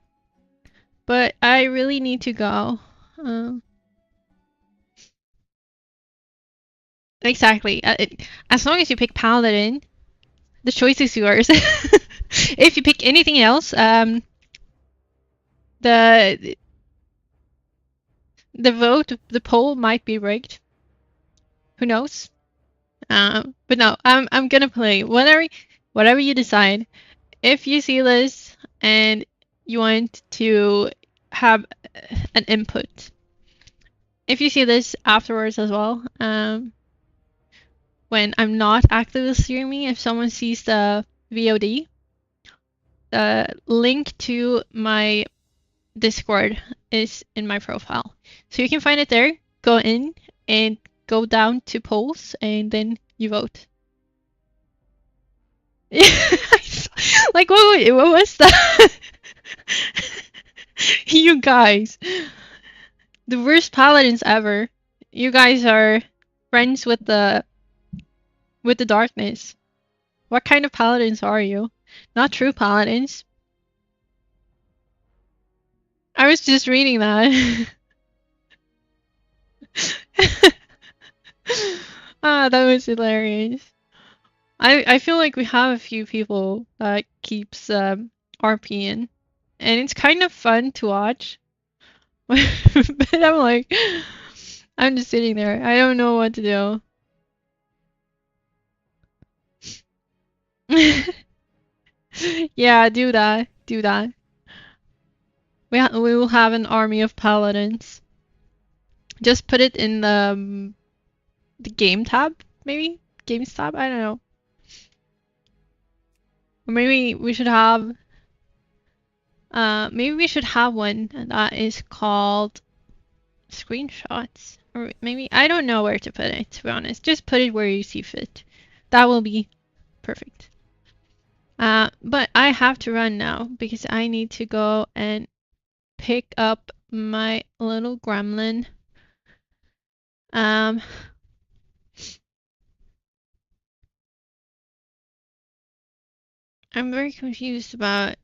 But I really need to go. Uh, exactly. As long as you pick Paladin, the choice is yours. If you pick anything else, the the poll might be rigged. Who knows? But no, I'm gonna play whatever you decide. If you see this and you want to have an input, if you see this afterwards as well, when I'm not actively streaming, if someone sees the VOD, the link to my Discord is in my profile. So you can find it there, go in and go down to polls and then you vote. Like what was that? You guys, the worst paladins ever. You guys are friends with the darkness. What kind of paladins are you? Not true paladins. I was just reading that. Ah, that was hilarious. I feel like we have a few people that keeps RPing, and it's kind of fun to watch. But I'm like, I'm just sitting there. I don't know what to do. Yeah, do that. Do that. We will have an army of paladins. Just put it in the game tab, maybe? Games tab? I don't know. Or maybe we should have one that is called screenshots. Or maybe I don't know where to put it, to be honest. Just put it where you see fit. That will be perfect. But I have to run now because I need to go and pick up my little gremlin. I'm very confused about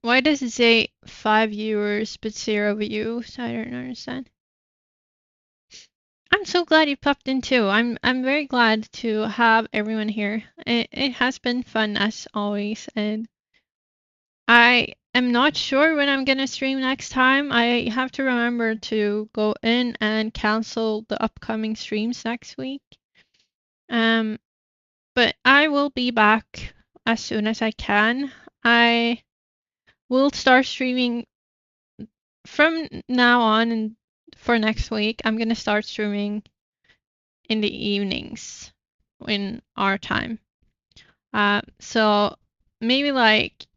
Why does it say 5 viewers but 0 views? I don't understand. I'm so glad you popped in too. I'm very glad to have everyone here. It has been fun as always, and I am not sure when I'm gonna stream next time. I have to remember to go in and cancel the upcoming streams next week. Um, but I will be back as soon as I can. I will start streaming from now on and for next week. I'm gonna start streaming in the evenings in our time. So maybe like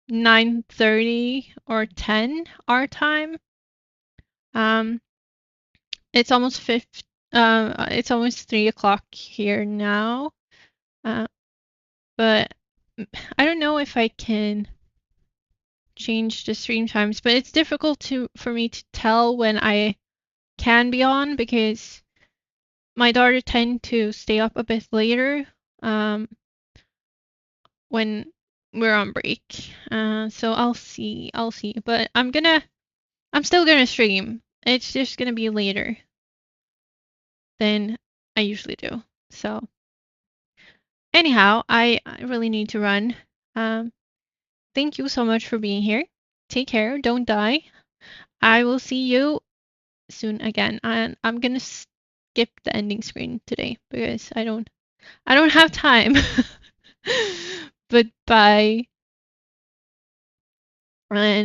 9:30 or 10 our time. Um, it's almost it's almost 3 o'clock here now. Uh, but I don't know if I can change the stream times, but it's difficult for me to tell when I can be on because my daughter tend to stay up a bit later when we're on break. So I'll see. But I'm still gonna stream. It's just gonna be later than I usually do. So anyhow, I really need to run. Um, thank you so much for being here. Take care. Don't die. I will see you soon again. And I'm gonna skip the ending screen today because I don't have time. But bye. And